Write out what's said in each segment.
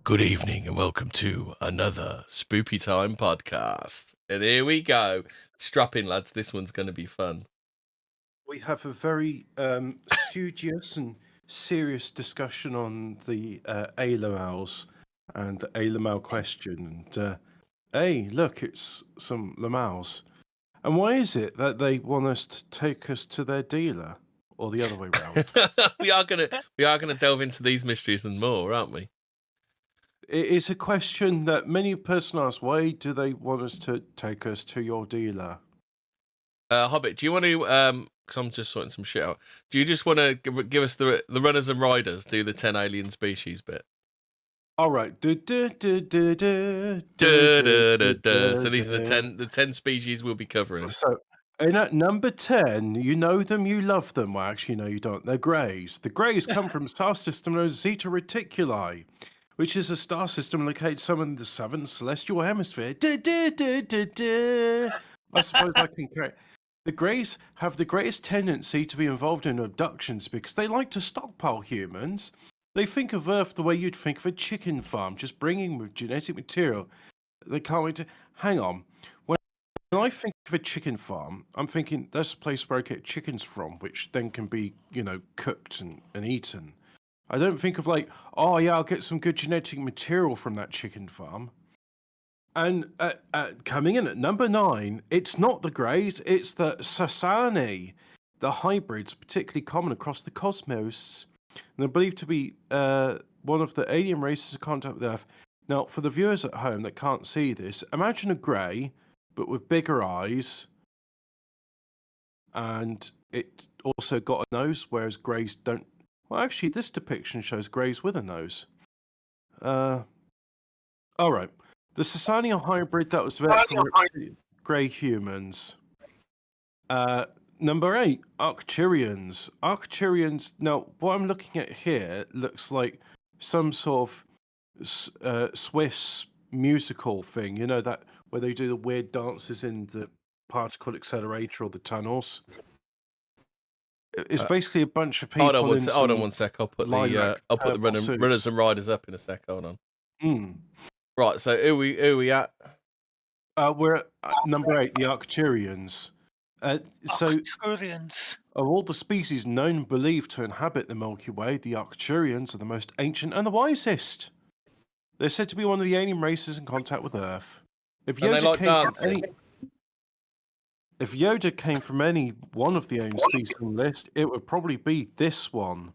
Good evening and welcome to another Spoopy Time podcast. And here we go. Strap in, lads. This one's going to be fun. We have a very studious and serious discussion on the Alamals and the Alamal question. And hey, look, it's some Lamals. And why is it that they want us to take us to their dealer, or the other way around? we are gonna delve into these mysteries and more, aren't we? It is a question that many persons ask. Why do they want us to take us to your dealer? Hobbit, do you want to? Because I'm just sorting some shit out. Do you just want to give us the runners and riders? Do the 10 alien species bit? All right. So these are the 10 species we'll be covering. So, and at number 10, you know them, you love them. Well, actually, no, you don't. They're greys. The greys come from a star system known as Zeta Reticuli, which is a star system located somewhere in the southern celestial hemisphere. I suppose I can correct. The greys have the greatest tendency to be involved in abductions because they like to stockpile humans. They think of Earth the way you'd think of a chicken farm, just bringing with genetic material. They can't wait to... Hang on. When I think of a chicken farm, I'm thinking that's a place where I get chickens from, which then can be, cooked and eaten. I don't think of like, oh yeah, I'll get some good genetic material from that chicken farm. And coming in at number 9, it's not the greys, it's the Sasani, the hybrids, particularly common across the cosmos. And they're believed to be one of the alien races in contact with Earth. Now, for the viewers at home that can't see this, imagine a grey, but with bigger eyes. And it also got a nose, whereas greys don't. Well, actually, this depiction shows greys with a nose. All right. The Sasania hybrid that was developed from grey humans. Number 8, Arcturians. Arcturians, now, what I'm looking at here looks like some sort of Swiss musical thing, that where they do the weird dances in the particle accelerator or the tunnels. It's basically a bunch of people. Hold on one sec. I'll put the runners and riders up in a sec. Hold on. Right. So who we at? We're at number 8, the Arcturians. Arcturians. Of all the species known and believed to inhabit the Milky Way, the Arcturians are the most ancient and the wisest. They're said to be one of the alien races in contact with Earth. If Yoda came from any one of the alien species on the list, it would probably be this one.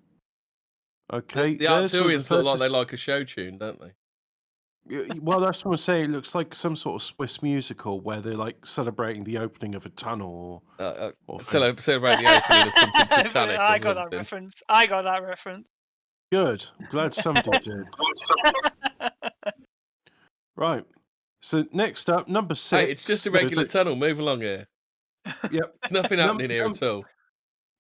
Okay. The Arcturians look like they like a show tune, don't they? Well, that's what I'm saying. It looks like some sort of Swiss musical where they're like celebrating the opening of a tunnel or celebrating the opening of something satanic. I got that reference. Good. I'm glad somebody did. Right. So next up, number 6. Hey, it's just a regular tunnel. Move along here. Yep. There's nothing happening here at all.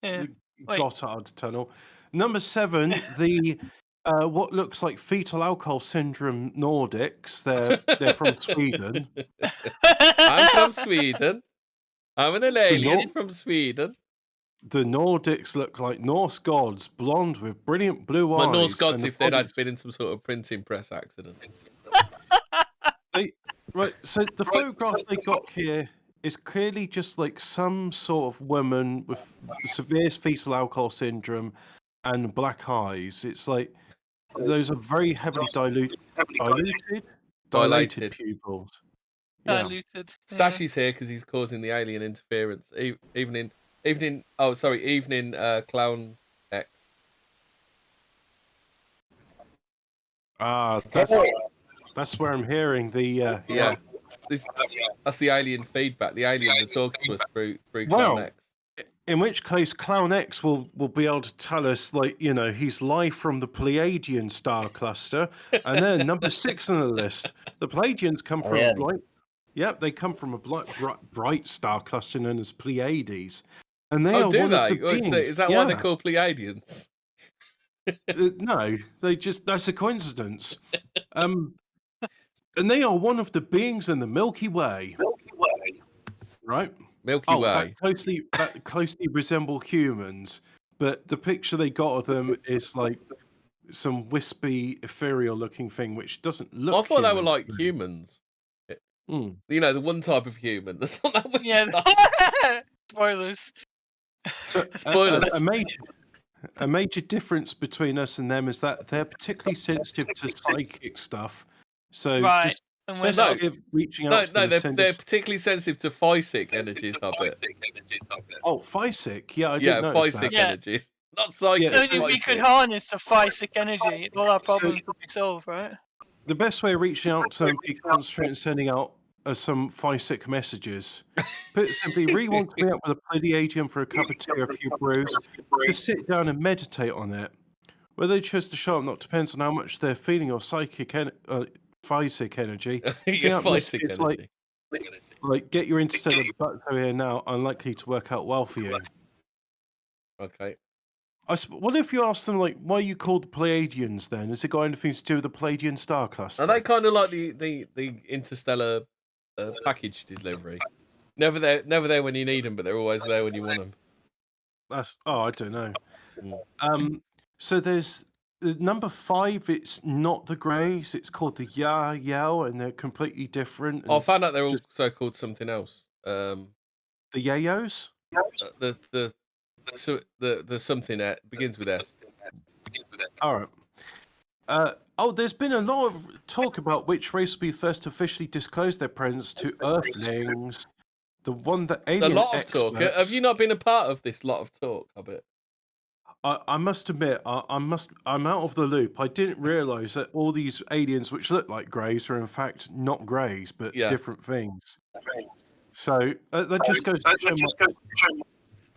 Yeah. Gotthard tunnel. Number 7, the what looks like fetal alcohol syndrome Nordics. They're from Sweden. I'm from Sweden. I'm an alien from Sweden. The Nordics look like Norse gods, blonde with brilliant blue eyes. Norse gods if they'd been in some sort of printing press accident. Right, so the photograph they got here is clearly just like some sort of woman with severe fetal alcohol syndrome and black eyes. It's like those are very heavily dilated pupils. Yeah. Diluted. Stashy's here because he's causing the alien interference. Evening Clown X. That's where I'm hearing the That's the alien feedback. The aliens are talking to us through Clown X. In which case, Clown X will be able to tell us, like, he's live from the Pleiadian star cluster. And then number 6 on the list, the Pleiadians come from they come from a bright star cluster known as Pleiades. And they are one of the beings. Is that why they're called Pleiadians? No, that's a coincidence. And they are one of the beings in the Milky Way. Right? Milky Way. That closely resemble humans, but the picture they got of them is like some wispy, ethereal-looking thing which doesn't look. I thought they were human like to me. humans. Mm. You know, the one type of human that's on that website. Yeah. Spoilers. So Spoilers. a major difference between us and them is that they're particularly sensitive to psychic stuff. So Right. just And we're best not. way of reaching No, out to them is send they're us- particularly sensitive to physic energies, Hobbit. Oh, Physic. Yeah, I Yeah, didn't notice physic that. Yeah. energies. Not psychic, Yeah, Only we could physic. harness the physic energy, all our problems would be solved, right? The best way of reaching out to them is concentrate on sending out some Physic messages. Put it simply, really want to meet up with a Pleiadian for a cup of tea or a few brews. Just sit down and meditate on it. Whether they choose to show up not depends on how much they're feeling or psychic Physic energy. Yeah, physic It's energy. like get your interstellar butt here now, unlikely to work out well for you. Okay. What if you ask them, like, why are you called the Pleiadians then? Has it got anything to do with the Pleiadian star cluster? Are they kind of like the interstellar package delivery? Never there when you need them, but they're always there when you want them. I don't know. Mm. So there's number 5. It's not the Greys. It's called the Yael, and they're completely different. I found out they're also called something else. The Yayos. The something that begins with S. All right. There's been a lot of talk about which race will be first to officially disclose their presence to Earthlings. The one that alien A lot of experts, talk. Have you not been a part of this lot of talk, Hobbit? I must admit, I'm out of the loop. I didn't realise that all these aliens, which look like greys, are in fact not greys, but different things. So that just goes to show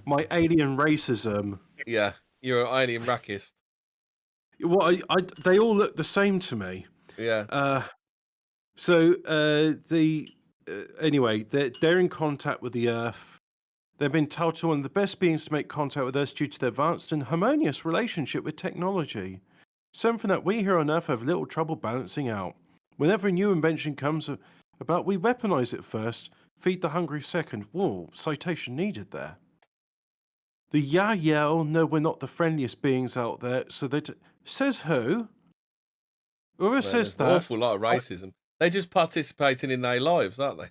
my alien racism. Yeah, you're an alien racist. Well, they all look the same to me. Yeah. Anyway, they're in contact with the Earth. They've been touted one of the best beings to make contact with us due to their advanced and harmonious relationship with technology. Something that we here on Earth have little trouble balancing out. Whenever a new invention comes about, we weaponize it first, feed the hungry second. Whoa, citation needed there. The Yael know we're not the friendliest beings out there, so says who? Whoever says that. An awful lot of racism. They're just participating in their lives, aren't they?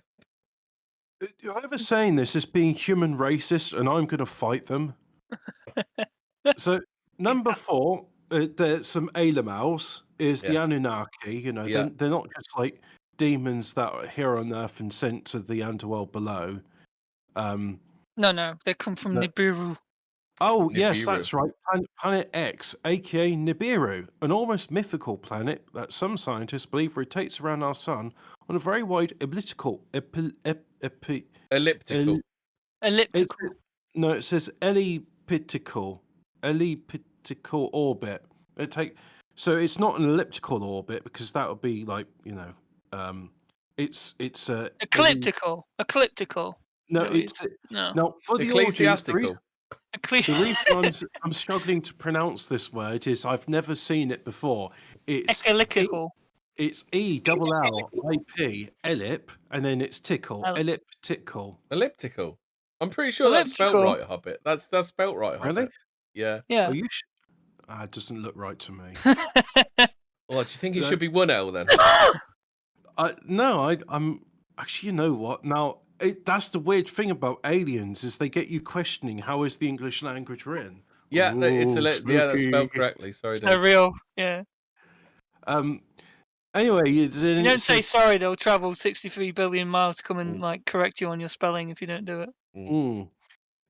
Whoever's saying this is being human racist, and I'm going to fight them. So, number 4, there's some Alamals, is the Anunnaki. You know, they're not just like demons that are here on Earth and sent to the underworld below. No, they come from Nibiru. Oh, yes, that's right. Planet X, aka Nibiru, an almost mythical planet that some scientists believe rotates around our sun on a very wide elliptical. Elliptical. No, it says elliptical orbit. So it's not an elliptical orbit because that would be like, it's ecliptical. No, for the audience, the reason I'm struggling to pronounce this word is I've never seen it before. It's ecliptical. It's ELLIP, ellip, and then it's tickle, elliptical. Elliptical. I'm pretty sure that's spelt right, Hobbit. That's spelt right, Hobbit. Really? Yeah. Yeah. It doesn't look right to me. Well, do you think it should be 1 L then? I'm actually. You know what? Now that's the weird thing about aliens is they get you questioning how is the English language written. Yeah, that's spelled correctly. Sorry, they're real. Yeah. Anyway, you don't say sorry. They'll travel 63 billion miles to come and correct you on your spelling if you don't do it.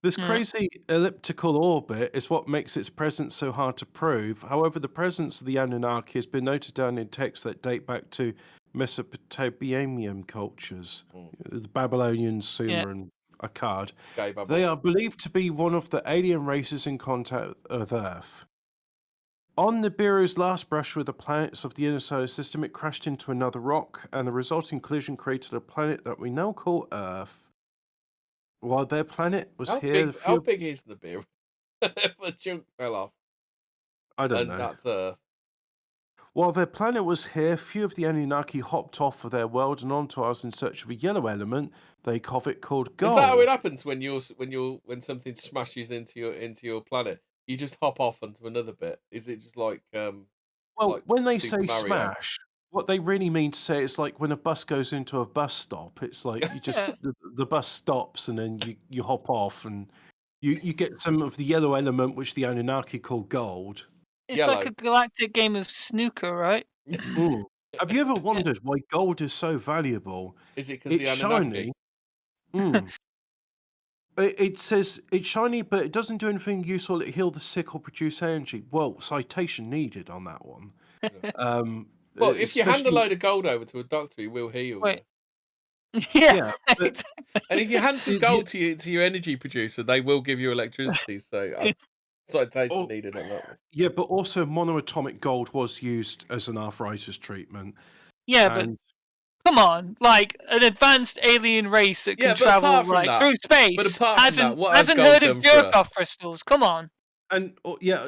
This crazy elliptical orbit is what makes its presence so hard to prove. However, the presence of the Anunnaki has been noted down in texts that date back to Mesopotamian cultures, the Babylonians, Sumer, and Akkad. They are believed to be one of the alien races in contact with Earth. On Nibiru's last brush with the planets of the inner solar system, it crashed into another rock, and the resulting collision created a planet that we now call Earth. While their planet was how big is Nibiru? If a chunk fell off. I don't know. That's Earth. While their planet was here, few of the Anunnaki hopped off of their world and onto ours in search of a yellow element they covet called gold. Is that how it happens when something smashes into your planet? You just hop off onto another bit. Is it just like Well, like when they Super say Mario. smash, what they really mean to say is like when a bus goes into a bus stop. It's like you just the bus stops and then you hop off and you get some of the yellow element which the Anunnaki call gold. It's Yellow. like a galactic game of snooker, right? Mm. Have you ever wondered why gold is so valuable? Is it because the It's Anunnaki? shiny. It says it's shiny, but it doesn't do anything useful to heal the sick or produce energy. Well, citation needed on that one. Well, if you hand a especially- load of gold over to a doctor, he will heal Wait. you. Yeah. but- And if you hand some gold to your energy producer, they will give you electricity. So citation needed on that one. Yeah, but also monoatomic gold was used as an arthritis treatment. Yeah, but come on, like an advanced alien race that can travel like through space hasn't heard of jerk-off crystals. Come on. And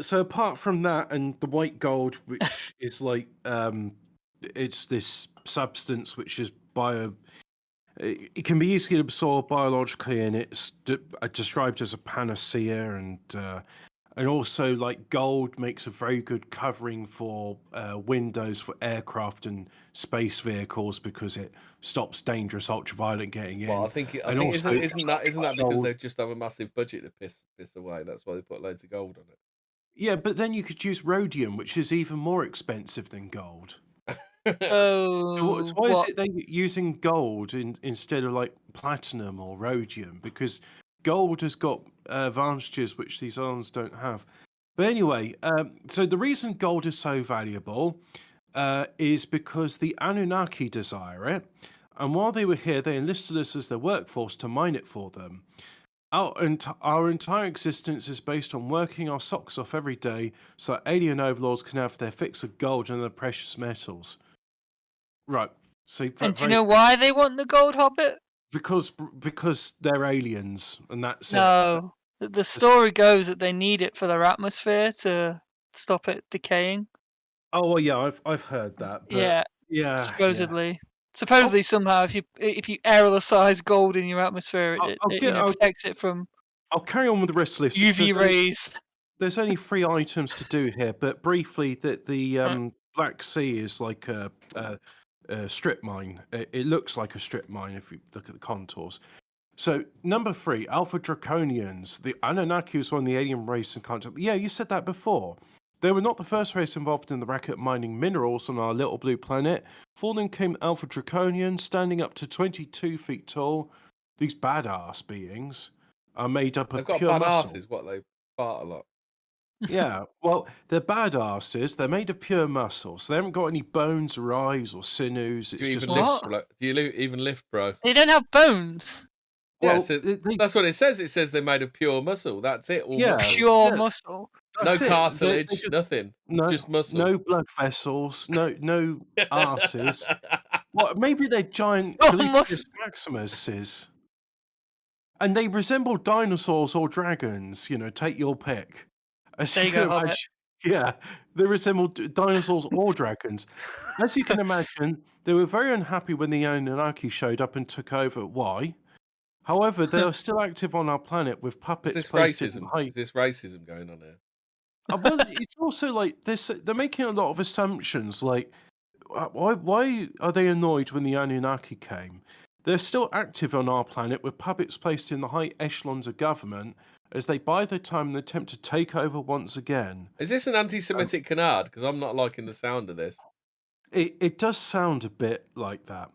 so apart from that, and the white gold, which is like it's this substance which is it can be easily absorbed biologically, and it's described as a panacea, and also like gold makes a very good covering for windows for aircraft and space vehicles because it stops dangerous ultraviolet getting in. Well, I think isn't that because they just have a massive budget to piss away? That's why they put loads of gold on it. Yeah, but then you could use rhodium, which is even more expensive than gold. Oh, so why is it they're using gold instead of like platinum or rhodium? Because gold has got advantages which these others don't have. But anyway, so the reason gold is so valuable is because the Anunnaki desire it. And while they were here, they enlisted us as their workforce to mine it for them. Our entire existence is based on working our socks off every day so alien overlords can have their fix of gold and other precious metals. Right. So, and do you know why they want the gold, Hobbit? Because they're aliens, and that's no. The story goes that they need it for their atmosphere to stop it decaying. Oh well, yeah, I've heard that. But yeah. Supposedly. Yeah. Supposedly, somehow, if you aerolicize gold in your atmosphere, it protects it from. I'll carry on with the rest of this. UV rays. There's only 3 items to do here, but briefly, that the Black Sea is like a strip mine. It looks like a strip mine if you look at the contours. So number 3, Alpha Draconians. The Anunnaki was one of the alien race in contact. Yeah, you said that before. They were not the first race involved in the racket mining minerals on our little blue planet. Before them came Alpha Draconians, standing up to 22 feet tall. These badass beings are made up of pure muscle. They've got bad asses, what, they fart a lot. Yeah, well, they're badasses. They're made of pure muscle, so they haven't got any bones or eyes or sinews. Do you even lift, bro? They don't have bones. Well, yeah, that's what it says. It says they're made of pure muscle. That's it. Pure muscle. No cartilage, nothing. Just muscle. No blood vessels. No arses. Well, maybe they're giant Galactic Maximuses. And they resemble dinosaurs or dragons. Take your pick. As you can imagine, yeah, they resemble dinosaurs or dragons. As you can imagine, they were very unhappy when the Anunnaki showed up and took over. Why? However, they are still active on our planet with puppets. Is this racism going on here? Well, it's also like this. They're making a lot of assumptions. Like, why are they annoyed when the Anunnaki came? They're still active on our planet with puppets placed in the high echelons of government as they bide their time and attempt to take over once again. Is this an anti-Semitic canard? Because I'm not liking the sound of this. It does sound a bit like that.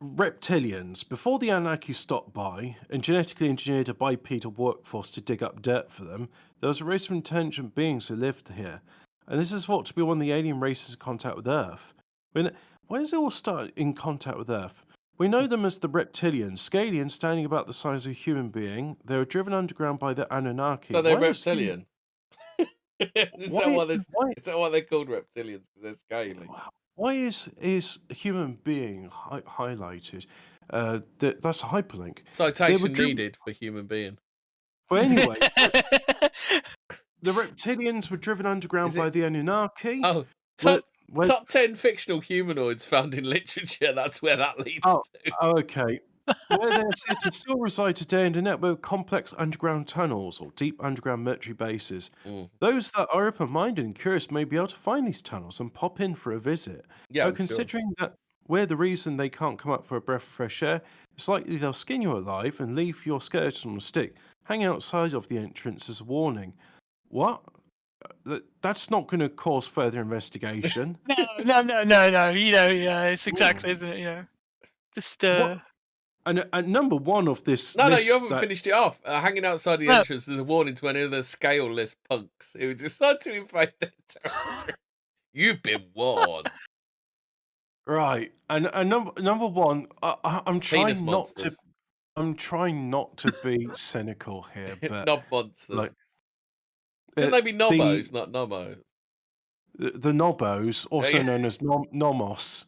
Reptilians. Before the Anunnaki stopped by and genetically engineered a bipedal workforce to dig up dirt for them, there was a race of intelligent beings who lived here. And this is thought to be one of the alien races in contact with Earth. Why does it all start in contact with Earth? We know them as the Reptilians, scalians standing about the size of a human being. They were driven underground by the Anunnaki. So they're reptilian? Is that why they're called reptilians? Because they're scaly? Why is human being highlighted? That's a hyperlink. Citation needed for human being. But anyway, the Reptilians were driven underground by the Anunnaki. Oh, top 10 fictional humanoids found in literature. That's where that leads to. Oh, okay. Where they're said to still reside today in a network of complex underground tunnels or deep underground military bases. Those that are open-minded and curious may be able to find these tunnels and pop in for a visit. Yeah, I'm sure. Considering that we're the reason they can't come up for a breath of fresh air, it's likely they'll skin you alive and leave your skeleton on a stick hanging outside of the entrance as a warning. What? That's not going to cause further investigation. No. It's exactly, isn't it? Just And number one of this. No, you haven't finished it off. Hanging outside the entrance is a warning to any of the scaleless punks who decide to invade their territory. You've been warned. Right, and number one, I'm trying not to. I'm trying not to be cynical here, but knob monsters. Couldn't they be nobos, not nomos? The nobos, also known as nomos.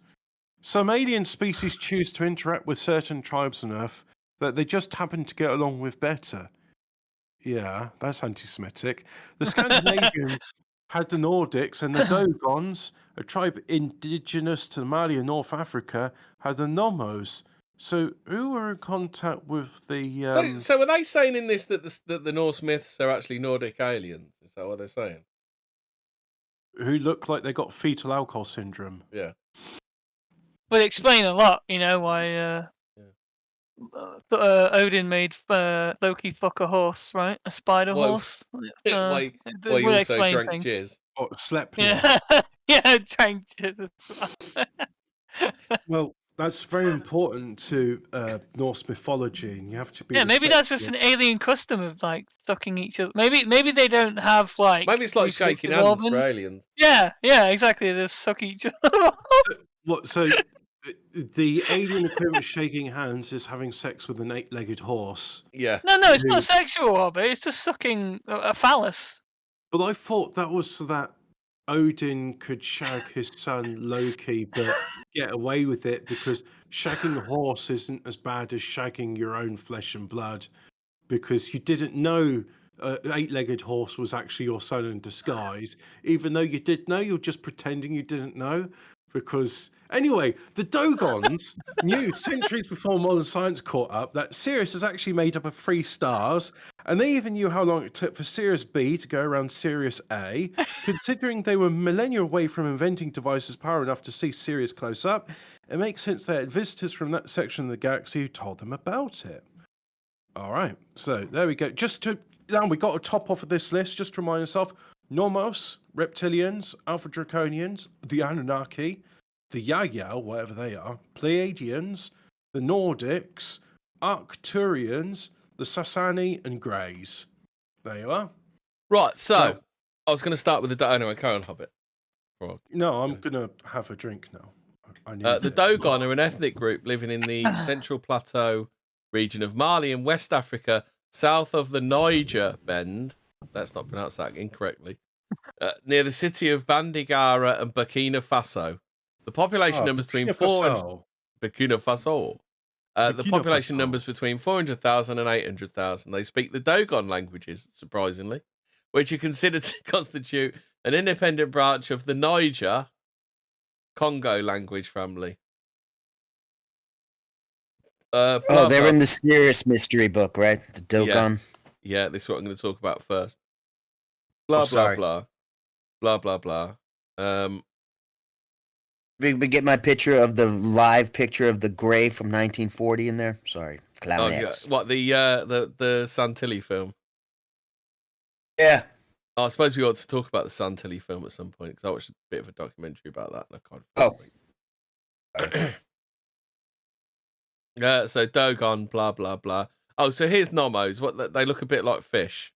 Some alien species choose to interact with certain tribes on Earth that they just happen to get along with better. Yeah, that's anti-Semitic. The Scandinavians had the Nordics, and the Dogons, a tribe indigenous to Mali and North Africa, had the Nomos. So, who were in contact with the? So are they saying in this that the Norse myths are actually Nordic aliens? Is that what they're saying? Who look like they got fetal alcohol syndrome? Yeah. Would explain a lot, why Odin made Loki fuck a horse, right? A spider horse. Why he also drank jizz. Oh, slept. Yeah, drank jizz. Well, that's very important to Norse mythology, and you have to be. Yeah, maybe that's just an alien custom of sucking each other. Maybe they don't have Maybe it's like shaking hands for aliens. Yeah, exactly. They just suck each other. What? So the alien equivalent of shaking hands is having sex with an 8-legged horse. Yeah. No, it's not sexual, Hobbit. It's just sucking a phallus. But I thought that was so that Odin could shag his son Loki, but get away with it because shagging a horse isn't as bad as shagging your own flesh and blood, because you didn't know an 8-legged horse was actually your son in disguise. Even though you did know, you're just pretending you didn't know. Because anyway, the Dogons knew centuries before modern science caught up that Sirius is actually made up of 3 stars, and they even knew how long it took for Sirius B to go around Sirius A. Considering they were millennia away from inventing devices power enough to see Sirius close up, it makes sense they had visitors from that section of the galaxy who told them about it. All right, so there we go. Now we got to top off of this list. Just to remind yourself. Normos, Reptilians, Alpha Draconians, the Anunnaki, the Yagyel, whatever they are, Pleiadians, the Nordics, Arcturians, the Sasani, and Greys. There you are. Right, so I was going to start with the anyway, carry on, Hobbit. No, I'm going to have a drink now. The Dogon are an ethnic group living in the Central Plateau region of Mali in West Africa, south of the Niger Bend. Let's not pronounce that incorrectly. Near the city of Bandigara and Burkina Faso. The population numbers between 400... Burkina Faso. The population numbers between 400,000 and 800,000. They speak the Dogon languages, surprisingly, which are considered to constitute an independent branch of the Niger Congo language family. They're in the Sirius mystery book, right? The Dogon. Yeah, this is what I'm going to talk about first. Blah, blah. We get my picture of the live picture of the grave from 1940 in there. Sorry, clown ass. What, the Santilli film? Yeah. I suppose we ought to talk about the Santilli film at some point, because I watched a bit of a documentary about that. And I can't so Dogon, blah, blah, blah. Oh, so here's Nomos. What they look a bit like fish.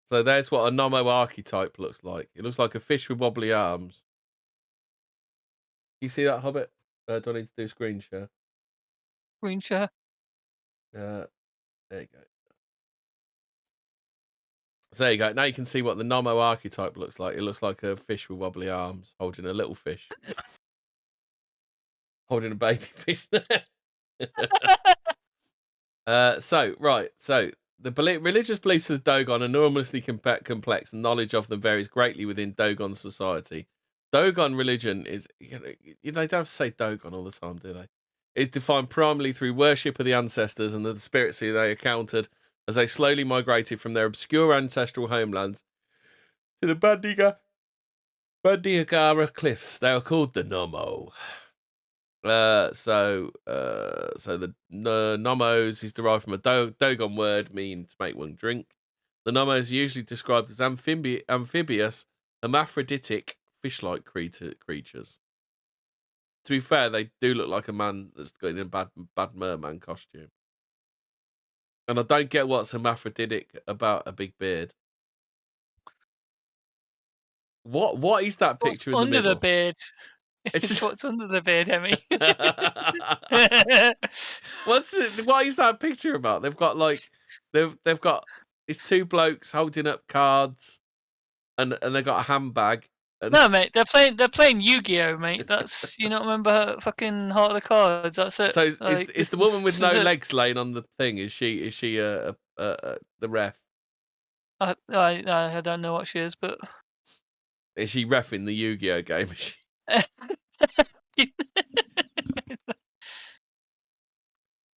So there's what a Nomo archetype looks like. It looks like a fish with wobbly arms. You see that, Hobbit? Do I need to do screen share? Screen share. There you go. So there you go. Now you can see what the Nomo archetype looks like. It looks like a fish with wobbly arms holding a little fish. Holding a baby fish. So the religious beliefs of the Dogon are enormously complex, and knowledge of them varies greatly within Dogon society. Dogon religion is, they don't have to say Dogon all the time, do they? is defined primarily through worship of the ancestors and the spirits who they encountered as they slowly migrated from their obscure ancestral homelands to the Bandiagara cliffs. They are called the Nomo. So the Nomos is derived from a Dogon word meaning to make one drink. The Nomos are usually described as amphibious, hermaphroditic, fish-like creatures. To be fair, they do look like a man that's got in a bad merman costume. And I don't get what's hermaphroditic about a big beard. What is that picture in the middle? Under the beard. It's what's under the beard, Emmy. What is that picture about? They've got they've got it's two blokes holding up cards, and they got a handbag. No, mate, they're playing Yu-Gi-Oh, mate. That's you not remember fucking Heart of the Cards. That's it. So is the woman with no legs laying on the thing? Is she the ref? I don't know what she is, but is she reffing the Yu-Gi-Oh game? Is she?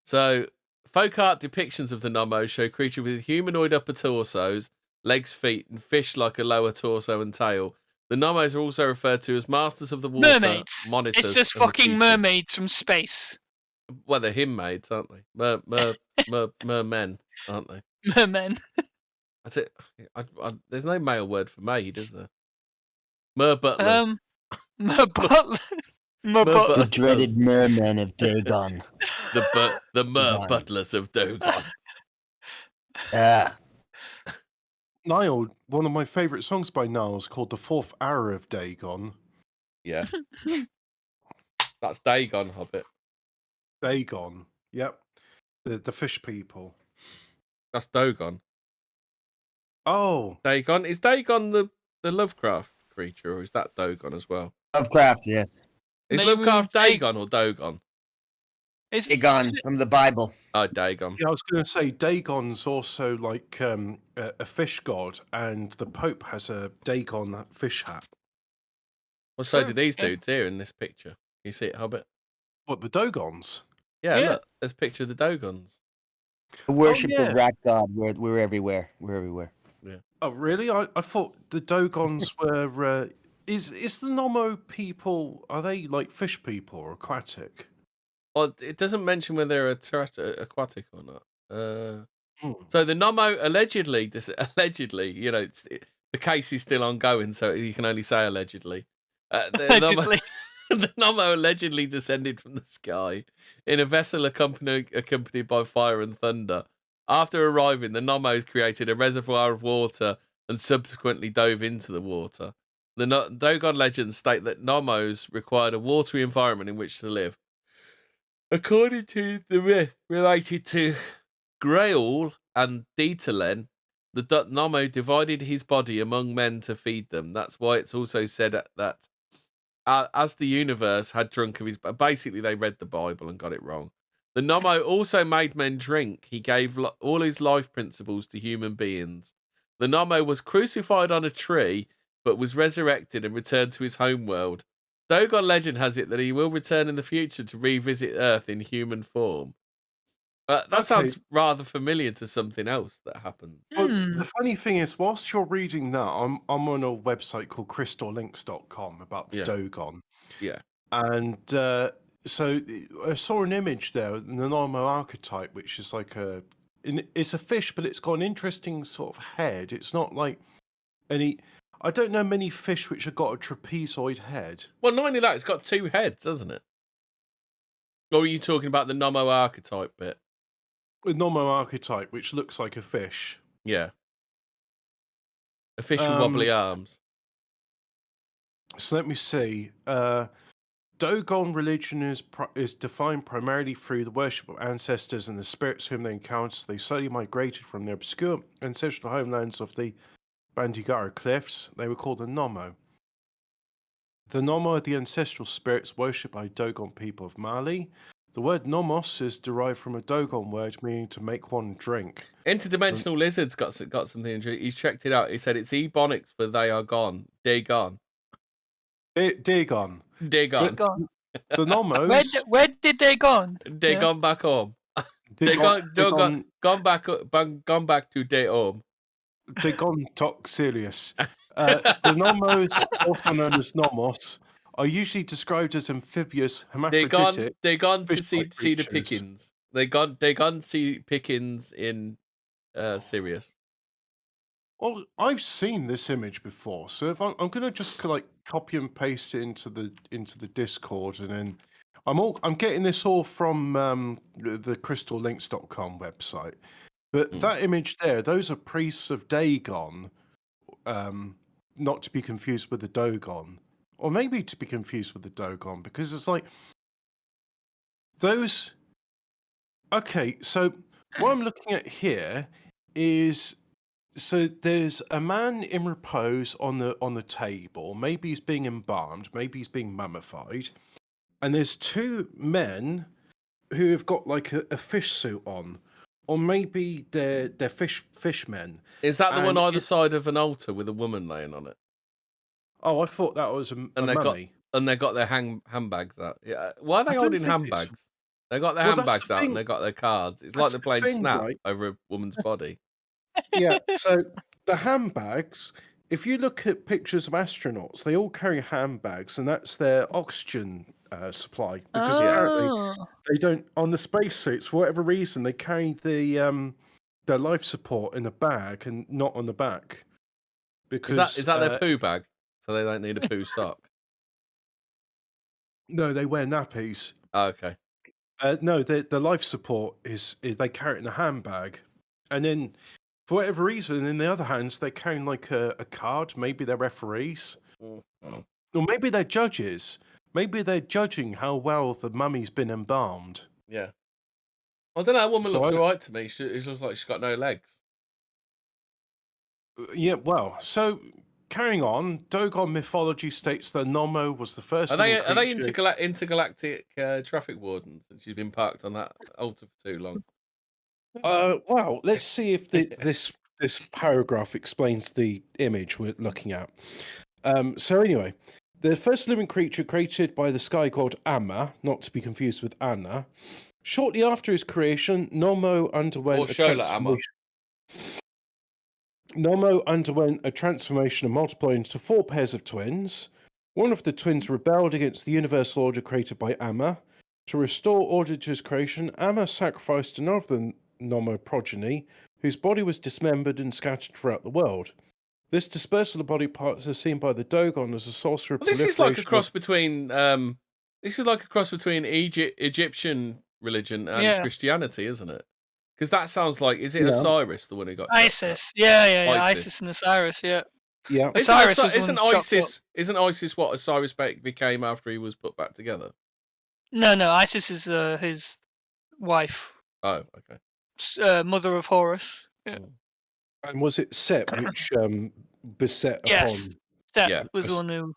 So, folk art depictions of the Nomos show creatures with humanoid upper torsos, legs, feet, and fish like a lower torso and tail. The Nomos are also referred to as masters of the water, mermaids. monitors. It's just fucking mermaids from space. Well, they're him-maids, aren't they? Mermen, aren't they? Mermen. That's it. There's no male word for maid, is there? Merbutlers. Merbutlers. The dreaded mermen of Dagon. the butlers of Dogon. Niall, one of my favourite songs by Niall is called The Fourth Era of Dagon. Yeah. That's Dagon, Hobbit. Dagon, yep. The fish people. That's Dogon. Oh. Dagon. Is Dagon the Lovecraft creature, or is that Dogon as well? Lovecraft, yes. Is Lovecraft Dagon or Dogon? It's Dagon from the Bible. Oh, Dagon. Yeah, I was going to say Dagon's also like a fish god, and the Pope has a Dagon fish hat. Well, so do these dudes here in this picture. Can you see it, Hobbit? What, the Dogons? Yeah, look. There's a picture of the Dogons. The worship of rat god. We're everywhere. We're everywhere. Yeah. Oh, really? I thought the Dogons were... Is the Nomo people, are they like fish people or aquatic? Well, it doesn't mention whether they're aquatic or not. So the Nomo allegedly, you know, the case is still ongoing, so you can only say allegedly. Allegedly. The Nomo allegedly descended from the sky in a vessel accompanied by fire and thunder. After arriving, the Nomos created a reservoir of water and subsequently dove into the water. The Dogon legends state that Nomos required a watery environment in which to live. According to the myth related to Grail and Detalen, the Nomo divided his body among men to feed them. That's why it's also said that as the universe had drunk of his... Basically, they read the Bible and got it wrong. The Nomo also made men drink. He gave all his life principles to human beings. The Nomo was crucified on a tree, but was resurrected and returned to his homeworld. Dogon legend has it that he will return in the future to revisit Earth in human form. That sounds rather familiar to something else that happened. Well, the funny thing is, whilst you're reading that, I'm on a website called crystallinks.com about the Dogon. Yeah. And so I saw an image there, the Nomo archetype, which is like it's a fish, but it's got an interesting sort of head. It's not like any... I don't know many fish which have got a trapezoid head. Well, not only that, it's got two heads, doesn't it? Or are you talking about the Nomo archetype bit? The Nomo archetype, which looks like a fish. Yeah. A fish with wobbly arms. So let me see. Dogon religion is defined primarily through the worship of ancestors and the spirits whom they encounter. They slowly migrated from their obscure ancestral homelands of the Bandiagara cliffs. They were called the Nomo. The Nomo are the ancestral spirits worshipped by Dogon people of Mali. The word Nomos is derived from a Dogon word meaning to make one drink. Interdimensional Lizard's got something interesting. He checked it out. He said it's Ebonics for they are gone. Daegon. Daegon. Daegon. The Nomos. Where did they gone? They gone back home. They gone back to their home. They gone toxilius. The Nomos, also known as Nomos, are usually described as amphibious, hermaphroditic. They gone to see the pickings. They gone see pickings in Sirius. Well, I've seen this image before, so if I'm going to just like copy and paste it into the Discord, and then I'm getting this all from the crystallinks.com website. But that image there, those are priests of Dagon, not to be confused with the Dogon, or maybe to be confused with the Dogon, because it's like those. Okay, so what I'm looking at here is. So there's a man in repose on the table. Maybe he's being embalmed. Maybe he's being mummified. And there's two men who have got like a fish suit on, or maybe they're fishmen. Is that the one either side of an altar with a woman laying on it? Oh, I thought that was a mummy. They got their handbags out. Yeah. Why are they holding handbags? They got their handbags out and they got their cards. It's like they're playing Snap over a woman's body. Yeah, so the handbags, if you look at pictures of astronauts, they all carry handbags, and that's their oxygen supply. Because apparently they don't, on the spacesuits, for whatever reason, they carry their life support in a bag and not on the back. Because is that their poo bag? So they don't need a poo sock? No, they wear nappies. Oh, okay. No, the life support is they carry it in a handbag. And then, for whatever reason, in the other hands, they're carrying like a card. Maybe they're referees. Mm-hmm. Or maybe they're judges. Maybe they're judging how well the mummy's been embalmed. Yeah. I don't know. That woman looks all right to me. She looks like she's got no legs. Yeah, well, so carrying on, Dogon mythology states that Nomo was the first. Are they intergalactic traffic wardens? And she's been parked on that altar for too long. Well, let's see if this paragraph explains the image we're looking at. So anyway, the first living creature created by the sky god Amma, not to be confused with Anna. Shortly after his creation, Nomo underwent a transformation and multiplied into 4 pairs of twins. One of the twins rebelled against the universal order created by Amma. To restore order to his creation, Amma sacrificed another Nomo progeny, whose body was dismembered and scattered throughout the world. This dispersal of body parts is seen by the Dogon as a source of this is like a cross between Egyptian religion and Christianity, isn't it? Because that sounds like, is it Osiris, the one who got Isis? Yeah. Isis and Osiris, yeah. Yeah. Isn't Isis what Osiris became after he was put back together? No. Isis is his wife. Oh, okay. Mother of Horus. Yeah. And was it Set which beset upon? Set was the one who,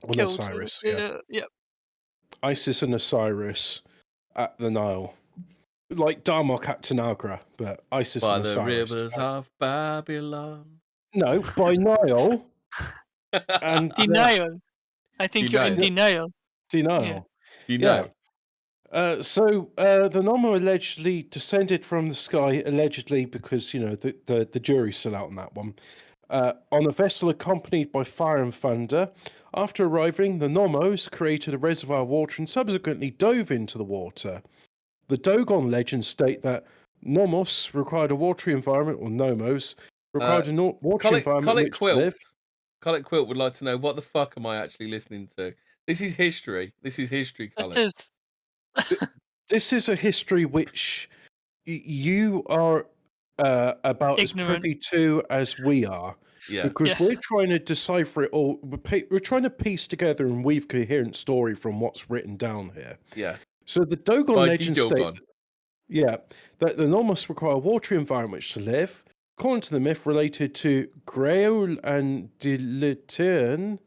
on Osiris. Yeah. Isis and Osiris at the Nile. Like Darmok at Tanagra, but Isis and Osiris. By the rivers of Babylon. No, by Nile. And denial. I think you're in denial. Denial. Yeah. So the Nomo allegedly descended from the sky, allegedly, because the jury's still out on that one. On a vessel accompanied by fire and thunder. After arriving, the Nomos created a reservoir of water and subsequently dove into the water. The Dogon legends state that Nomos required a watery environment, or Nomos required a watery environment in which to live. Colin Quilt would like to know, what the fuck am I actually listening to? This is history. Colin. This is a history which you are about as privy to as we are. Yeah. Because we're trying to decipher it all. We're trying to piece together and weave a coherent story from what's written down here. Yeah. So the Dogon legends state that the Nomos require a watery environment in which to live. According to the myth related to Grail and Dilitern,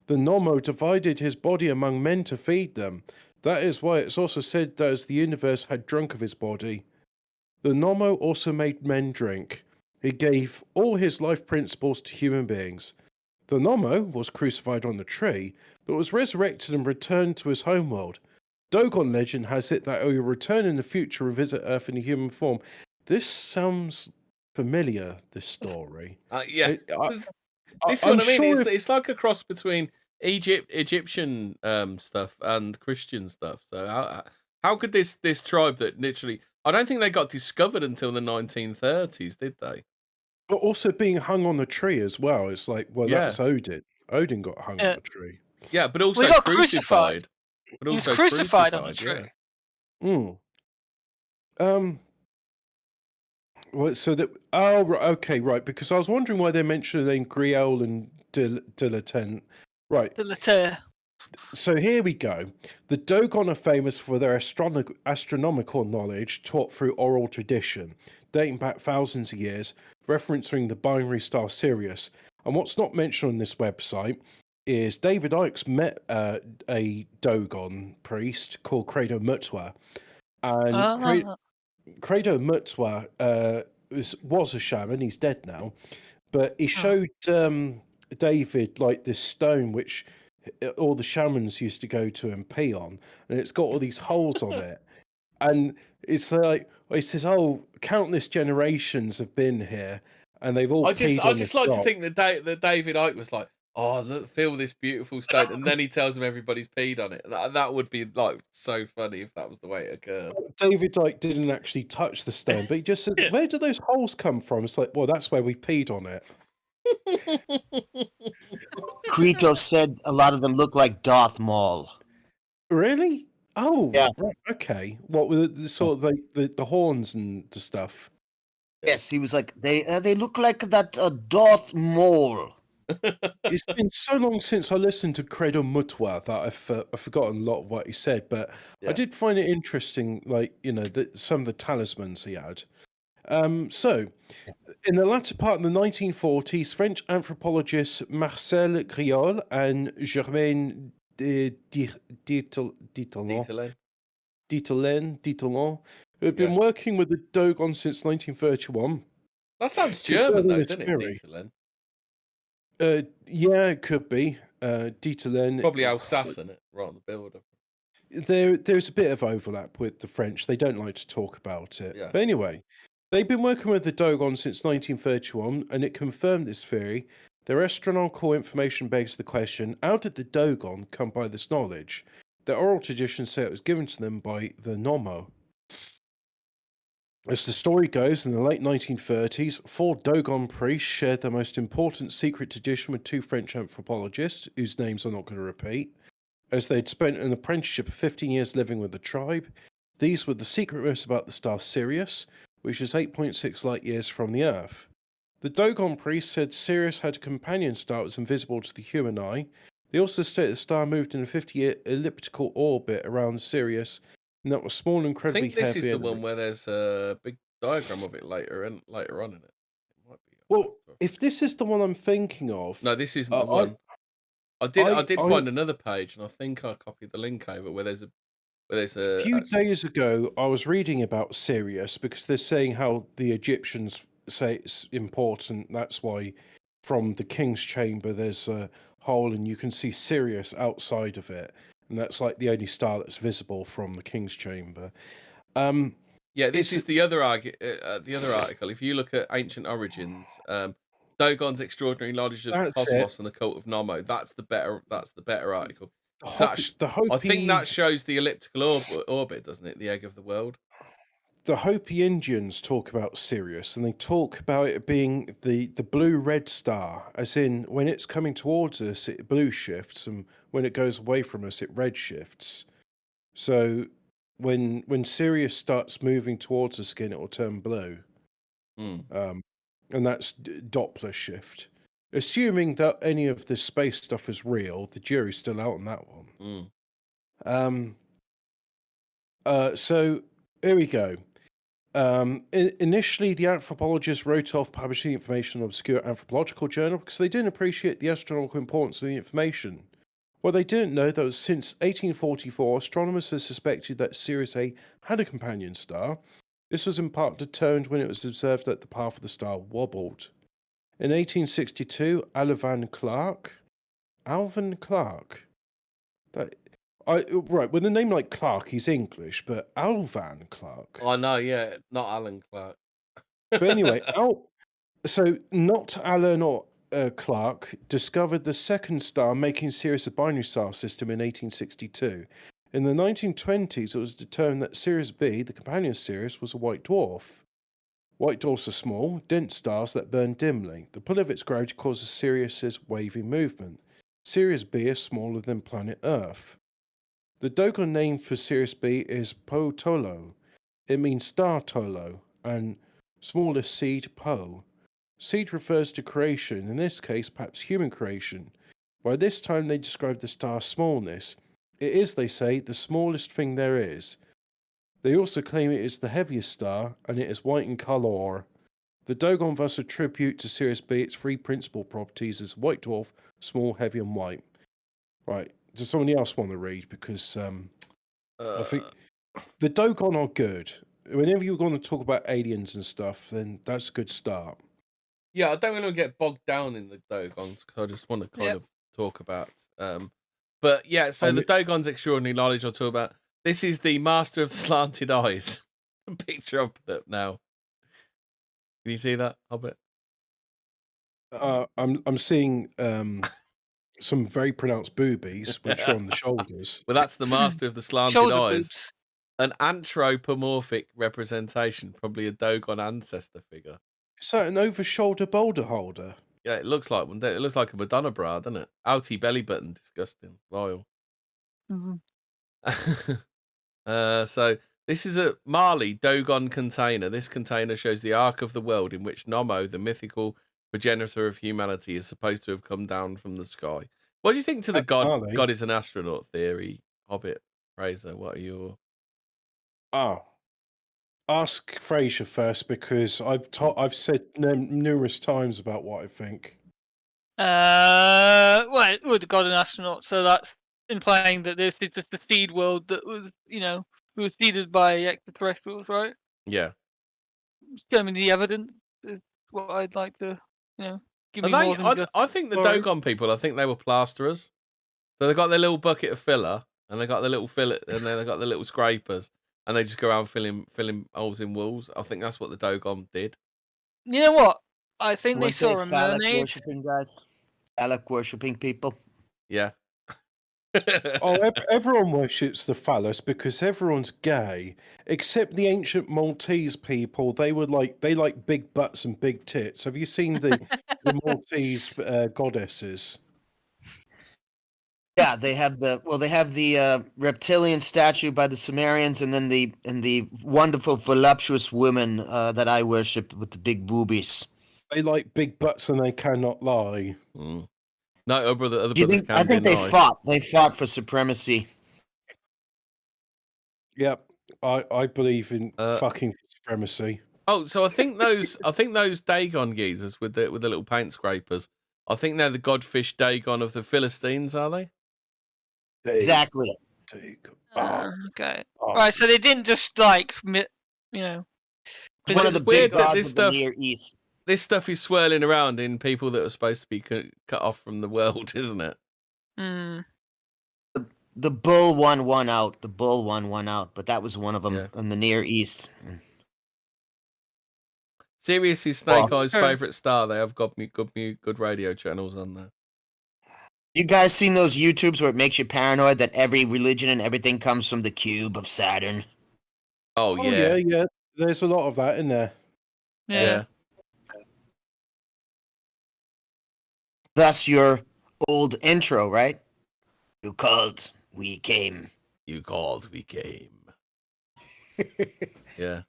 the Nomo divided his body among men to feed them. That is why it's also said that as the universe had drunk of his body, the Nomo also made men drink. He gave all his life principles to human beings. The Nommo was crucified on the tree, but was resurrected and returned to his homeworld. Dogon legend has it that he will return in the future and visit Earth in a human form. This sounds familiar, this story. Yeah. This one, I mean, sure it's like a cross between Egyptian stuff and Christian stuff. So how could this tribe that literally, I don't think they got discovered until the 1930s, did they? But also being hung on the tree as well. It's like, well, that's Odin. Odin got hung on the tree. Yeah, but also got crucified. But he was crucified on the tree. Yeah. Well, so that okay, right. Because I was wondering why they mentioned in Griel and Dilettante. Right. Dilettante. So here we go. The Dogon are famous for their astronomical knowledge taught through oral tradition, dating back thousands of years, referencing the binary star Sirius. And what's not mentioned on this website is David Icke met a Dogon priest called Credo Mutwa. And Credo Mutwa was a shaman. He's dead now. But he showed David like this stone which all the shamans used to go to and pee on, and it's got all these holes on it, and it's like he says, "Oh, countless generations have been here, and they've all." I just like to think that David Icke was like, "Oh, look, feel this beautiful stone," and then he tells them everybody's peed on it. That would be like so funny if that was the way it occurred. David Icke didn't actually touch the stone, but he just said, "Where do those holes come from?" It's like, well, that's where we peed on it. Creto said a lot of them look like Darth Maul. Really? Oh, yeah. Right, okay. What with the sort of the horns and the stuff? Yes, he was like they look like that Darth Maul. It's been so long since I listened to Credo Mutwa that I've forgotten a lot of what he said, but I did find it interesting, like, you know, some of the talismans he had. So, in the latter part of the 1940s, French anthropologists Marcel Griol and Germaine Dieterlen, who have been working with the Dogon since 1931. That sounds German, though, doesn't it, Dieterlen? Yeah, it could be. Dieterlen. Probably Alsace, isn't it? Right on the border. There's a bit of overlap with the French. They don't like to talk about it. Yeah. But anyway, they've been working with the Dogon since 1931, and it confirmed this theory. Their astronomical information begs the question, how did the Dogon come by this knowledge? Their oral traditions say it was given to them by the Nommo. As the story goes, in the late 1930s, 4 Dogon priests shared their most important secret tradition with 2 French anthropologists, whose names I'm not going to repeat. As they'd spent an apprenticeship of 15 years living with the tribe, these were the secret myths about the star Sirius, which is 8.6 light years from the Earth. The Dogon priests said Sirius had a companion star that was invisible to the human eye. They also stated the star moved in a 50-year elliptical orbit around Sirius, and that was small and incredibly heavy. I think this is the one where there's a big diagram of it later on in it. Might be. Well, if this is the one I'm thinking of... No, this isn't the one. I did find another page, and I think I copied the link over where there's a few days ago, I was reading about Sirius because they're saying how the Egyptians say it's important. That's why from the King's Chamber there's a hole and you can see Sirius outside of it, and that's like the only star that's visible from the King's Chamber. This is the other article. If you look at Ancient Origins, Dogon's extraordinary knowledge of the cosmos and the cult of Nommo. That's the better article. I think that shows the elliptical orbit, doesn't it? The egg of the world. The Hopi Indians talk about Sirius, and they talk about it being the blue-red star, as in when it's coming towards us, it blue shifts, and when it goes away from us, it red shifts. So when Sirius starts moving towards us again, it will turn blue. And that's Doppler shift. Assuming that any of this space stuff is real, the jury's still out on that one. So here we go. Initially, the anthropologists wrote off publishing information in an obscure anthropological journal because they didn't appreciate the astronomical importance of the information. What they didn't know that was since 1844, astronomers had suspected that Sirius A had a companion star. This was in part determined when it was observed that the path of the star wobbled. In 1862, Alvan Clark. Alvan Clark. Right, with a name like Clark, he's English, but Alvan Clark. Oh no, yeah, not Alan Clark. But anyway, so not Alan or Clark discovered the second star making Sirius a binary star system in 1862. In the 1920s, it was determined that Sirius B, the companion Sirius, was a white dwarf. White dwarfs are small, dense stars that burn dimly. The pull of its gravity causes Sirius's wavy movement. Sirius B is smaller than planet Earth. The Dogon name for Sirius B is Po Tolo. It means star Tolo, and smallest seed Po. Seed refers to creation, in this case perhaps human creation. By this time they describe the star's smallness. It is, they say, the smallest thing there is. They also claim it is the heaviest star, and it is white in colour. The Dogon thus attribute to Sirius B its three principal properties as white dwarf, small, heavy, and white. Right. Does somebody else want to read? Because I think the Dogon are good. Whenever you're going to talk about aliens and stuff, then that's a good start. Yeah, I don't want to get bogged down in the Dogons because I just want to kind of talk about. But yeah, so the Dogon's extraordinary knowledge I'll talk about. This is the Master of Slanted Eyes. The picture I've put up now. Can you see that, Hobbit? I'm seeing some very pronounced boobies, which are on the shoulders. Well, that's the Master of the Slanted Eyes. Boobs. An anthropomorphic representation, probably a Dogon ancestor figure. Is that an over-shoulder boulder holder? Yeah, it looks like one. It looks like a Madonna bra, doesn't it? Outie belly button, disgusting, vile. Mm-hmm. So this is a Mali Dogon container. This container shows the arc of the world in which Nomo, the mythical progenitor of humanity, is supposed to have come down from the sky. What do you think to the God is an astronaut theory, Hobbit? Fraser, what are your... Ask Fraser first, because I've said numerous times about what I think. Well, the God and astronaut, so that's implying that this is just a seed world that was, was seeded by extraterrestrials, right? Yeah. Show me the evidence is what I'd like to, give me more than I think the Dogon people, I think they were plasterers. So they got their little bucket of filler, and they got their little fillet, and then they got their little scrapers, and they just go around filling holes in walls. I think that's what the Dogon did. You know what? I think they saw a mermaid. Phallic worshipping guys. Phallic worshipping people. Yeah. Everyone worships the phallus because everyone's gay, except the ancient Maltese people. They like big butts and big tits. Have you seen the Maltese goddesses? Yeah, they have the reptilian statue by the Sumerians, and then the wonderful voluptuous women that I worship with the big boobies. They like big butts and they cannot lie. Mm. No, other brothers can I think be they nice. fought. They fought for supremacy. Yep, I believe in fucking supremacy. Oh, so I think those Dagon geezers with the little paint scrapers, I think they're the godfish Dagon of the Philistines, are they? Exactly. Okay. All right, so they didn't just one of the big gods of the Near East. This stuff is swirling around in people that are supposed to be cut off from the world, isn't it? Mm. The bull won one out. But that was one of them in the Near East. Sirius is Snake Eye's favourite star. They have got good radio channels on there. You guys seen those YouTubes where it makes you paranoid that every religion and everything comes from the cube of Saturn? Oh yeah. Yeah. There's a lot of that in there. Yeah. Thus your old intro, right? You called, we came. You called, we came. Yeah.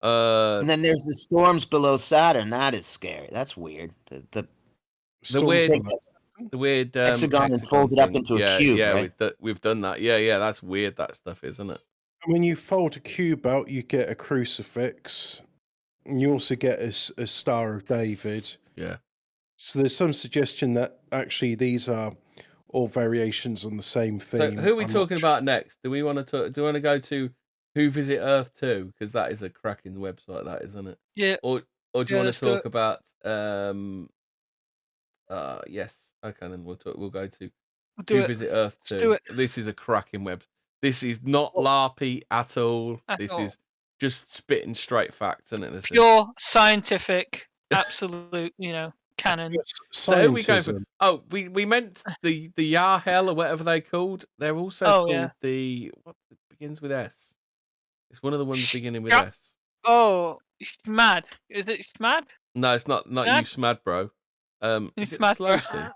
And then there's the storms below Saturn. That is scary. That's weird. The weird hexagon and folded up into a cube. Yeah, right? we've done that. Yeah, that's weird. That stuff, isn't it? When you fold a cube out, you get a crucifix, and you also get a Star of David. Yeah. So there's some suggestion that actually these are all variations on the same theme. So who are we talking about next? Do we want to go to Who Visit Earth 2? Because that is a cracking website, that isn't it? Yeah. Or or do you want to talk about? Yes. Okay, then we'll go to Who Visit Earth 2. This is a cracking web. This is not LARPy at all. This is just spitting straight facts, isn't it? Pure scientific, absolute, canon. So who we go for? Oh, we meant the Yahel or whatever they're called. They're also called the what begins with S. It's one of the ones beginning with S. Oh, Shmad. Is it Shmad? No, it's not you, Smad, bro. Is it Slowsy?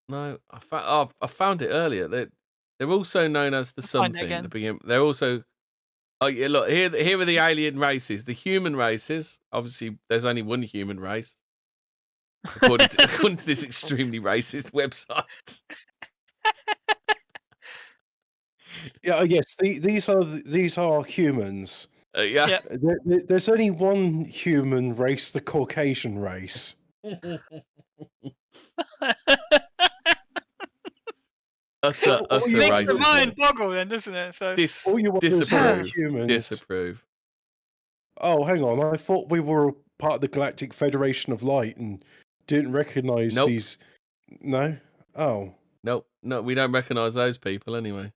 No, I found it earlier. They're also known as the something at the beginning. They're also look here are the alien races, the human races. Obviously, there's only one human race, according to this extremely racist website. Yeah, yes. These are humans. Yeah. There's only one human race, the Caucasian race. utter makes racism. the mind boggle, then, doesn't it? So all you want disapprove. Humans. Disapprove. Oh, hang on. I thought we were part of the Galactic Federation of Light and didn't recognise these. No. Oh. Nope. No, we don't recognise those people anyway.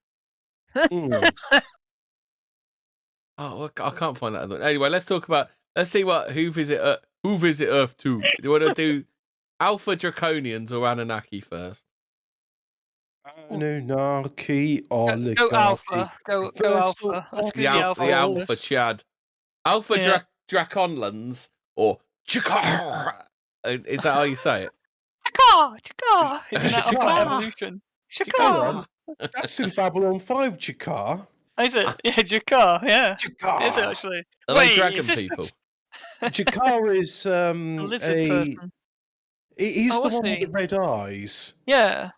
Oh, I can't find that. Anyway, let's see what Who Visit Earth 2. Do you want to do Alpha Draconians or Anunnaki first? Anunnaki or Go Alpha. Go Alpha. Let's the Alpha Chad. Alpha Draconlands or Chakar. Is that how you say it? Chakar. Isn't that Alpha Evolution? Chakar. That's in Babylon 5, Chakar. Is it? Yeah, Jakar. Yeah. Jakar. Is it actually? Are they dragon people? Jakar is a lizard person. He's the one with the red eyes. Yeah.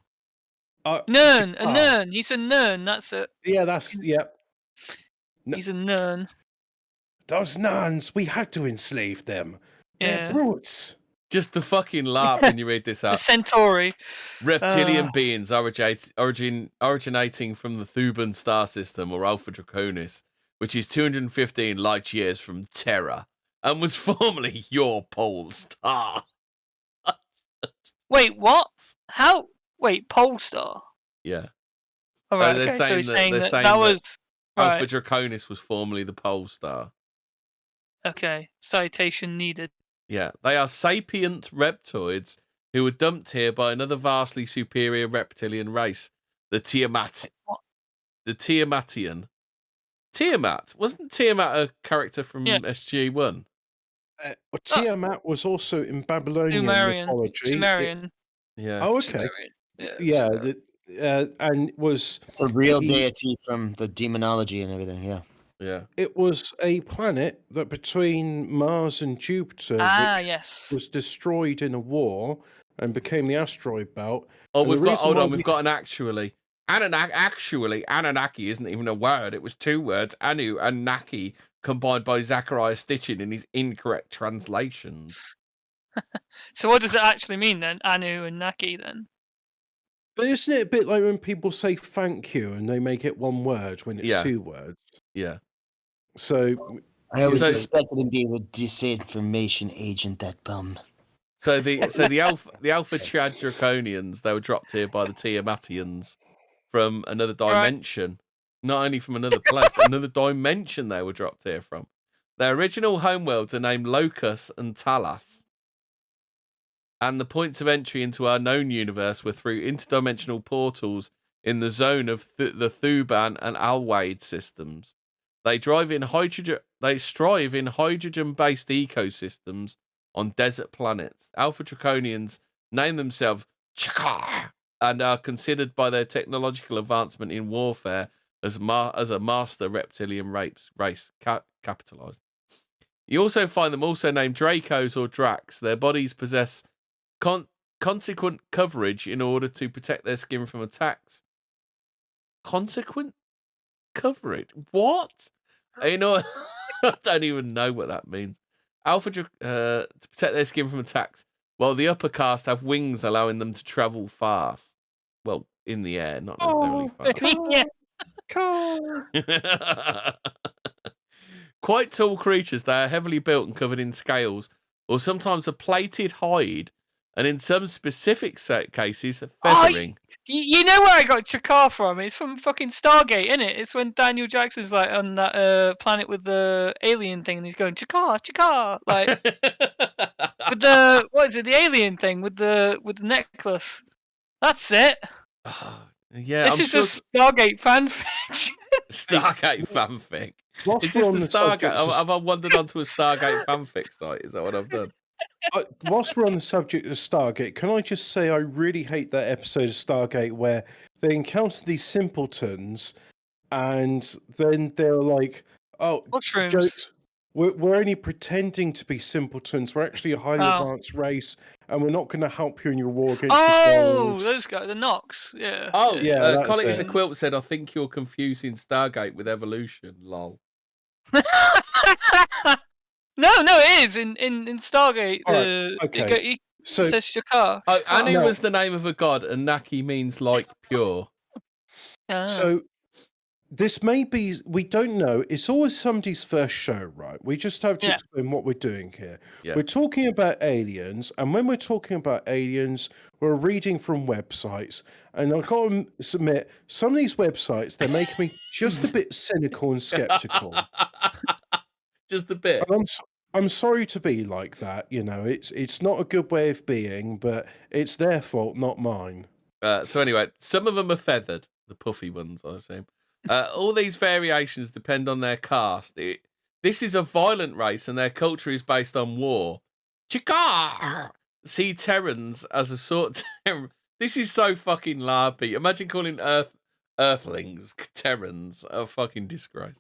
Nern. A Nern. He's a Nern. That's it. Yeah, He's a Nern. Those nuns, we had to enslave them. They're brutes. Just the fucking laugh when you read this out. The Centauri. Reptilian beings originating from the Thuban star system, or Alpha Draconis, which is 215 light years from Terra, and was formerly your pole star. Wait, what? How? Wait, pole star? Yeah. All right, they're saying that was... Alpha Draconis was formerly the pole star. Okay, citation needed. Yeah, they are sapient reptoids who were dumped here by another vastly superior reptilian race, the Tiamat. The Tiamatian. Tiamat? Wasn't Tiamat a character from SG-1? Tiamat was also in Babylonian mythology. Sumerian. Yeah. Oh, okay. And was... It's a real deity from the demonology and everything, yeah. Yeah. It was a planet that between Mars and Jupiter was destroyed in a war and became the asteroid belt. Oh, we've got an actually. Anunnaki isn't even a word. It was two words, Anu and Naki, combined by Zachariah Stitchin in his incorrect translations. So what does it actually mean then, Anu and Naki then? But isn't it a bit like when people say thank you and they make it one word when it's two words? Yeah. So I always suspected him being a disinformation agent, that bum. So the Alpha Chad Draconians, they were dropped here by the Tiamatians from another dimension. Right. Not only from another place, another dimension they were dropped here from. Their original homeworlds are named Locus and Talas. And the points of entry into our known universe were through interdimensional portals in the zone of the Thuban and Alwade systems. They strive in hydrogen-based ecosystems on desert planets. Alpha Draconians name themselves Chakar and are considered by their technological advancement in warfare as a master reptilian race capitalized. You also find them also named Dracos or Dracs. Their bodies possess consequent coverage in order to protect their skin from attacks. Consequent coverage? What? I don't even know what that means. Alpha to protect their skin from attacks, while the upper caste have wings allowing them to travel fast. Well, in the air, not necessarily fast. Quite tall creatures, they are heavily built and covered in scales, or sometimes a plated hide, and in some specific cases, feathering. You know where I got Chakar from? It's from fucking Stargate, isn't it? It's when Daniel Jackson's like on that planet with the alien thing, and he's going Chakar, Chakar, like with the the alien thing with the necklace. That's it. Yeah, this is just Stargate fanfic. Stargate fanfic. Is this the Stargate? Have I wandered onto a Stargate fanfic site? Is that what I've done? Whilst we're on the subject of Stargate, can I just say I really hate that episode of Stargate where they encounter these simpletons and then they're like, oh, mushrooms. Jokes. We're only pretending to be simpletons. We're actually a highly advanced race, and we're not going to help you in your war against the world. Those guys, the Nox. Yeah. Oh, yeah. Colin is a quilt said, I think you're confusing Stargate with evolution. Lol. No, it is in Stargate. Okay. So it says Shakar. Oh, Anu was the name of a god, and Naki means like pure. So this may be, we don't know. It's always somebody's first show, right? We just have to explain what we're doing here. Yeah. We're talking about aliens, and when we're talking about aliens, we're reading from websites. And I've got to submit, some of these websites, they make me just a bit cynical and skeptical. Just a bit. And I'm sorry to be like that. You know, it's not a good way of being, but it's their fault, not mine. So anyway, some of them are feathered, the puffy ones, I assume. All these variations depend on their caste. This is a violent race, and their culture is based on war. Chikar! See Terrans as a sort of... This is so fucking larpy. Imagine calling Earthlings Terrans. A fucking disgrace.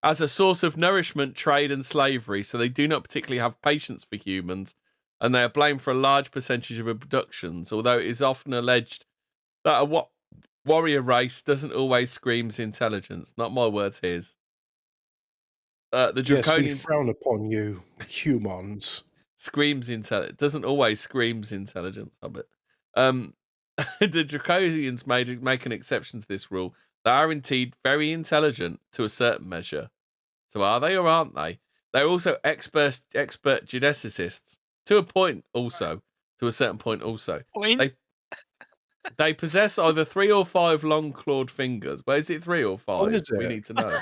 As a source of nourishment, trade, and slavery, so they do not particularly have patience for humans, and they are blamed for a large percentage of abductions, although it is often alleged that a warrior race doesn't always screams intelligence. Not my words, his. The Draconians... Yes, we frown upon you, humans. Screams intelligence. Doesn't always screams intelligence, Hobbit. The Draconians make an exception to this rule. They are indeed very intelligent to a certain measure. So are they or aren't they? They're also expert geneticists to a point also. To a certain point also. They possess either 3 or 5 long-clawed fingers. Well, is it 3 or 5? We need to know.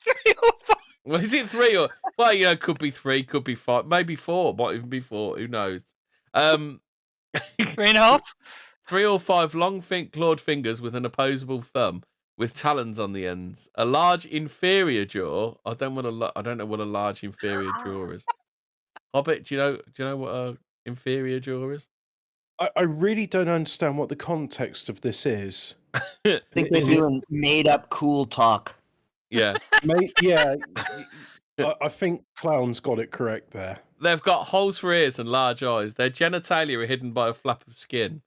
3 or 5? Well, is it 3 or... Well, you know, could be 3, could be 5, maybe 4. Might even be 4. Who knows? 3.5? 3 or 5 long-clawed fingers with an opposable thumb, with talons on the ends. A large inferior jaw. I don't know what a large inferior jaw is. Hobbit, do you know what a inferior jaw is? I really don't understand what the context of this is. I think they're doing made-up cool talk. Yeah. I think Clown's got it correct there. They've got holes for ears and large eyes. Their genitalia are hidden by a flap of skin.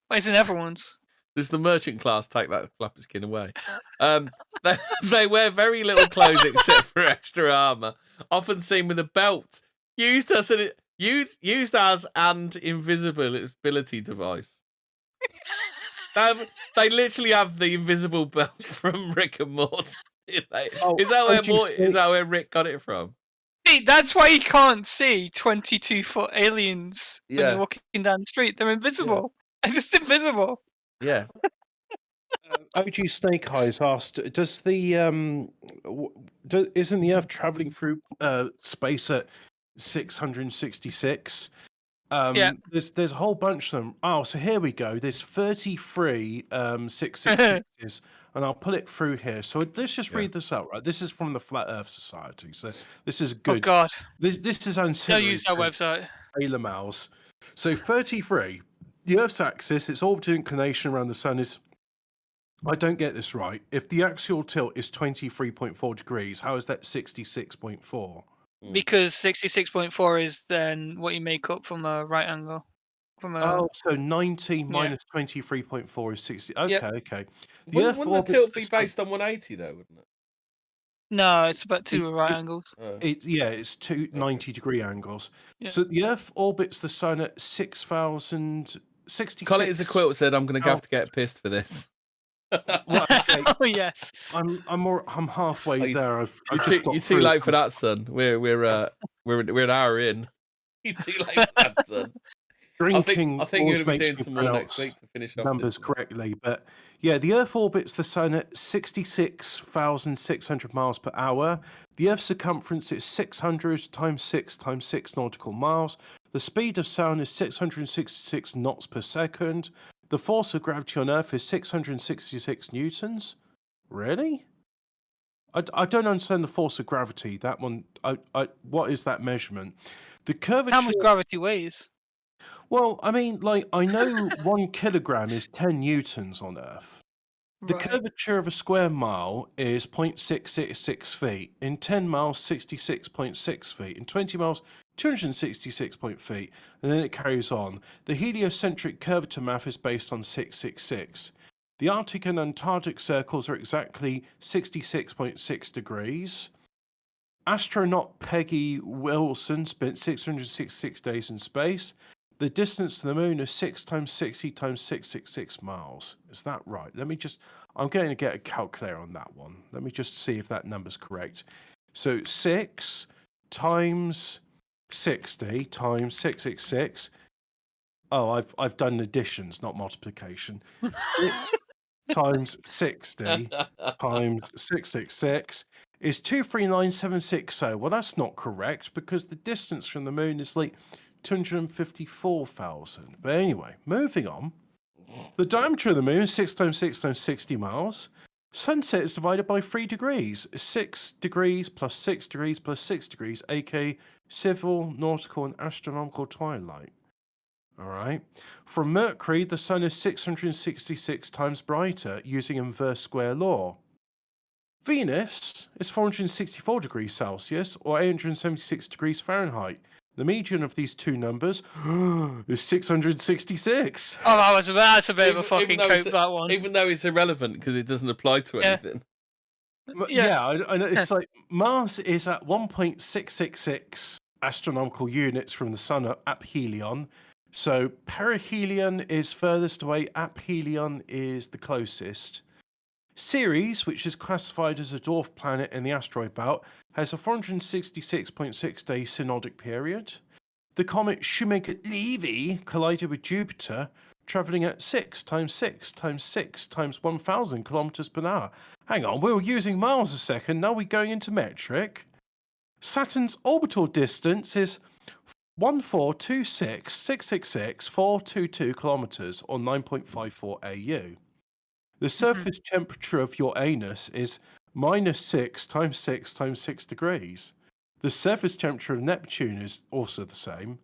Why isn't everyone's? Does the merchant class take that flap of skin away? They wear very little clothes except for extra armor, often seen with a belt used as an invisibility device. They literally have the invisible belt from Rick and Morty. Is that where Rick got it from? See, that's why you can't see 22-foot aliens when you're walking down the street. They're invisible. They're just invisible. Yeah. OG Snake Eyes asked, isn't the Earth traveling through space at 666? There's a whole bunch of them. Oh, so here we go. There's 33 666s, and I'll put it through here. So let's just read this out, right? This is from the Flat Earth Society. So this is good. Oh God, this is ancillary. Don't use that website. Taylor Mouse. So 33. The Earth's axis, its orbital inclination around the sun is. I don't get this right. If the axial tilt is 23.4 degrees, how is that 66.4? Because 66.4 is then what you make up from a right angle. So 90 minus 23.4 is 60. Okay, okay. Wouldn't the tilt be based on 180 though, wouldn't it? No, it's about 2 right angles. It's 2 90-degree angles. Yeah. So the Earth orbits the sun at 6,066. Colin is a quilt said, I'm going to have to get pissed for this. Well, okay, Oh yes. I'm halfway Oh, you- there. I've You're just too, got you're through too this late for that, son. We're an hour in. You're too late for that, son. Drinking I think you're always going to be makes doing me some more next pronounce week to finish off numbers this one. correctly. But yeah, the Earth orbits the Sun at 66,600 miles per hour. The Earth's circumference is 600 times 6 times 6 nautical miles. The speed of sound is 666 knots per second. The force of gravity on Earth is 666 newtons. Really? I don't understand the force of gravity. That one. What is that measurement? The curvature. How much gravity weighs? Well, I mean, like, I know 1 kilogram is 10 newtons on Earth. The Right. curvature of a square mile is 0.666 feet. In 10 miles, 66.6 feet. In 20 miles, 266 feet. And then it carries on. The heliocentric curvature math is based on 666. The Arctic and Antarctic circles are exactly 66.6 degrees. Astronaut Peggy Wilson spent 666 days in space. The distance to the moon is 6 times 60 times 666 miles. Is that right? I'm going to get a calculator on that one. Let me just see if that number's correct. So 6 times 60 times 666. Oh, I've done additions, not multiplication. 6 times 60 times 666 is 239760. Well, that's not correct because the distance from the moon is like 254,000. But anyway, moving on. The diameter of the moon is 6 times 6 times 60 miles. Sunset is divided by 3 degrees. 6 degrees plus 6 degrees plus 6 degrees, aka civil, nautical, and astronomical twilight. All right. From Mercury, the sun is 666 times brighter using inverse square law. Venus is 464 degrees Celsius or 876 degrees Fahrenheit. The median of these two numbers is 666. Oh, that's a bit of a Even fucking though cope, it's- that one. Even though it's irrelevant because it doesn't apply to Yeah. anything. Yeah, I know. It's like Mars is at 1.666 astronomical units from the sun at aphelion. So perihelion is furthest away, aphelion is the closest. Ceres, which is classified as a dwarf planet in the asteroid belt, has a 466.6 day synodic period. The comet Shoemaker-Levy collided with Jupiter, travelling at 6 times 6 times 6 times 1,000 kilometers per hour. Hang on, we were using miles a second, now we're going into metric. Saturn's orbital distance is 1426,666,422 kilometers, or 9.54 AU. The surface temperature of Uranus is -6 times 6 times 6 degrees. The surface temperature of Neptune is also the same.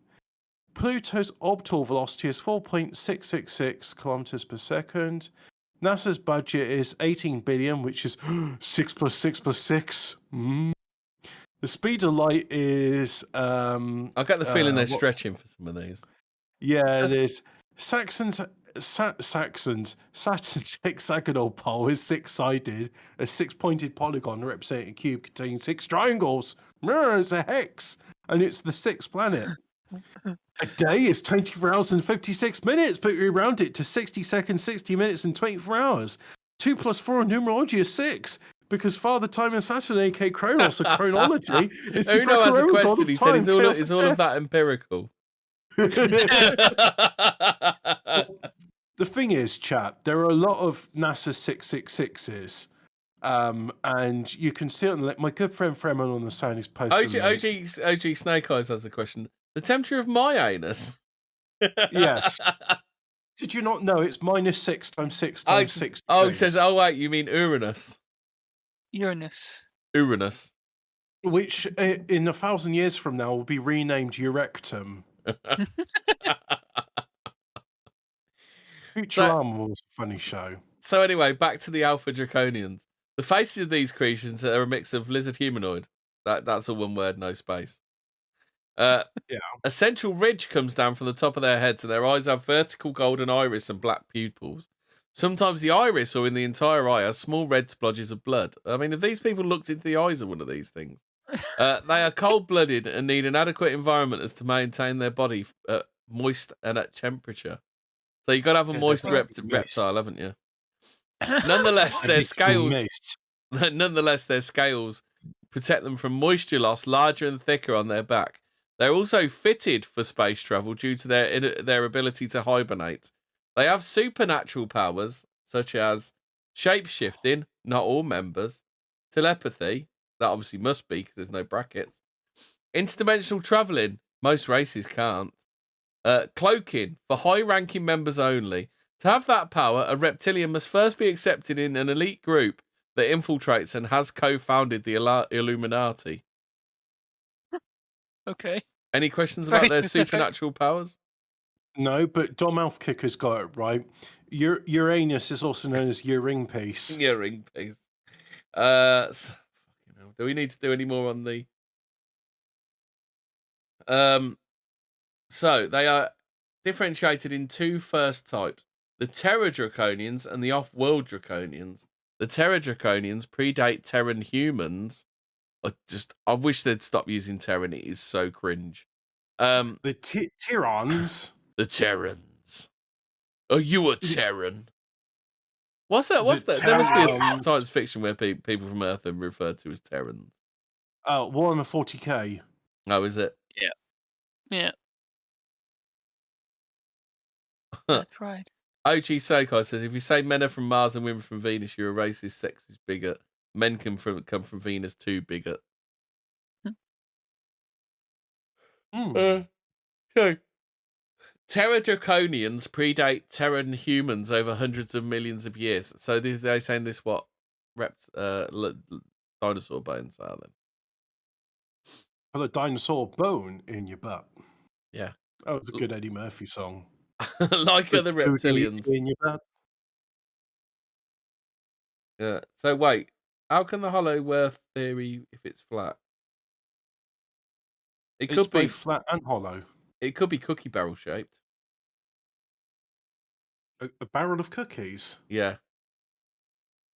Pluto's orbital velocity is 4.666 kilometers per second. NASA's budget is 18 billion, which is 6 plus 6 plus 6. The speed of light is... I get the feeling they're stretching for some of these. Yeah, it is. Saturn's hexagonal pole is 6-sided, a 6-pointed polygon representing a cube containing 6 triangles. It's a hex, and it's the 6th planet. A day is 24 hours and 56 minutes, but we round it to 60 seconds, 60 minutes, and 24 hours. 2 plus 4 in numerology is 6, because Father Time and Saturn, aka Kronos, or chronology, is the Uno has a Greco-Roman god question. of He time, said, chaos, is and all of death." that empirical? The thing is, chap, there are a lot of NASA 666s, and you can see on my good friend Freeman on the sound is posted. OG Snake Eyes has a question. The temperature of my anus? Yes. Did you not know it's -6 times 6 times 6? Oh, he says, oh, wait, you mean Uranus? Uranus. Uranus. Which in 1,000 years from now will be renamed Eurectum. Futurama was a funny show. So anyway, back to the Alpha Draconians. The faces of these creatures are a mix of lizard humanoid. That's a one word, no space. Yeah. A central ridge comes down from the top of their heads, and their eyes have vertical golden iris and black pupils. Sometimes the iris, or in the entire eye, has small red splodges of blood. I mean, have these people looked into the eyes of one of these things? They are cold-blooded and need an adequate environment as to maintain their body moist and at temperature. So you've got to have a moist reptile, haven't you? Nonetheless, I their think scales. missed. Nonetheless, their scales protect them from moisture loss, larger and thicker on their back. They're also fitted for space travel due to their ability to hibernate. They have supernatural powers such as shape-shifting, not all members, telepathy, that obviously must be because there's no brackets, interdimensional traveling, most races can't, cloaking, for high-ranking members only. To have that power, a reptilian must first be accepted in an elite group that infiltrates and has co-founded the Illuminati. Okay. Any questions Very about their specific. supernatural powers? No, but Dom Mouthkicker's got it right. Uranus is also known as your ring piece. Yeah, ring piece. Do we need to do any more on the? So they are differentiated in two first types: the Terra Draconians and the Off-World Draconians. The Terra Draconians predate Terran humans. I wish they'd stop using Terran. It is so cringe. The Tyrans. The Terrans. Are you a Terran? What's that? The There must be a Terrans. science fiction where people from Earth are referred to as Terrans. Warhammer 40k. Oh, is it? Yeah. That's right. OG Sokai says, if you say men are from Mars and women from Venus, you're a racist, sexist bigot. Men come from Venus too, bigot. Okay. Terra Draconians predate Terran humans over hundreds of millions of years. So they're saying this what dinosaur bones are then? Put a dinosaur bone in your butt. Yeah. That was a good Eddie Murphy song. Like other reptilians. In your butt. Yeah. So wait, how can the hollow Earth theory if it's flat? It It's could be both flat and hollow. It could be cookie barrel shaped. A barrel of cookies. Yeah.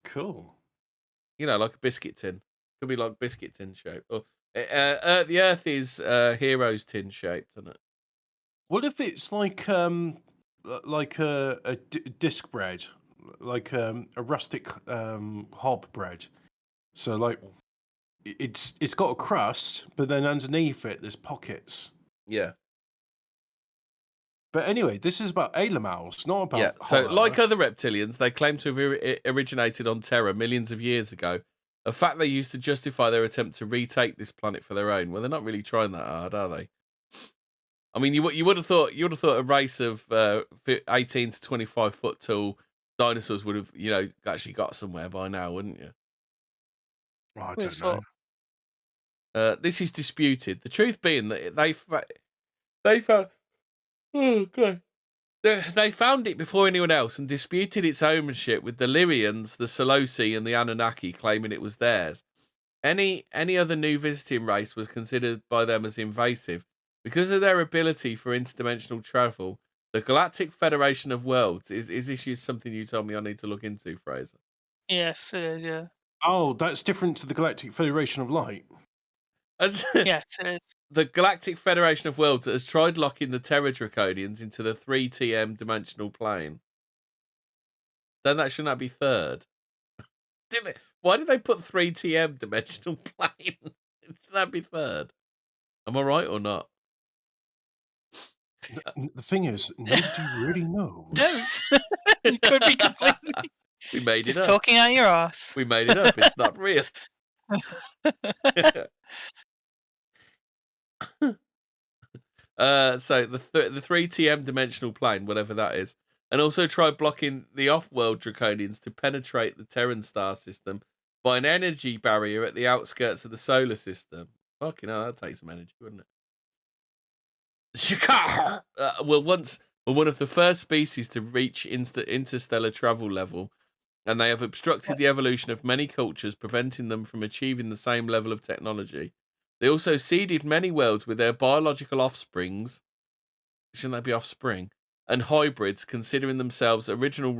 Cool. You know, like a biscuit tin. Could be like biscuit tin shaped. Or the Earth is Heroes tin shaped, isn't it? What if it's like a disc bread, like a rustic hob bread? So like it's got a crust, but then underneath it there's pockets. Yeah. But anyway, this is about Alamals, not about Yeah. So, Hollow like Earth. other reptilians, they claim to have originated on Terra millions of years ago. A fact they used to justify their attempt to retake this planet for their own. Well, they're not really trying that hard, are they? I mean, you would have thought a race of 18 to 25 foot tall dinosaurs would have actually got somewhere by now, wouldn't you? Oh, I Where's don't know. This is disputed. The truth being that they found. Oh god! They found it before anyone else and disputed its ownership with the Lyrians, the Solosi, and the Anunnaki, claiming it was theirs. Any other new visiting race was considered by them as invasive because of their ability for interdimensional travel. The Galactic Federation of Worlds is issues something you told me I need to look into, Fraser. Yes, it is. Yeah. Oh, that's different to the Galactic Federation of Light. Yes, it is. The Galactic Federation of Worlds has tried locking the Terra Draconians into the 3TM dimensional plane. Then shouldn't that be third? Why did they put 3TM dimensional plane? Shouldn't that be third? Am I right or not? The thing is, nobody really knows. No, you could be completely We made just it up. talking out your ass. We made it up. It's not real. So the 3TM dimensional plane, whatever that is, and also tried blocking the off-world Draconians to penetrate the Terran star system by an energy barrier at the outskirts of the solar system. Fucking hell, that takes some energy, wouldn't it? Shikar were one of the first species to reach interstellar travel level, and they have obstructed the evolution of many cultures, preventing them from achieving the same level of technology. They also seeded many worlds with their biological offsprings. Shouldn't that be offspring? And hybrids, considering themselves original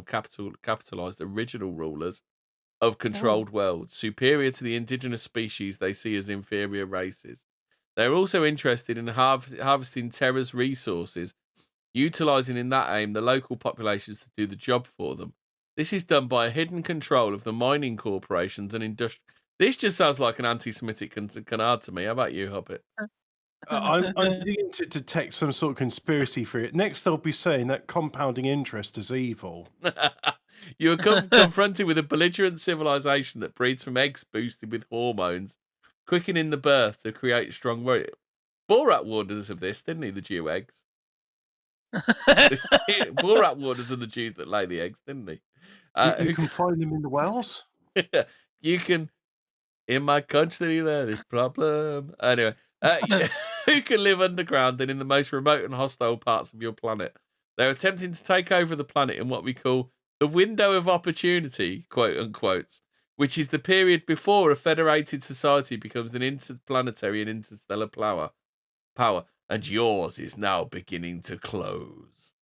capitalized original rulers of controlled worlds, superior to the indigenous species they see as inferior races. They're also interested in harvesting Terra's resources, utilizing in that aim the local populations to do the job for them. This is done by a hidden control of the mining corporations and industry. This just sounds like an anti-Semitic canard to me. How about you, Hobbit? I'm beginning to detect some sort of conspiracy theory. Next, they'll be saying that compounding interest is evil. You are confronted with a belligerent civilization that breeds from eggs boosted with hormones, quickening the birth to create strong. Borat warned us of this, didn't he? The Jew eggs. Borat warned us of the Jews that lay the eggs, didn't he? You can find them in the wells. You can. In my country, there is problem. Anyway, who can live underground and in the most remote and hostile parts of your planet? They're attempting to take over the planet in what we call the window of opportunity, quote unquote, which is the period before a federated society becomes an interplanetary and interstellar power, and yours is now beginning to close.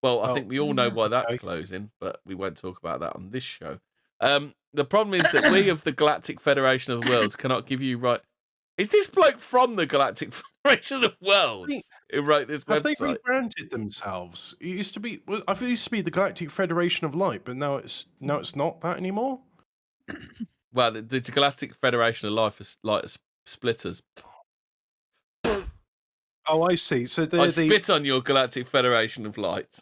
Well, I think we all know why that's closing, but we won't talk about that on this show. The problem is that we of the Galactic Federation of Worlds cannot give you right. Is this bloke from the Galactic Federation of Worlds who wrote this Have website? they rebranded themselves? It used to be. Well, I think it used to be the Galactic Federation of Light, but now it's not that anymore. Well, the Galactic Federation of Light is splitters. Oh, I see. So I spit on your Galactic Federation of Light.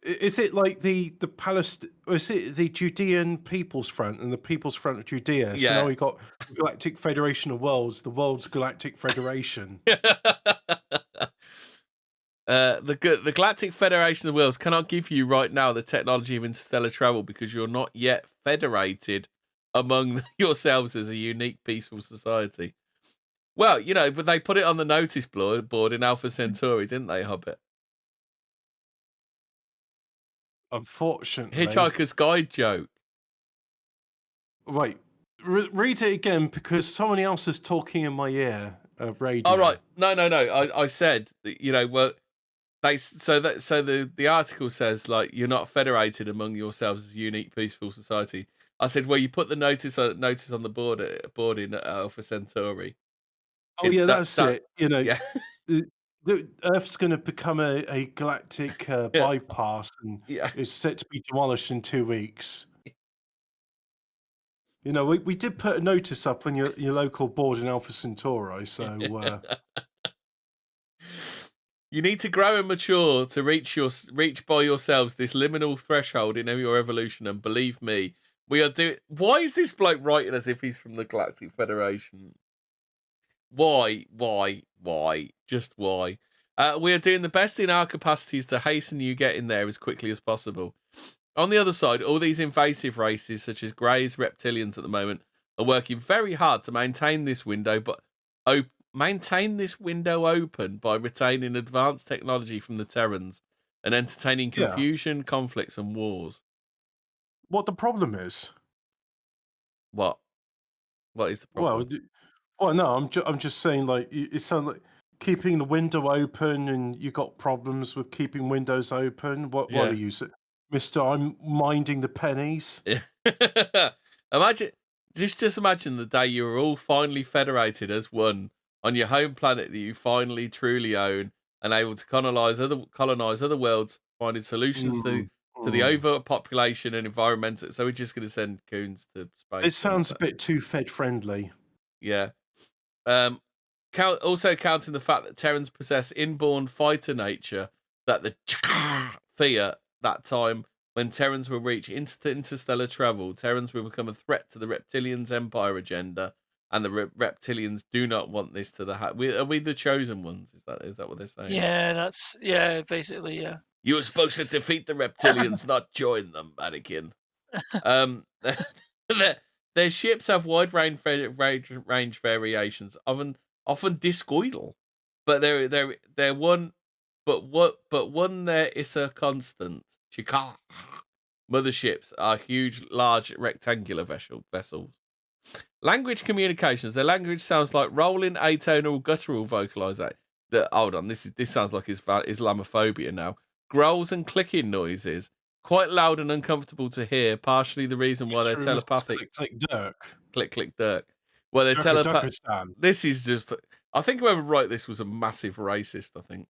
Is it like the Palestine? Is it the Judean People's Front and the People's Front of Judea? Yeah. So now we got the Galactic Federation of Worlds, the World's Galactic Federation. The Galactic Federation of Worlds cannot give you right now the technology of interstellar travel because you're not yet federated among yourselves as a unique, peaceful society. Well, but they put it on the notice board in Alpha Centauri, didn't they, Hobbit? Unfortunately. Hitchhiker's Guide joke. Wait, read it again because someone else is talking in my ear. Radio. All right. No. I said, well, the article says like you're not federated among yourselves as a unique, peaceful society. I said, well, you put the notice on the board in Alpha Centauri. Oh yeah, that's it. Yeah. The Earth's going to become a galactic bypass and is set to be demolished in 2 weeks. We did put a notice up on your local board in Alpha Centauri, so you need to grow and mature to reach by yourselves this liminal threshold in your evolution, and believe me, we are doing. Why is this bloke writing as if he's from the Galactic Federation? Why? Just why? We are doing the best in our capacities to hasten you getting there as quickly as possible. On the other side, all these invasive races, such as Greys, Reptilians at the moment, are working very hard to maintain this window, open by retaining advanced technology from the Terrans and entertaining confusion, conflicts, and wars. What the problem is? What is the problem? Well, no, I'm just saying, like, it sounds like keeping the window open, and you got problems with keeping windows open. What are you, Mister? I'm minding the pennies. Just imagine the day you are all finally federated as one on your home planet that you finally truly own, and able to colonize other worlds, finding solutions to the overpopulation and environmental. So we're just going to send coons to space. It sounds a bit too Fed friendly. Yeah. Also counting the fact that Terrans possess inborn fighter nature, that the fear that time when Terrans will reach interstellar travel, Terrans will become a threat to the Reptilians' empire agenda, and the Reptilians do not want this to the are we the chosen ones? Is that what they're saying? Yeah, basically, yeah. You were supposed to defeat the Reptilians, not join them, Anakin. Their ships have wide range variations, often discoidal, but they're one. But one there is a constant. Chikar. Motherships are huge, large, rectangular vessels. Language communications. Their language sounds like rolling, atonal, guttural vocalization. Hold on, this sounds like Islamophobia now. Growls and clicking noises. Quite loud and uncomfortable to hear, partially the reason why they're telepathic. Click, click, dirk. Click, click, dirk. Well, they're telepathic. This is just... I think whoever wrote this was a massive racist, I think.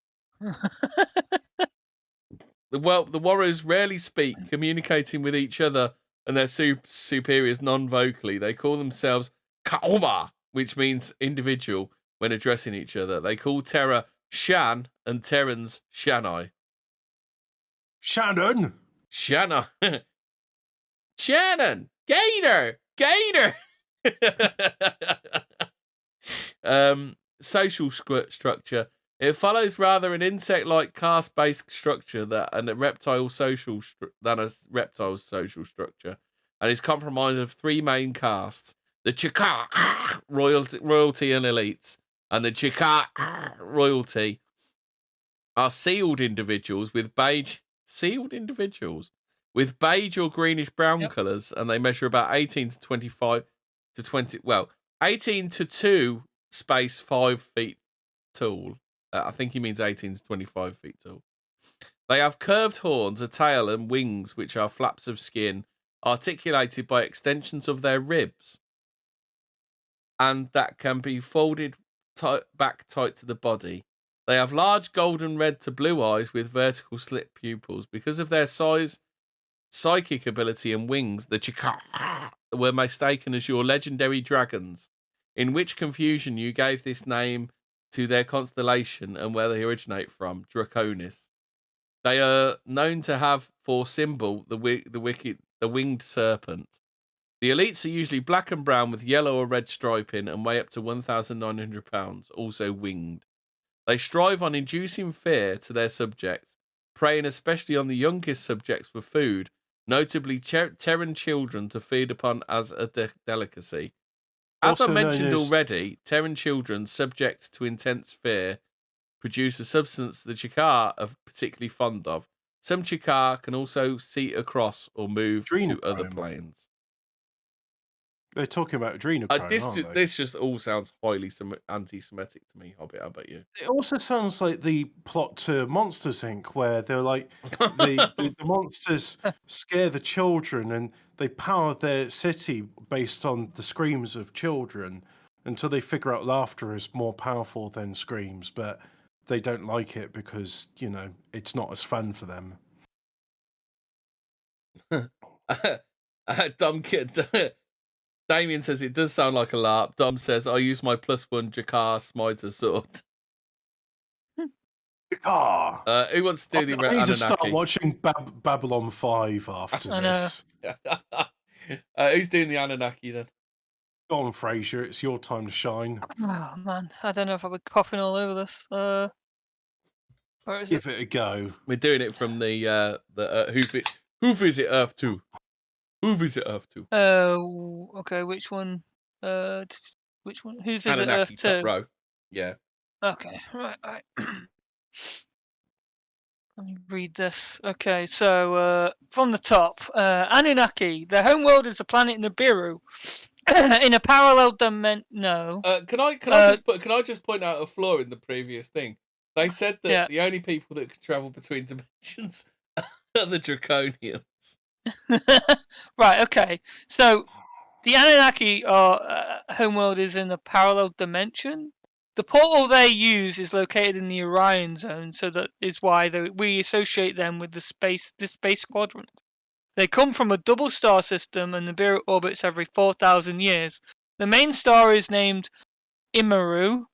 The warriors rarely speak, communicating with each other and their superiors non-vocally. They call themselves Kaoma, which means individual, when addressing each other. They call Terra Shan and Terrans Shanai. Shannon! Shannon! Shannon! Gator! Social structure. It follows rather an insect-like caste-based structure than a reptile's social structure, and is comprised of three main castes: the Chakar royalty and elites, and the Chakar royalty are sealed individuals with beige or greenish brown colours, and they measure about 18 to 25 to 20. Well, 18 to 2 space 5 feet tall. I think he means 18 to 25 feet tall. They have curved horns, a tail, and wings, which are flaps of skin articulated by extensions of their ribs, and that can be folded back tight to the body. They have large golden red to blue eyes with vertical slit pupils. Because of their size, psychic ability, and wings, the Chakar were mistaken as your legendary dragons, in which confusion you gave this name to their constellation and where they originate from, Draconis. They are known to have for symbol the winged serpent. The elites are usually black and brown with yellow or red striping and weigh up to 1,900 pounds, also winged. They strive on inducing fear to their subjects, preying especially on the youngest subjects for food, notably Terran children to feed upon as a delicacy. As I mentioned already, Terran children subject to intense fear produce a substance the Chakar are particularly fond of. Some Chakar can also see across or move to other planes. They're talking about adrenochrome, aren't they? This just all sounds highly anti-Semitic to me, Hobbit. How about you? It also sounds like the plot to Monsters, Inc., where they're like, the monsters scare the children and they power their city based on the screams of children until they figure out laughter is more powerful than screams, but they don't like it because, you know, it's not as fun for them. Dumb kid. Damien says it does sound like a LARP. Dom says I use my +1 Chakar smiter sword. Chakar. Who wants to do the I need Anunnaki? to start watching Babylon 5 after this. Who's doing the Anunnaki then? Go on, Fraser. It's your time to shine. Oh man, I don't know if I'll be coughing all over this. Where is Give it a go. We're doing it from the Who Visit Earth 2. Who Visit Earth 2? Okay, which one? Which one? Who's Visit Anunnaki, Earth 2? top row. Yeah. Okay, right. Let me read this. Okay, so from the top, Anunnaki. Their homeworld is the planet Nibiru, in a parallel dimension. No. Can I just point out a flaw in the previous thing? They said that the only people that could travel between dimensions are the Draconians. Right. Okay. So the Anunnaki homeworld is in a parallel dimension. The portal they use is located in the Orion zone, so that is why we associate them with the space quadrant. They come from a double star system, and Nibiru orbits every 4,000 years. The main star is named Imaru,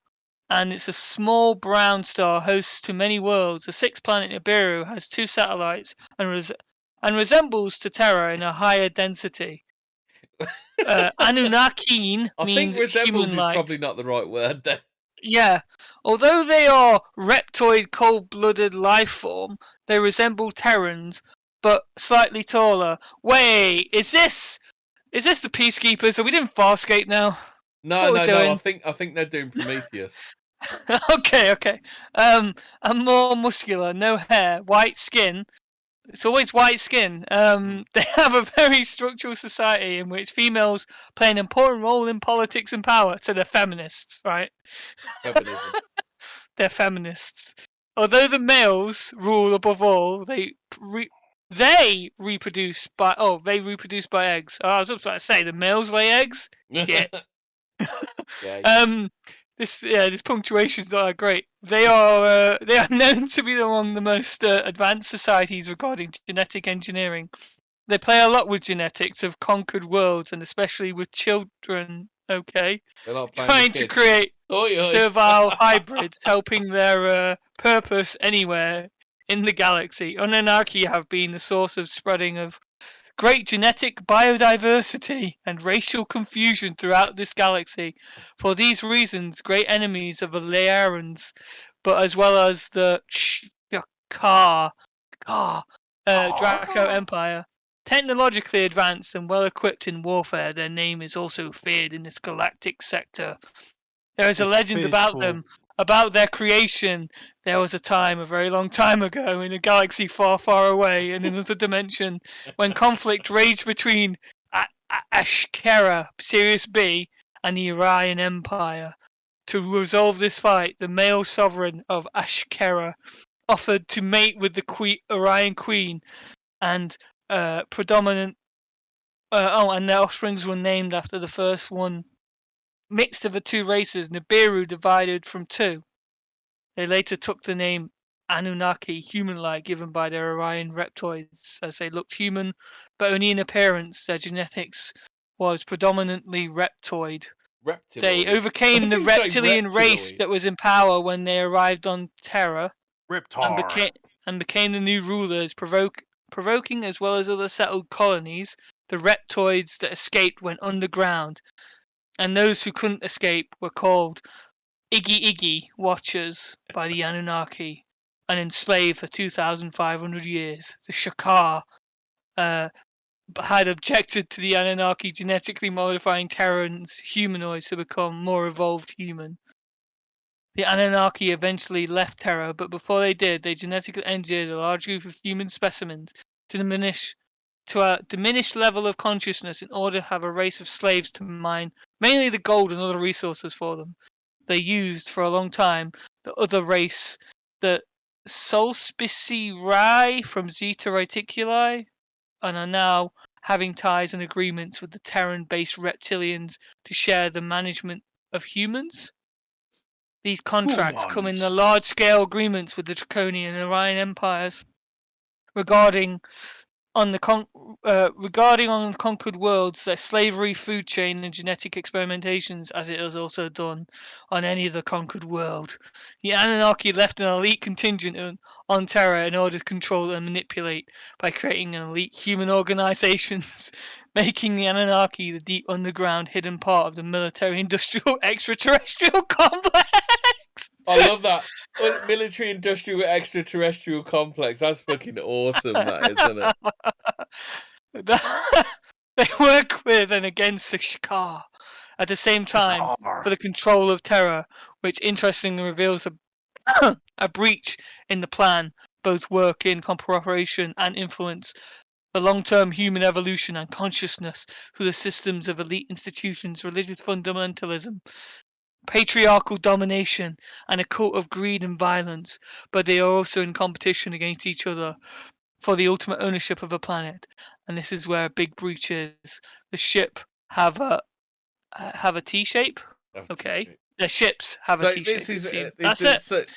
and it's a small brown star hosts to many worlds. The sixth planet Nibiru has 2 satellites and resembles to Terra in a higher density. Anunnaki I means think resembles human-like. is probably not the right word there. Yeah, although they are reptoid, cold-blooded life form, they resemble Terrans, but slightly taller. Wait, is this the Peacekeepers? Are we doing Farscape now? No. I think they're doing Prometheus. Okay. And more muscular, no hair, white skin. It's always white skin. They have a very structural society in which females play an important role in politics and power. So they're feminists, right? Feminism. They're feminists. Although the males rule above all, they reproduce by eggs. Oh, I was about to say the males lay eggs. Shit. Yeah. This punctuation's not that great. They are known to be among the most advanced societies regarding genetic engineering. They play a lot with genetics of conquered worlds, and especially with children. Okay, They're not playing trying with to kids. create Oi, oi. servile hybrids, helping their purpose anywhere in the galaxy. Anunnaki have been the source of spreading of great genetic biodiversity and racial confusion throughout this galaxy. For these reasons, great enemies of the Laerans, but as well as the Draco Empire. Technologically advanced and well equipped in warfare, their name is also feared in this galactic sector. There is a legend about them, about their creation. There was a time, a very long time ago, in a galaxy far, far away, in another dimension, when conflict raged between Ashkera, Sirius B, and the Orion Empire. To resolve this fight, the male sovereign of Ashkera offered to mate with the Orion Queen, and and their offsprings were named after the first one. Mixed of the two races, Nibiru divided from two. They later took the name Anunnaki, human-like, given by their Orion reptoids, as they looked human, but only in appearance. Their genetics was predominantly reptoid. They overcame the reptilian race that was in power when they arrived on Terra, and became the new rulers, provoking as well as other settled colonies. The reptoids that escaped went underground, and those who couldn't escape were called Iggy Watchers by the Anunnaki, and enslaved for 2,500 years. The Shakar had objected to the Anunnaki genetically modifying Terrans humanoids to become more evolved human. The Anunnaki eventually left Terra, but before they did, they genetically engineered a large group of human specimens to a diminished level of consciousness in order to have a race of slaves to mine mainly the gold and other resources for them. They used for a long time the other race, the Solspicii from Zeta Reticuli, and are now having ties and agreements with the Terran-based reptilians to share the management of humans. These contracts come in the large-scale agreements with the Draconian and Orion empires regarding on the conquered worlds, their slavery, food chain, and genetic experimentations, as it is also done on any other conquered world. The Anunnaki left an elite contingent on Terra in order to control and manipulate by creating an elite human organizations, making the Anunnaki the deep underground hidden part of the military-industrial extraterrestrial complex. I love that. Military-industrial extraterrestrial complex. That's fucking awesome, that is, isn't it? They work with and against the Shakar at the same time for the control of Terra, which interestingly reveals a breach in the plan. Both work in cooperation and influence the long-term human evolution and consciousness through the systems of elite institutions, religious fundamentalism, patriarchal domination, and a cult of greed and violence, but they are also in competition against each other for the ultimate ownership of a planet. And this is where a big breach is. The ship have a T-shape. Okay, their ships have a T-shape. That's it.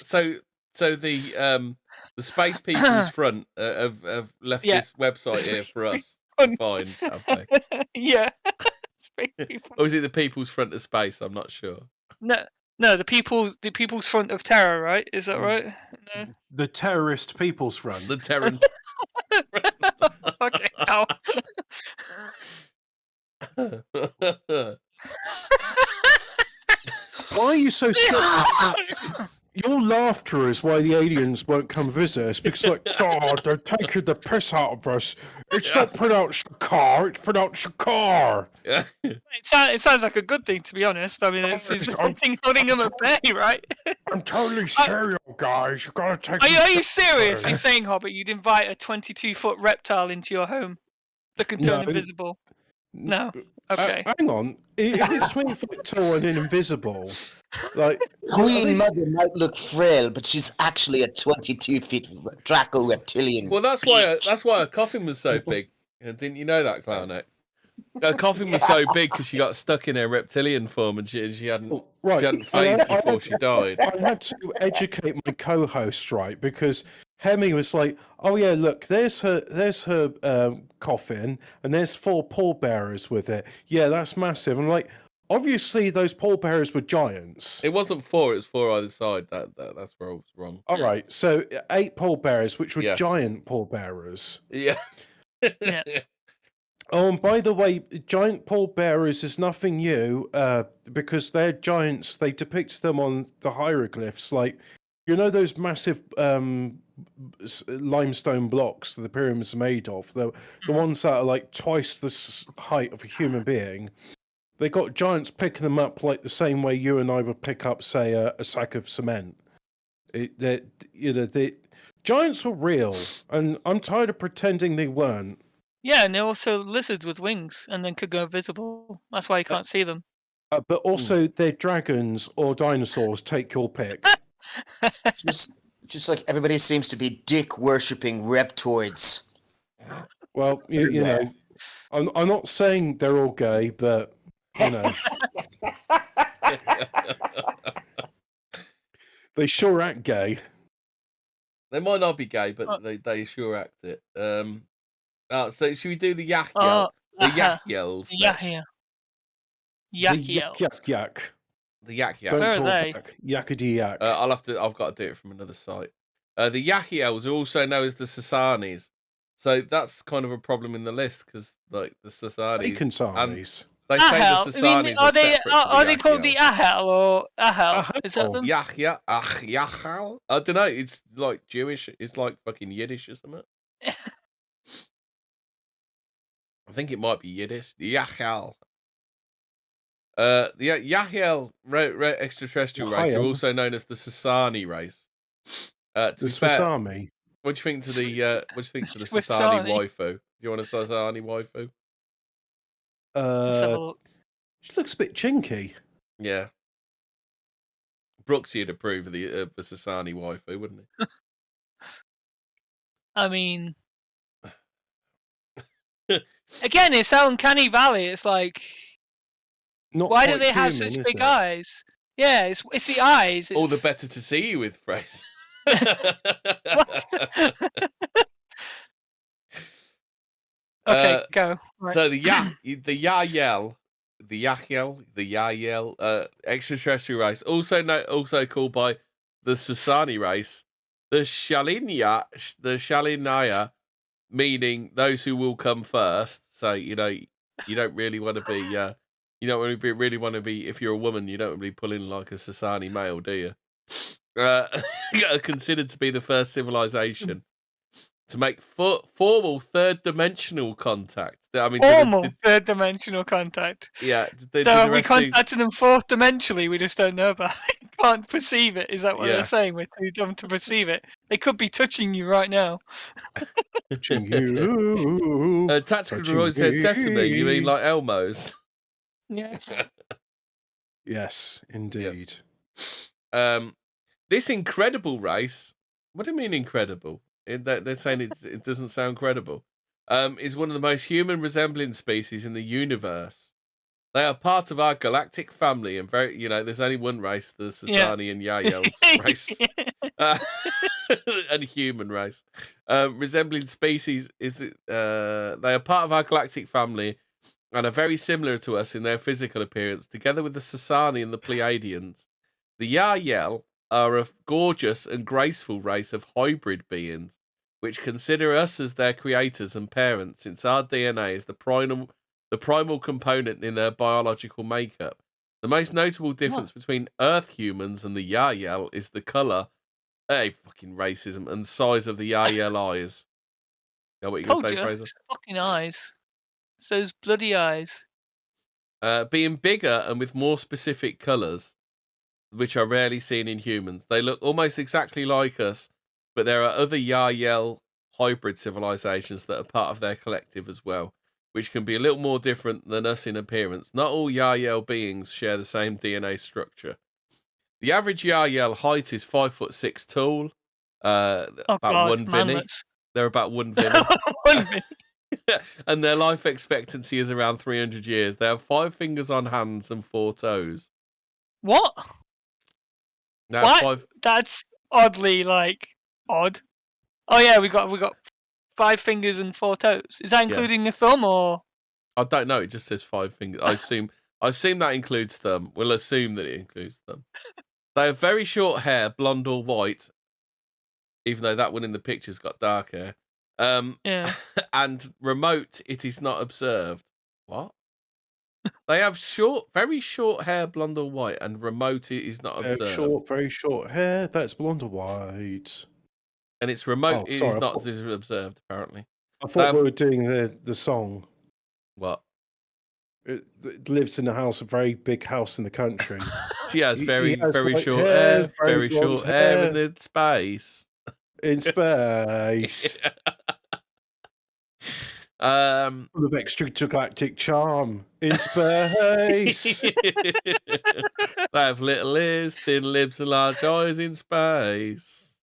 So the space people's front have left this website here for us to find. Have they? Yeah. Space people. Or is it the people's front of space? I'm not sure. No, the people's front of Terror, right? Is that right? No. The terrorist people's front. The Terran. Okay, now. Why are you so scared? Your laughter is why the aliens won't come visit us, because, like, God, they're taking the piss out of us. It's not pronounced Shakar, it's pronounced Shakar. Yeah. It sounds like a good thing, to be honest. I mean, it's something holding them at bay, right? I'm totally serious, guys. You gotta take. Are you serious? You're saying, Hobbit, you'd invite a 22-foot reptile into your home that can turn invisible? No. Okay. Hang on. If it's 20 foot tall and invisible, like Queen Mother might look frail, but she's actually a 22-feet Draco reptilian. Well, that's why her coffin was so big. Didn't you know that, Clownex? Her coffin was so big because she got stuck in her reptilian form and she hadn't Right. she hadn't phased before she died. I had to educate my co-host, right? Because Hemi was like, "Oh yeah, look, there's her coffin, and there's 4 pallbearers with it. Yeah, that's massive." I'm like, obviously those pallbearers were giants. It wasn't 4; it was 4 either side. That's where I was wrong. All right, so 8 pallbearers, which were Yeah. giant pallbearers. Yeah. Yeah. Oh, and by the way, giant pallbearers is nothing new, because they're giants. They depict them on the hieroglyphs, like, you know, those massive limestone blocks that the pyramids are made of. The ones that are like twice the height of a human being. They got giants picking them up like the same way you and I would pick up, say, a sack of cement. The giants were real, and I'm tired of pretending they weren't. Yeah, and they're also lizards with wings and then could go invisible. That's why you can't see them. But also, they're dragons or dinosaurs. Take your pick. Just like everybody seems to be dick worshipping reptoids. Well, you know, I'm not saying they're all gay, but you know, they sure act gay. They might not be gay, but they sure act it. So should we do the yak Oh, yell? The yak yells. Yeah. Yak The yells. yak. The yak yell. Don't Where are talk they? back. Yakety yak. I've got to do it from another site. The Yahiels are also known as the Sasanis. So that's kind of a problem in the list because, like, the Sasanis. Bacon sarnies. They say the Ahel. Sasanis Are they separate to are the they called the Yahiel. Ahel or Ahel? Is that them? Yahya, Yahal? I don't know. It's like Jewish. It's like fucking Yiddish or something. I think it might be Yiddish. The Yahal. The Yahiel extraterrestrial race are Yahiel. also known as the Sasani race. To The be Swiss fair, Army. what do you think to the what do you think to the Swiss Sasani Army. waifu? Do you want a Sasani waifu? Let's have a look. She looks a bit chinky. Yeah. Brooksy would approve of the Sasani waifu, wouldn't he? I mean, again, it's out Uncanny Valley. It's like, Not why do quite they have human, such is big it? eyes? Yeah, it's the eyes. All the It's- better to see you with, Fraser. Okay, go. Right. So the Yahyel, extraterrestrial race, also called by the Sasani race, the Shalinaya, meaning those who will come first. So you don't really want to be if you're a woman, you don't want to be pulling like a Sasani male, do you? Are considered to be the first civilization to make formal third-dimensional contact. I mean, Formal third-dimensional contact. yeah. So are we contacting them fourth-dimensionally? We just don't know about it. Can't perceive it. Is that what Yeah. they're saying? We're too dumb to perceive it. They could be touching you right now. Touching you. Tactical Touching droid says sesame. You mean me. like Elmo's? Yeah. Yes, indeed. This incredible race. What do you mean incredible? They're saying it doesn't sound credible. Is one of the most human resembling species in the universe. They are part of our galactic family, and there's only one race, the Sasani and Yahyel's race, and human race. Resembling species they are part of our galactic family and are very similar to us in their physical appearance. Together with the Sasani and the Pleiadians, the Yahyel are a gorgeous and graceful race of hybrid beings, which consider us as their creators and parents, since our DNA is the primal component in their biological makeup. The most notable difference between Earth humans and the Yahyel is the colour, fucking racism, and size of the Yahyel eyes. Know what you going to say, Fraser? It's fucking eyes. It's those bloody eyes. Being bigger and with more specific colours, which are rarely seen in humans. They look almost exactly like us, but there are other Yahyel hybrid civilizations that are part of their collective as well, which can be a little more different than us in appearance. Not all Yahyel beings share the same DNA structure. The average Yahyel height is 5'6" tall, about 1 vinny. They're about 1 vinny. 1 vinny. And their life expectancy is around 300 years. They have 5 fingers on hands and 4 toes. What? Now, What? That's oddly odd. Oh yeah, we got 5 fingers and 4 toes. Is that including the thumb or? I don't know. It just says 5 fingers. I assume that includes thumb. We'll assume that it includes thumb. They have very short hair, blonde or white. Even though that one in the picture's got dark hair. Yeah. And remote, it is not observed. What? They have very short hair, blonde or white, and remote it is not observed. Very short hair. That's blonde or white. And it's remote. It is not observed, apparently. I thought we were doing the song. What? It lives in a very big house in the country. She has very short hair, very short hair in the space. In space. Full of extragalactic charm in space. They have little ears, thin lips, and large eyes in space.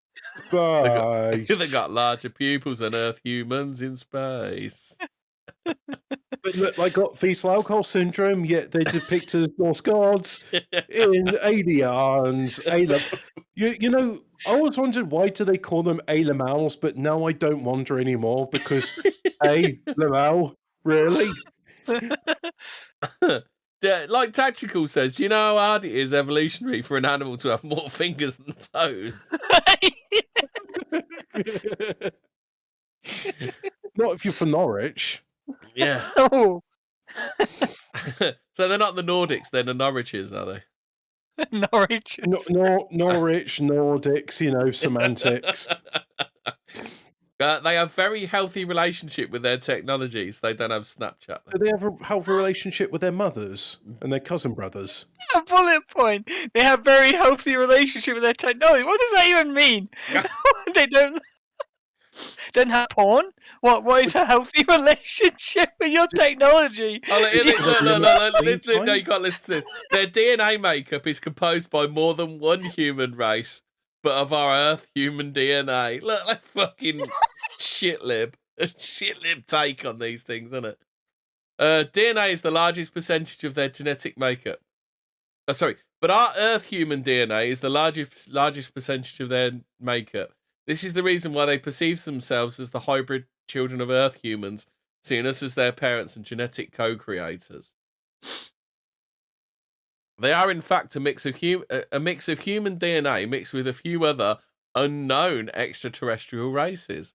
They got larger pupils than Earth humans in space. But look, they got fetal alcohol syndrome, yet they're depicted as Norse gods in aliens. You know, I always wondered why do they call them Alamals, but now I don't wonder anymore because Lamal, really? Like Tactical says, do you know how hard it is evolutionary for an animal to have more fingers than toes? Not if you're from Norwich. Yeah. Oh. So they're not the Nordics, they're the Norwiches, are they? Norwich. Norwich, Nordics, you know, semantics. They have very healthy relationship with their technologies. They don't have Snapchat. Do they have a healthy relationship with their mothers and their cousin brothers? A bullet point. They have very healthy relationship with their technology. What does that even mean? They don't have porn? What is a healthy relationship with your technology? No, you can't listen to this. Their DNA makeup is composed by more than one human race, but of our Earth human DNA. Look, like fucking shitlib. A shitlib take on these things, isn't it? DNA is the largest percentage of their genetic makeup. But our Earth human DNA is the largest percentage of their makeup. This is the reason why they perceive themselves as the hybrid children of Earth humans, seeing us as their parents and genetic co-creators. They are, in fact, a mix of human DNA mixed with a few other unknown extraterrestrial races.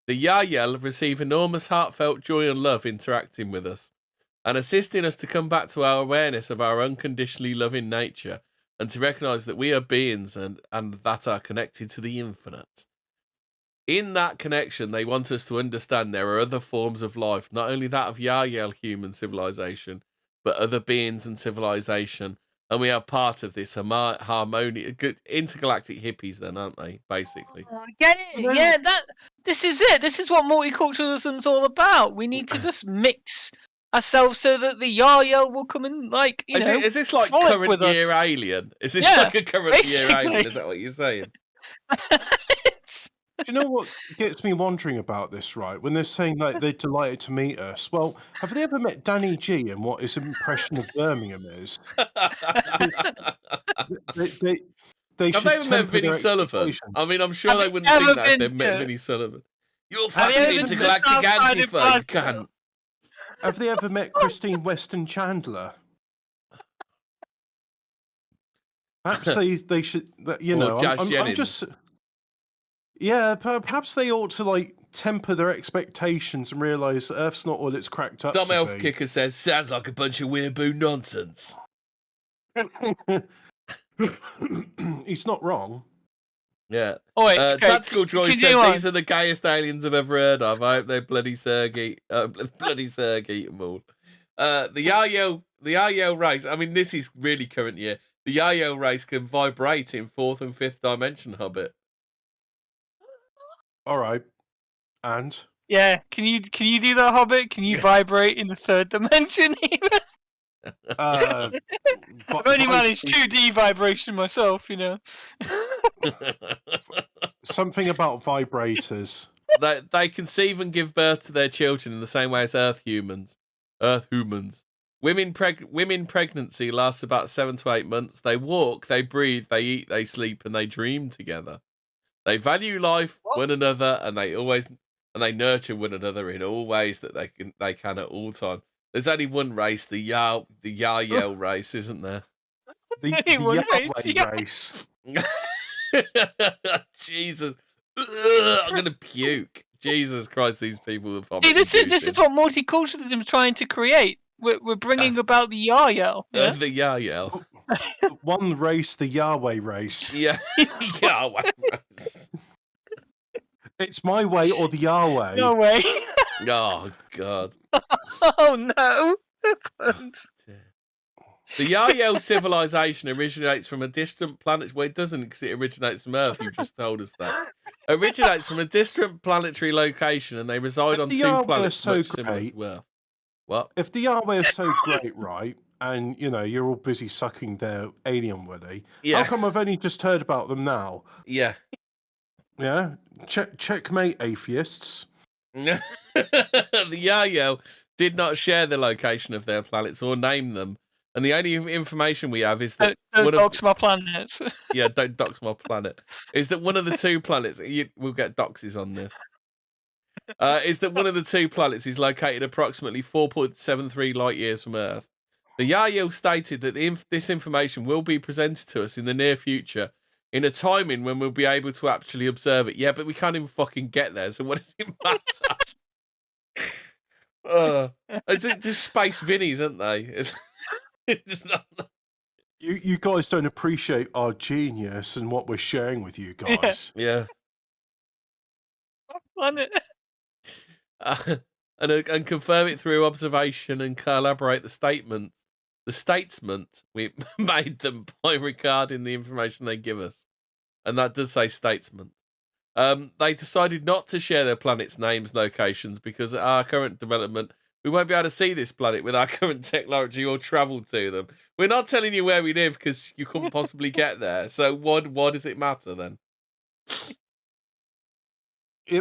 The Yahyel receive enormous heartfelt joy and love interacting with us, and assisting us to come back to our awareness of our unconditionally loving nature, and to recognise that we are beings and that are connected to the infinite. In that connection, they want us to understand there are other forms of life, not only that of Yahyel human civilization, but other beings and civilization. And we are part of this harmonious, intergalactic hippies then, aren't they, basically? Oh, I get it. Yeah, this is it. This is what multiculturalism's all about. We need to just mix ourselves so that the Yahyel will come and, is this like current year alien? Is this like a current year alien? Is that what you're saying? Do you know what gets me wondering about this, right? When they're saying that they're delighted to meet us. Well, have they ever met Danny G and what his impression of Birmingham is? They have they ever met Vinnie Sullivan? I mean, I'm sure they wouldn't think that if they've met Vinnie Sullivan. You're fucking intergalactic Antifa, you cunt. Have they ever met Christine Weston Chandler? Perhaps they should, you know, I'm just... Yeah, perhaps they ought to temper their expectations and realise Earth's not all it's cracked up Dumb to Elf be. Kicker says, sounds like a bunch of weeaboo nonsense. He's not wrong. Yeah. Oh, wait, Tactical Droid said these are the gayest aliens I've ever heard of. I hope they bloody Serg eat them all. The Yahyel race, I mean, this is really current year. The Yahyel race can vibrate in 4th and 5th dimension, Hobbit. All right, and yeah, can you do that, Hobbit? Can you vibrate in the 3rd dimension? Even I've only managed 2D vibration myself, you know. Something about vibrators. They conceive and give birth to their children in the same way as Earth humans. Women pregnancy lasts about 7 to 8 months. They walk, they breathe, they eat, they sleep, and they dream together. They value life, one another, and they nurture one another in all ways that they can at all times. There's only one race, the Yahyel race, isn't there? The Anyone Yahweh race, race. Jesus, I'm gonna puke. Jesus Christ, these people are See, vomiting. this is what multiculturalism is trying to create. We're bringing about the Yahyel. Yeah? The Yahyel. One race, the Yahweh race. Yeah, Yahweh race. It's my way or the Yahweh. No way. Oh God. Oh no. The Yahyel civilization originates from a distant planet. Well, it doesn't, because it originates from Earth. You've just told us that. Originates from a distant planetary location, and they reside on the 2 Yahweh planets is so much similar great. to Earth. What? If the Yahweh is so great, right, and you're all busy sucking their alien willy, Yeah. how come I've only just heard about them now? Yeah. Yeah, checkmate, atheists. The Yahyel did not share the location of their planets or name them, and the only information we have is that Don't dox my planets. Yeah, don't dox my planet. Is that one of the 2 planets? We'll get doxes on this. Is that one of the 2 planets is located approximately 4.73 light years from Earth. The Yahyel stated that this information will be presented to us in the near future in a timing when we'll be able to actually observe it. Yeah, but we can't even fucking get there, so what does it matter? It's just space Vinnies, aren't they? It's not... You guys don't appreciate our genius and what we're sharing with you guys. Yeah. Planet. And confirm it through observation and collaborate the statesman we made them by regarding the information they give us. And that does say statesman. They decided not to share their planet's names and locations because at our current development, we won't be able to see this planet with our current technology or travel to them. We're not telling you where we live because you couldn't possibly get there. So why does it matter then?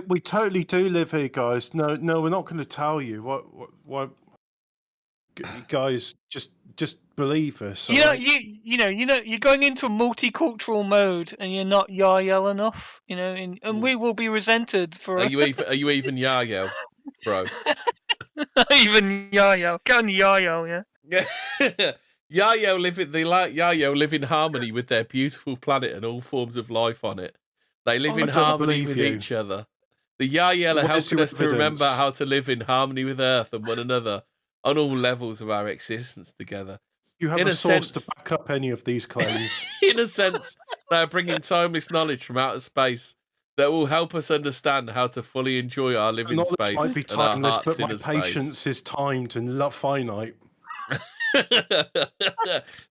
We totally do live here, guys. No, we're not going to tell you. What? You guys, just believe us. You know, alright? you're going into a multicultural mode, and you're not Yahyel enough. And we will be resented for. Are you even Yahyel, bro? Even Yahyel. Get on the Yahyel, yeah. Yahyel live in harmony with their beautiful planet and all forms of life on it. They live in I don't harmony believe with you. each other. The Yahyel are What is helping your us to remember evidence? how to live in harmony with Earth and one another on all levels of our existence together. You have in a a source sense- to back up any of these claims. In a sense, they are bringing timeless knowledge from outer space that will help us understand how to fully enjoy our living Knowledge space might be and our timeless, heart's but my inner space. patience is timed and finite.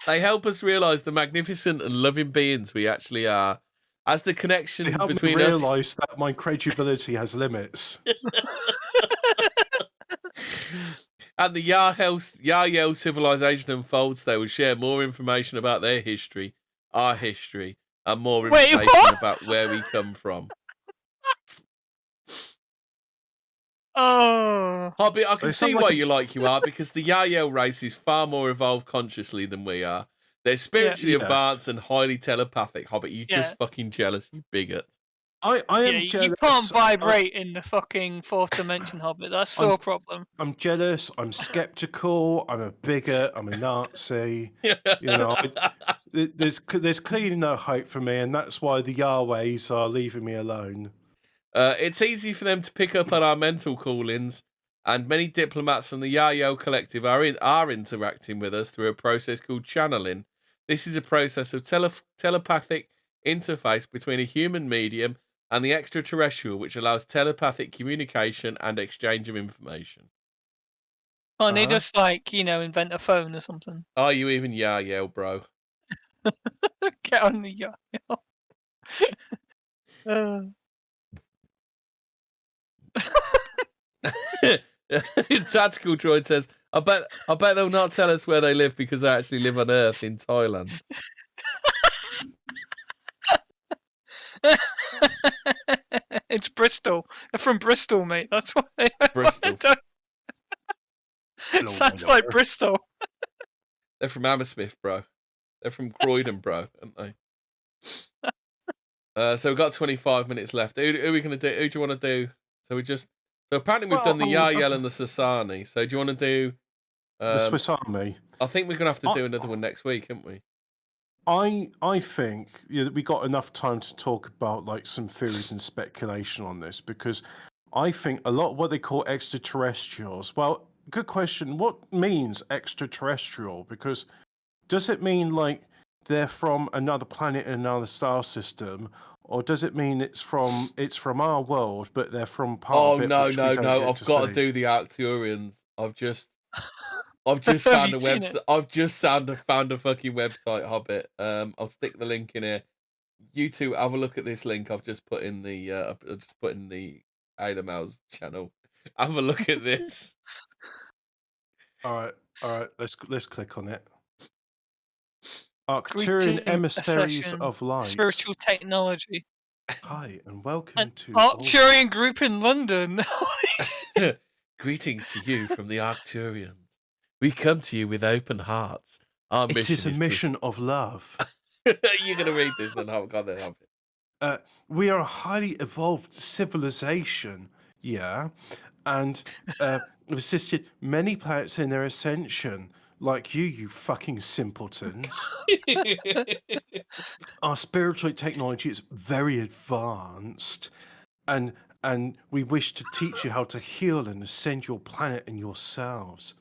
They help us realise the magnificent and loving beings we actually are. As the They connection help me between us... realise that my credulity has limits. And the Yahyel civilization unfolds, they will share more information about their history, our history, and more Wait, information what? about where we come from. Oh. Hobbit, I can They see sound why like a- you like you are, because the Yahyel race is far more evolved consciously than we are. They're spiritually Yes. advanced and highly telepathic. Hobbit, you're Yeah. just fucking jealous, you bigot. I am Yeah, jealous. you can't vibrate in the fucking 4th dimension, Hobbit. That's your problem. I'm jealous. I'm skeptical. I'm a bigot. I'm a Nazi. There's clearly no hope for me, and that's why the Yahwehs are leaving me alone. It's easy for them to pick up on our mental call-ins, and many diplomats from the Yahyel Collective are interacting with us through a process called channeling. This is a process of telepathic interface between a human medium and the extraterrestrial, which allows telepathic communication and exchange of information. Can't they Uh-huh. just, invent a phone or something? Are you even Yahyel, bro? Get on the Yahyel. Tactical Droid says, I bet they'll not tell us where they live because they actually live on Earth in Thailand. It's Bristol. They're from Bristol, mate. That's why. Bristol. Sounds like Bristol. They're from Hammersmith, bro. They're from Croydon, bro, aren't they? So we've got 25 minutes left. Who are we going to do? Who do you want to do? So apparently we've done the Yahyel and the Sasani. So do you want to do the Swiss Army? I think we're going to have to do another one next week, haven't we? I think we got enough time to talk about like some theories and speculation on this, because I think a lot of what they call extraterrestrials. Well, good question. What means extraterrestrial? Because does it mean like they're from another planet in another star system, or does it mean it's from our world, but they're from part of it? No! I've got to do the Arcturians. I've just found a website. I've just found a fucking website, Hobbit. I'll stick the link in here. You two have a look at this link I've just put in the Ada Mouse channel. Have a look at this. All right. Let's click on it. Arcturian emissaries of light. Spiritual technology. Hi, and welcome to Arcturian group in London. Greetings to you from the Arcturians. We come to you with open hearts. Our mission is a mission of love. You're going to read this then, I've got it. We are a highly evolved civilization, and we've assisted many planets in their ascension, like you fucking simpletons. Our spiritual technology is very advanced, and we wish to teach you how to heal and ascend your planet and yourselves.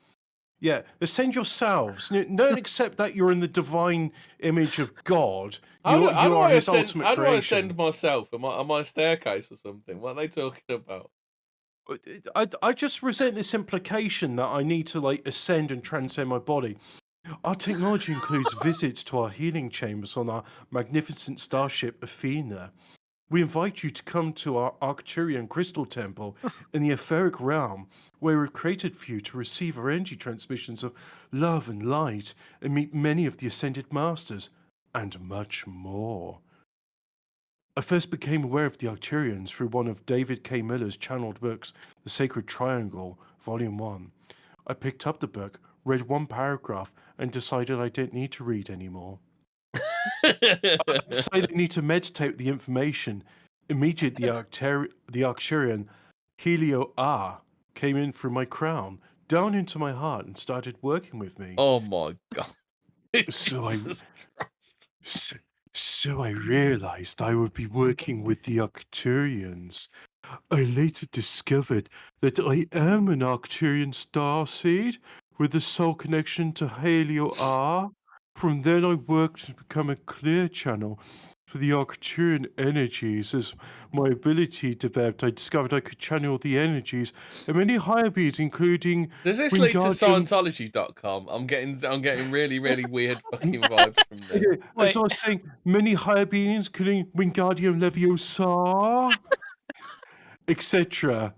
Yeah, ascend yourselves. Don't accept that you're in the divine image of God. You are his ultimate creation. How do I ascend myself? Am I a staircase or something? What are they talking about? I just resent this implication that I need to like ascend and transcend my body. Our technology includes visits to our healing chambers on our magnificent starship Athena. We invite you to come to our Arcturian crystal temple in the etheric realm, where we've created for you to receive our energy transmissions of love and light and meet many of the ascended masters, and much more. I first became aware of the Arcturians through one of David K. Miller's channeled books, The Sacred Triangle, Volume 1. I picked up the book, read one paragraph, and decided I didn't need to read anymore. I decided I need to meditate the information. Immediately, the Arcturian Helio R came in through my crown, down into my heart, and started working with me. Oh my God. So I realized I would be working with the Arcturians. I later discovered that I am an Arcturian starseed with a soul connection to Helio R. From then I worked to become a clear channel for the Arcturian energies. As my ability developed, I discovered I could channel the energies of many higher beings, including... Does this lead to Scientology.com? I'm getting really, really weird fucking vibes from this. Okay, as I was saying, many higher beings, including Wingardium Leviosa, etc.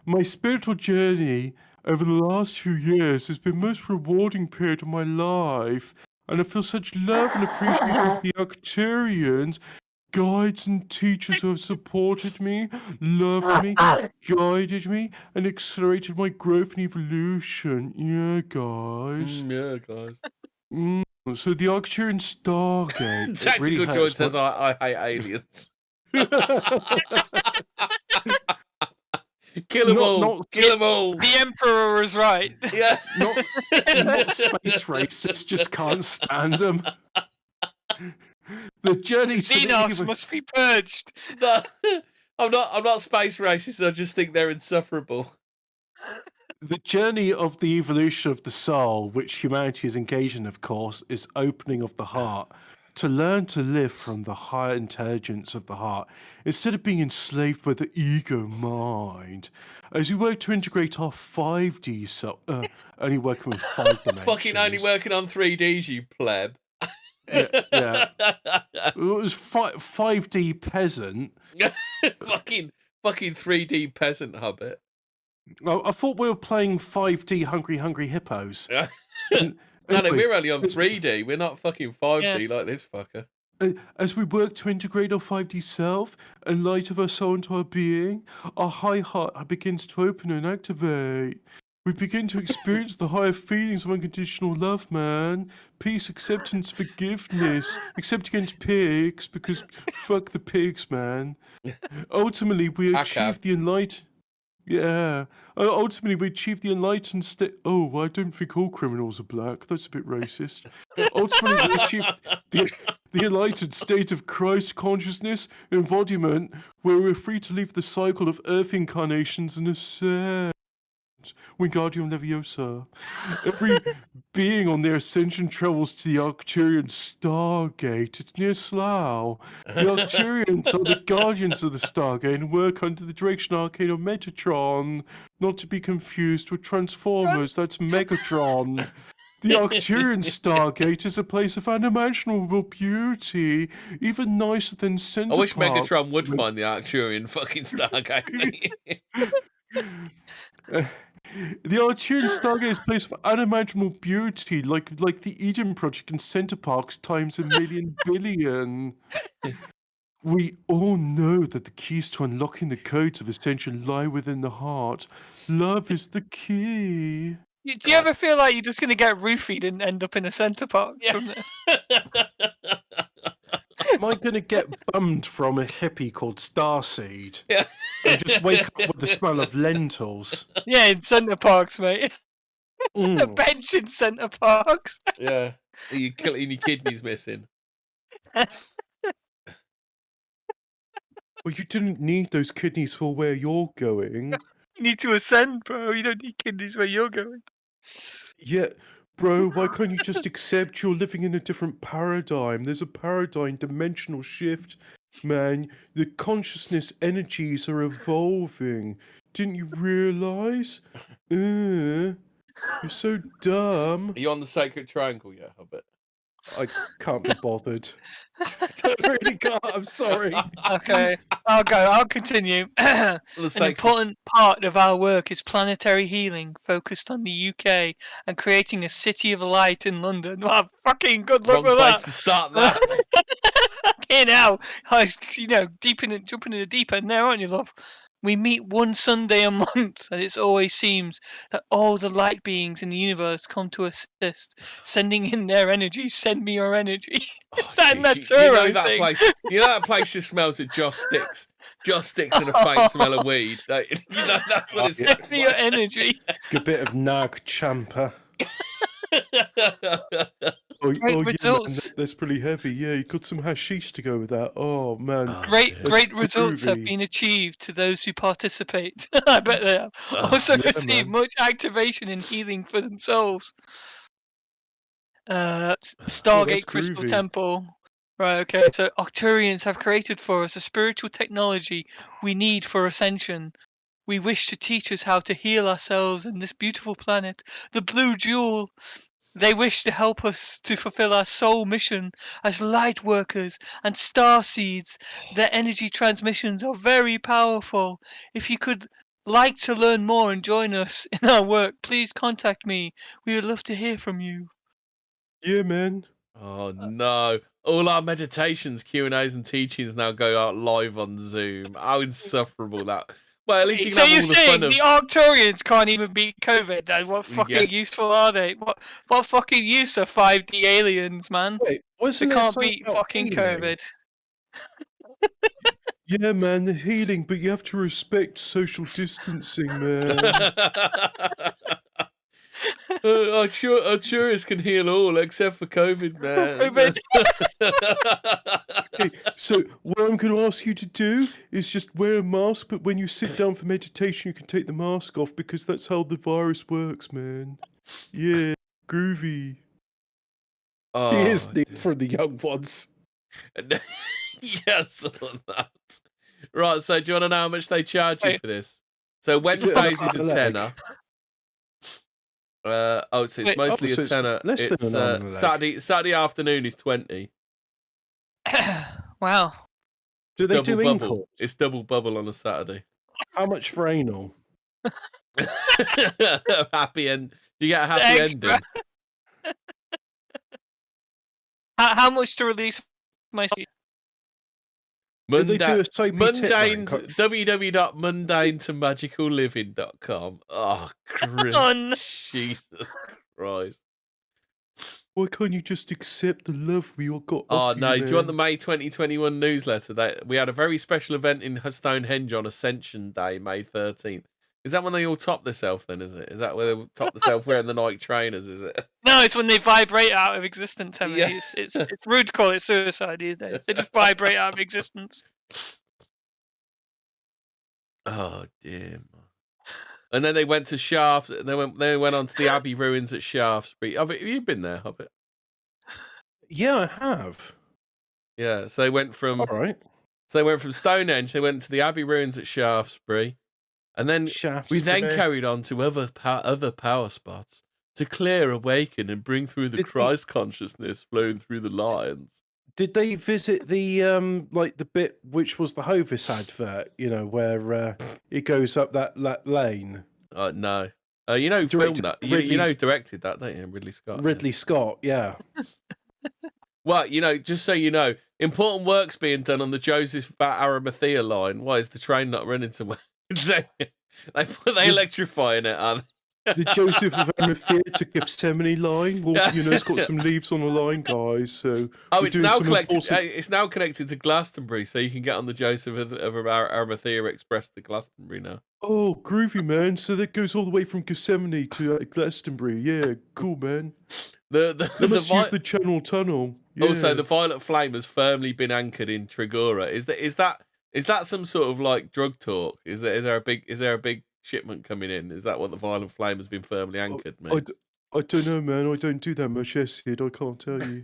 My spiritual journey over the last few years has been the most rewarding period of my life, and I feel such love and appreciation for the Arcturians, guides and teachers who have supported me, loved me, guided me, and accelerated my growth and evolution. Yeah, guys. So the Arcturian Stargate... Tactical Joy says, I hate aliens. Kill them all. Kill them all. The Emperor was right. Yeah. Not space racists, just can't stand them. The journey to Xenos must be purged. No, I'm not space racist. I just think they're insufferable. The journey of the evolution of the soul, which humanity is engaged in, of course, is opening of the heart. To learn to live from the higher intelligence of the heart, instead of being enslaved by the ego mind. As we work to integrate our 5D self, only working with 5 dimensions. Fucking only working on 3Ds, you pleb. Yeah. It was 5D peasant. fucking 3D peasant, Hobbit. I thought we were playing 5D Hungry Hippos. No, we're only on 3D. We're not fucking 5D like this fucker. As we work to integrate our 5D self and light of our soul into our being, our high heart begins to open and activate. We begin to experience the higher feelings of unconditional love, man. Peace, acceptance, forgiveness. Except against pigs, because fuck the pigs, man. Ultimately, we achieve the enlightened... Yeah. Ultimately, we achieve the enlightened state... Oh, I don't think all criminals are black. That's a bit racist. Ultimately, we achieve the enlightened state of Christ consciousness embodiment, where we're free to leave the cycle of earth incarnations and ascend. Wingardium Leviosa. Every being on their ascension travels to the Arcturian Stargate. It's near Slough. The Arcturians are the guardians of the Stargate and work under the direction arcane of Metatron, not to be confused with Transformers. That's Megatron. The Arcturian Stargate is a place of unimaginable beauty, even nicer than Center I wish Park. Megatron would find the Arcturian fucking Stargate. The Arcturian Stargate is a place of unimaginable beauty, like the Eden Project in Center Parks times 1,000,000 billion. We all know that the keys to unlocking the codes of ascension lie within the heart. Love is the key. Do you ever feel like you're just going to get roofied and end up in a centre park from this? Am I going to get bummed from a hippie called Starseed? Yeah. And just wake up with the smell of lentils? Yeah, in centre parks, mate. A Mm. bench in centre parks. Yeah. Your kidneys missing. Well, you didn't need those kidneys for where you're going. You need to ascend, bro. You don't need kidneys where you're going. Yeah, bro, why can't you just accept you're living in a different paradigm? There's a paradigm dimensional shift, man. The consciousness energies are evolving. Didn't you realize? You're so dumb. Are you on the sacred triangle yet, Hobbit? I can't be bothered. I really can't, I'm sorry. Okay, I'll continue. An important part of our work is planetary healing, focused on the UK and creating a city of light in London. Wow, fucking good luck Wrong with place that. to start that. Okay, now, jumping in the deep end there, aren't you, love? We meet one Sunday a month, and it always seems that all the light beings in the universe come to assist, sending in their energy. Send me your energy. Is that that place? You know that place just smells of Joss sticks. Joss sticks and a faint smell of weed. Like, that's what it smells Send me your energy. A bit of Nag Champa. Great results. Man, that's pretty heavy. Yeah, you got some hashish to go with that. Oh man, Great results have been achieved to those who participate. I bet they have. Also receive much activation and healing for themselves. Stargate Crystal Temple. Right, okay. So Arcturians have created for us a spiritual technology we need for ascension. We wish to teach us how to heal ourselves in this beautiful planet, the Blue Jewel. They wish to help us to fulfill our soul mission as light workers and star seeds. Their energy transmissions are very powerful. If you could like to learn more and join us in our work, please contact me. We would love to hear from you. Yeah, man. Oh no! All our meditations, Q&As, and teachings now go out live on Zoom. How insufferable that! Well, at least you can So have you're all the saying fun of. the Arcturians can't even beat COVID? Then what fucking useful are they? What fucking use are 5D aliens, man? Wait, they can't beat fucking COVID. Yeah, man, the healing, but you have to respect social distancing, man. Arcturians can heal all except for COVID, man. Okay, so what I'm going to ask you to do is just wear a mask, but when you sit down for meditation, you can take the mask off because that's how the virus works, man. Yeah, groovy. Here's for the young ones. Yes, on that. Right, so do you want to know how much they charge you for this? So Wednesdays is a tenner. So it's mostly a tenner. It's Saturday afternoon is 20. Wow. Do they do bubble? income? It's double bubble on a Saturday. How much for anal? Happy end. Do you get a happy ending? How much to release my Did they do a soapy tit Mundane, bank? www.mundanetomagicalliving.com. Oh, Oh, no. Jesus Christ. Why can't you just accept the love we all got? Oh, off no. you, Do you want the man? May 2021 newsletter? We had a very special event in Stonehenge on Ascension Day, May 13th. Is that when they all top themselves then, is it? Is that where they top themselves wearing the Nike trainers, is it? No, it's when they vibrate out of existence, Emily. Yeah. It's rude to call it suicide these days. They just vibrate out of existence. Oh, dear. And then they went to Shafts. They went on to the Abbey ruins at Shaftesbury. Have you been there, Hobbit? Yeah, I have. Yeah. So they went from All right. Stonehenge. They went to the Abbey ruins at Shaftesbury, and then we then carried on to other power spots to clear, awaken, and bring through the Christ consciousness flowing through the lines. Did they visit the like the bit which was the Hovis advert? You know, where it goes up that lane. No. You know, filmed that. You know, directed that, don't you, Ridley Scott? Ridley Scott, yeah. Well, you know, just so you know, important work's being done on the Joseph Arimathea line. Why is the train not running somewhere? They electrifying it, aren't they? The Joseph of Arimathea to Gethsemane line. Well, you know, it's got some leaves on the line, guys. So it's now connected. It's now connected to Glastonbury, so you can get on the Joseph of Arimathea Express to Glastonbury now. Oh, groovy, man! So that goes all the way from Gethsemane to Glastonbury. Yeah, cool, man. They must use the Channel Tunnel. Yeah. Also, the Violet Flame has firmly been anchored in Trigora. Is that some sort of like drug talk? Is there a big shipment coming in? Is that what the Violet Flame has been firmly anchored, man? I don't know, man. I don't do that much acid. I can't tell you.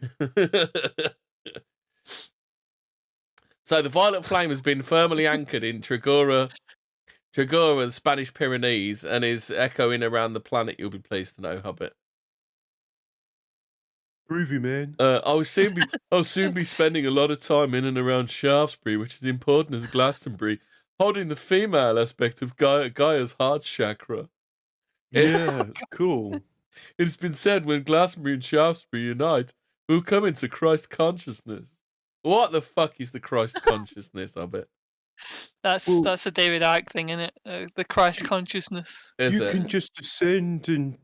So the Violet Flame has been firmly anchored in Trigora, the Spanish Pyrenees, and is echoing around the planet. You'll be pleased to know, Hobbit. Groovy, man. I'll soon be spending a lot of time in and around Shaftesbury, which is important as Glastonbury, holding the female aspect of Gaia's heart chakra. Yeah, cool. It has been said when Glastonbury and Shaftesbury unite, we'll come into Christ consciousness. What the fuck is the Christ consciousness of it? That's a David Icke thing, isn't it? The Christ consciousness. You can just ascend and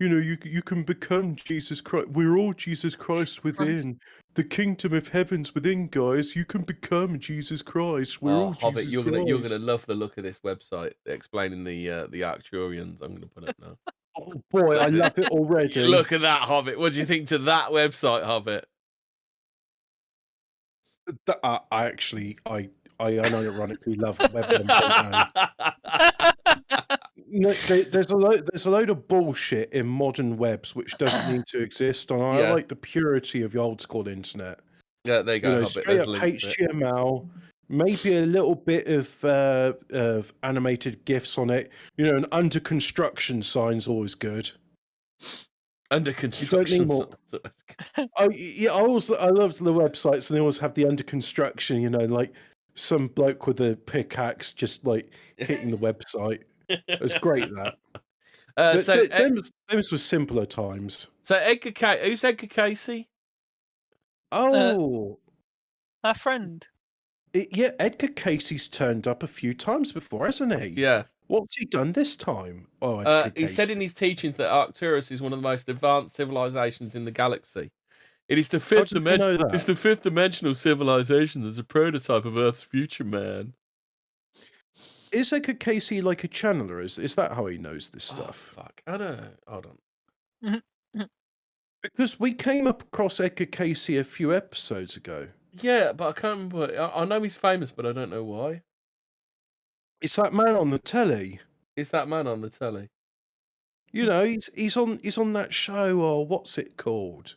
you know, you can become Jesus Christ. We're all Jesus Christ within. The kingdom of heaven's within, guys. You can become Jesus Christ. We're all Hobbit, Jesus you're Christ. gonna love the look of this website explaining the Arcturians. I'm gonna put it now. Oh boy, I love it already. Look at that, Hobbit. What do you think to that website, Hobbit? I unironically love web. No, there's a load of bullshit in modern webs which doesn't need to exist, and I like the purity of the old school internet. Yeah, there you go. You know, Hobbit. straight up HTML, maybe a little bit of animated GIFs on it. You know, an under construction sign's always good. Under construction. You don't need more. Oh yeah, I love the websites, and they always have the under construction. You know, like some bloke with a pickaxe just like hitting the website. It's great that. Those were simpler times. So who's Edgar Casey? Oh, our friend. Edgar Casey's turned up a few times before, hasn't he? Yeah. What's he done this time? Oh, he said in his teachings that Arcturus is one of the most advanced civilizations in the galaxy. It is the fifth dimension. It's the fifth dimensional civilization that's a prototype of Earth's future, man. Is Edgar Casey like a channeler? Is that how he knows this stuff? Oh, fuck. I don't know. Hold on. Because we came across Edgar Casey a few episodes ago. Yeah, but I can't remember. I know he's famous, but I don't know why. It's that man on the telly. It's that man on the telly. You know, he's on that show, or what's it called?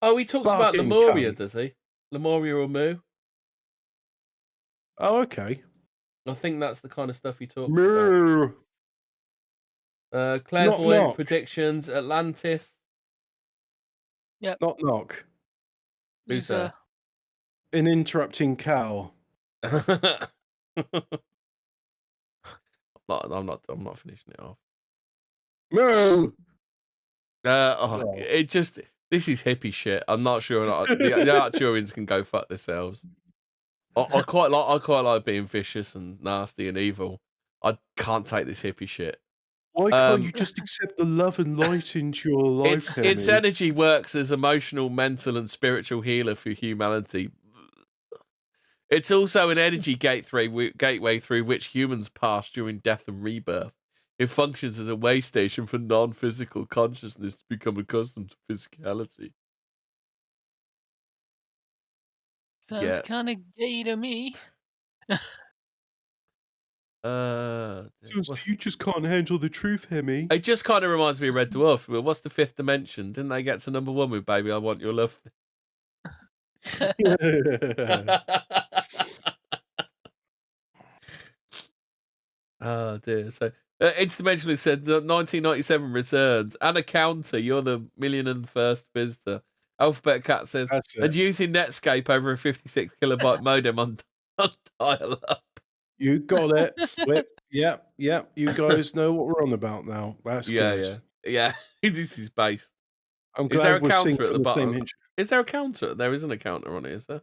Oh, he talks about Lemuria, does he? Lemuria or Mu? Oh, okay. I think that's the kind of stuff he talks about. Clairvoyant predictions, Atlantis. Yep. Knock. Who's that? An interrupting cow. I'm not finishing it off. No. It just This is hippie shit. I'm not sure. The Arcturians can go fuck themselves. I quite like being vicious and nasty and evil. I can't take this hippie shit. Why can't you just accept the love and light into your life, its Hemi? energy works as emotional, mental, and spiritual healer for humanity. It's also an energy gateway through which humans pass during death and rebirth. It functions as a way station for non-physical consciousness to become accustomed to physicality. Sounds kind of gay to me. So you just can't handle the truth, Hemi. It just kind of reminds me of Red Dwarf. Well, what's the fifth dimension? Didn't they get to number 1 with Baby I Want Your Love? Oh dear. So Interdimensionally said 1997 returns. Anna Counter, you're the 1,001st visitor. Alphabet Cat says, and using Netscape over a 56 kilobyte modem on dial-up. You got it. Yep. You guys know what we're on about now. That's good. Yeah. This is based. I'm Is there glad a we're counter at the bottom? same Is there a counter? There isn't a counter on it, is there?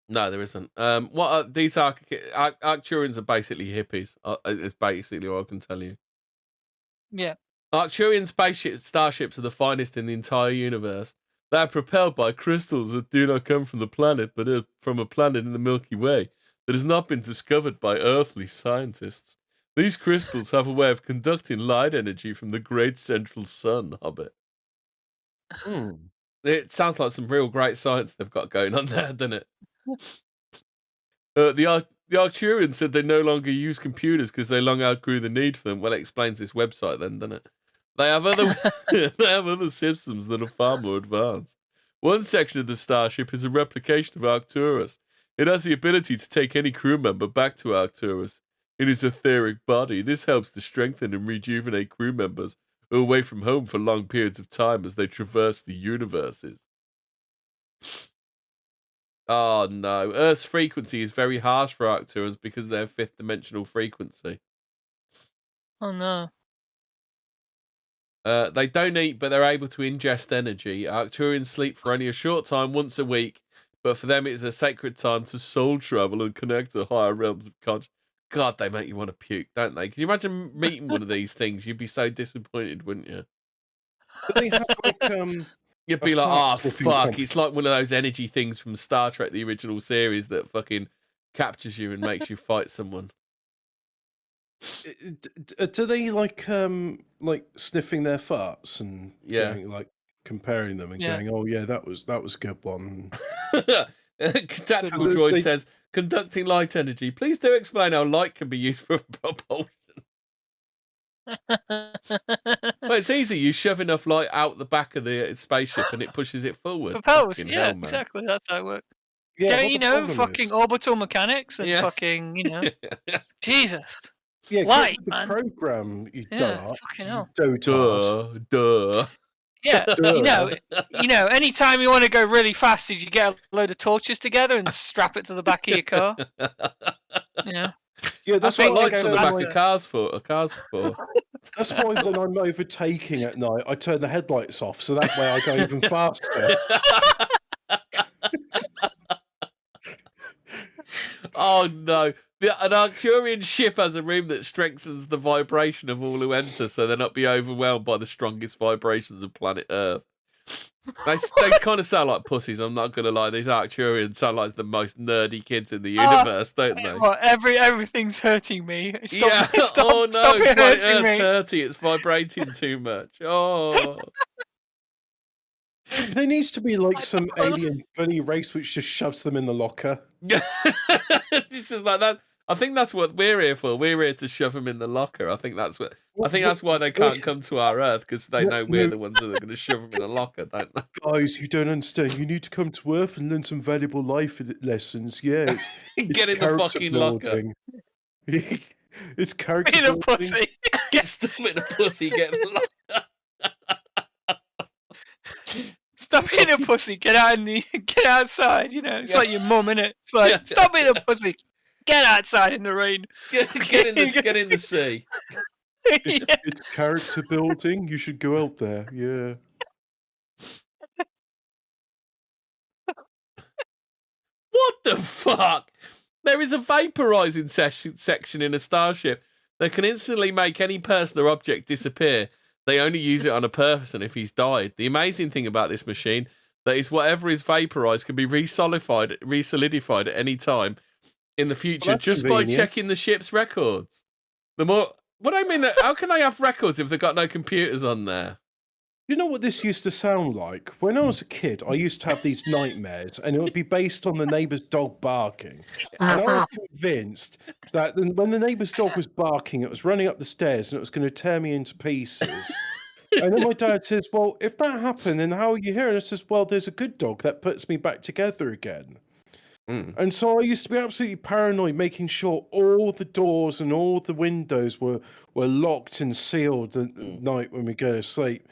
No, there isn't. What are these Arcturians are basically hippies. It's basically all I can tell you. Yeah. Arcturian starships are the finest in the entire universe. They are propelled by crystals that do not come from the planet, but are from a planet in the Milky Way that has not been discovered by earthly scientists. These crystals have a way of conducting light energy from the great central sun, Hobbit. It sounds like some real great science they've got going on there, doesn't it? The Arcturians said they no longer use computers because they long outgrew the need for them. Well, it explains this website then, doesn't it? They have other systems that are far more advanced. One section of the starship is a replication of Arcturus. It has the ability to take any crew member back to Arcturus in his etheric body. This helps to strengthen and rejuvenate crew members who are away from home for long periods of time as they traverse the universes. Oh no, Earth's frequency is very harsh for Arcturans because of their fifth dimensional frequency. Oh no. They don't eat, but they're able to ingest energy. Arcturians sleep for only a short time once a week, but for them it's a sacred time to soul travel and connect to higher realms of consciousness. God, they make you want to puke, don't they? Can you imagine meeting one of these things? You'd be so disappointed, wouldn't you? But they have like You'd be like, oh fuck! It's like one of those energy things from Star Trek, the original series, that fucking captures you and makes you fight someone. Do they like sniffing their farts and going, like comparing them and going, oh yeah, that was a good one. Tactical Droid says, conducting light energy. Please do explain how light can be used for propulsion. Well, it's easy. You shove enough light out the back of the spaceship and it pushes it forward. Propels, yeah, exactly. That's how it works. Yeah, you know, fucking orbital mechanics and fucking, you know, Jesus. Yeah, light, the man. Program, you dart. Fucking hell. Duh. Yeah, you know, anytime you want to go really fast, is you get a load of torches together and strap it to the back of your car. Yeah. Yeah, that's what what lights on the back of cars for. That's why when I'm overtaking at night, I turn the headlights off, so that way I go even faster. Oh no. An Arcturian ship has a room that strengthens the vibration of all who enter so they'll not be overwhelmed by the strongest vibrations of planet Earth. They kind of sound like pussies, I'm not going to lie. These Arcturians sound like the most nerdy kids in the universe, don't they? Well, everything's hurting me. Stop it hurting me. Hurting. It's vibrating too much. Oh. There needs to be like some alien bunny race which just shoves them in the locker. It's just like that. I think that's what we're here for. We're here to shove them in the locker. I think that's why they can't come to our Earth, because they know we're the ones that are going to shove them in a locker, don't they? Guys, you don't understand. You need to come to Earth and learn some valuable life lessons. Yeah, it's get in the fucking locker. It's character in a pussy. Stop being a pussy. Get in the locker. Stop being a pussy. Get outside. You know, it's like your mum, innit? It's like stop being a pussy. Get outside in the rain. Get in the sea. It's character building. You should go out there. Yeah. What the fuck? There is a vaporizing section in a starship that can instantly make any person or object disappear. They only use it on a person if he's died. The amazing thing about this machine that is whatever is vaporized can be resolidified at any time in the future just by checking the ship's records. What I mean, how can they have records if they've got no computers on there? You know what this used to sound like? When I was a kid, I used to have these nightmares, and it would be based on the neighbour's dog barking. And I was convinced that when the neighbour's dog was barking, it was running up the stairs and it was going to tear me into pieces. And then my dad says, well, if that happened, then how are you here? And I says, well, there's a good dog that puts me back together again. And so I used to be absolutely paranoid, making sure all the doors and all the windows were locked and sealed at night when we go to sleep.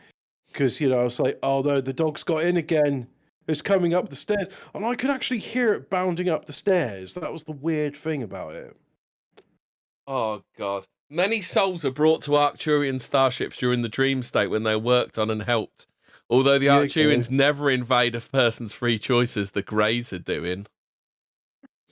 Because, I was like, oh, no, the dog's got in again. It's coming up the stairs. And I could actually hear it bounding up the stairs. That was the weird thing about it. Oh, God. Many souls are brought to Arcturian starships during the dream state when they're worked on and helped. Although the Arcturians never invade a person's free choices, the Greys are doing.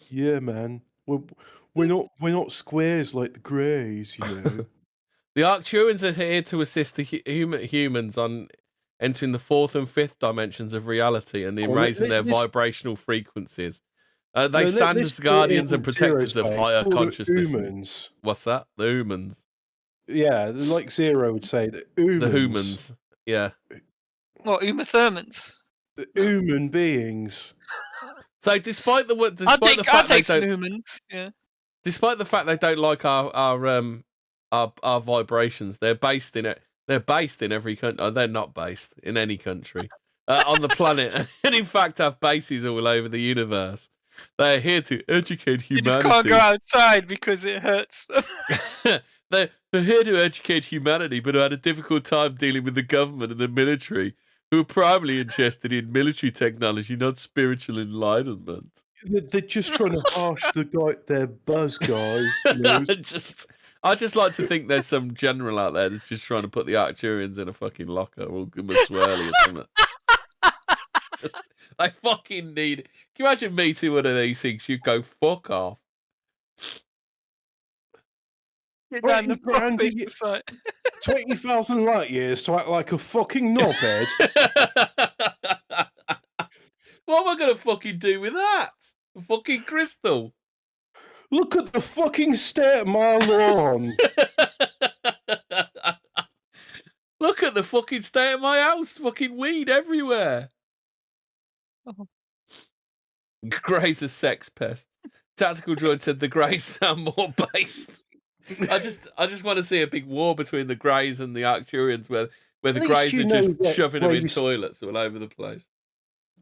Yeah, man. We're not squares like the Greys, The Arcturians are here to assist the humans on entering the fourth and fifth dimensions of reality and in raising their vibrational frequencies. They stand as guardians and protectors of higher consciousness. What's that? The humans. Yeah, like Zero would say, the humans. The humans, yeah. What, Uma Thurmans? The human beings. So despite the fact they don't like our vibrations, they're based in it. They're based in every country. They're not based in any country on the planet, and in fact have bases all over the universe. They're here to educate humanity. You just can't go outside because it hurts them. They're here to educate humanity, but had a difficult time dealing with the government and the military, who are primarily interested in military technology, not spiritual enlightenment. They're just trying to harsh their buzz guys. I just like to think there's some general out there that's just trying to put the Arcturians in a fucking locker or give them a swirly or something. I fucking need it. Can you imagine meeting one of these things? You go, fuck off. Get down the 20,000 light years to act like a fucking knobhead. What am I going to fucking do with that? A fucking crystal. Look at the fucking state of my lawn. Look at the fucking state of my house. Fucking weed everywhere. Oh. Grey's a sex pest. Tactical Droid said the Greys sound more based. I just want to see a big war between the Greys and the Arcturians where the Greys are just shoving them in toilets all over the place.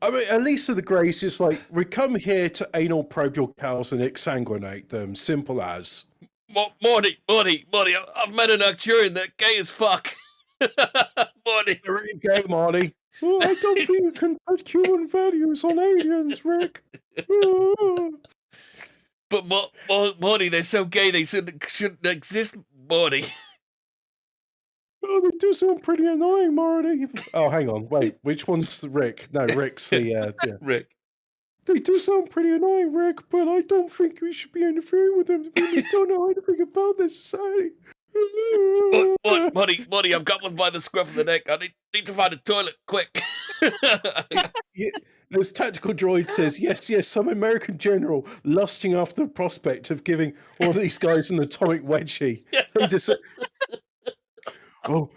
I mean, at least with the Greys, it's like, we come here to anal probe your cows and exsanguinate them. Simple as. Morty, I've met an Arcturian that gay as fuck. Morty. You're really gay, Marty. Oh, I don't think you can put human values on aliens, Rick. But Morty, they're so gay they shouldn't exist, Morty. Oh, they do sound pretty annoying, Marty. Oh, hang on. Wait, which one's Rick? No, Rick's the... yeah. Rick. They do sound pretty annoying, Rick, but I don't think we should be interfering with them. They don't know anything about this society. Morty, I've got one by the scruff of the neck. I need to find a toilet, quick. Yeah, as Tactical Droid says, yes, some American general lusting after the prospect of giving all these guys an atomic wedgie. They just say, oh,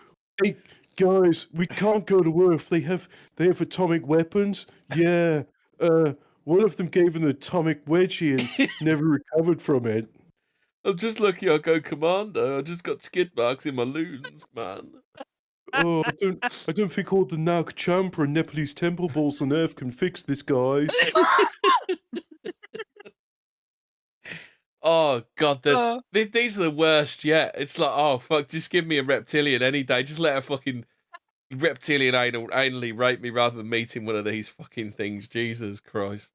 hey, guys, we can't go to Earth. They have atomic weapons. Yeah, one of them gave an atomic wedgie and never recovered from it. I'm just lucky I go commando. I just got skid marks in my loons, man. Oh, I don't think all the Nag Champa and Nepalese temple balls on Earth can fix this, guys. Oh God, these are the worst yet. It's like, oh fuck, just give me a reptilian any day. Just let a fucking reptilian anally rape me rather than meeting one of these fucking things. Jesus Christ.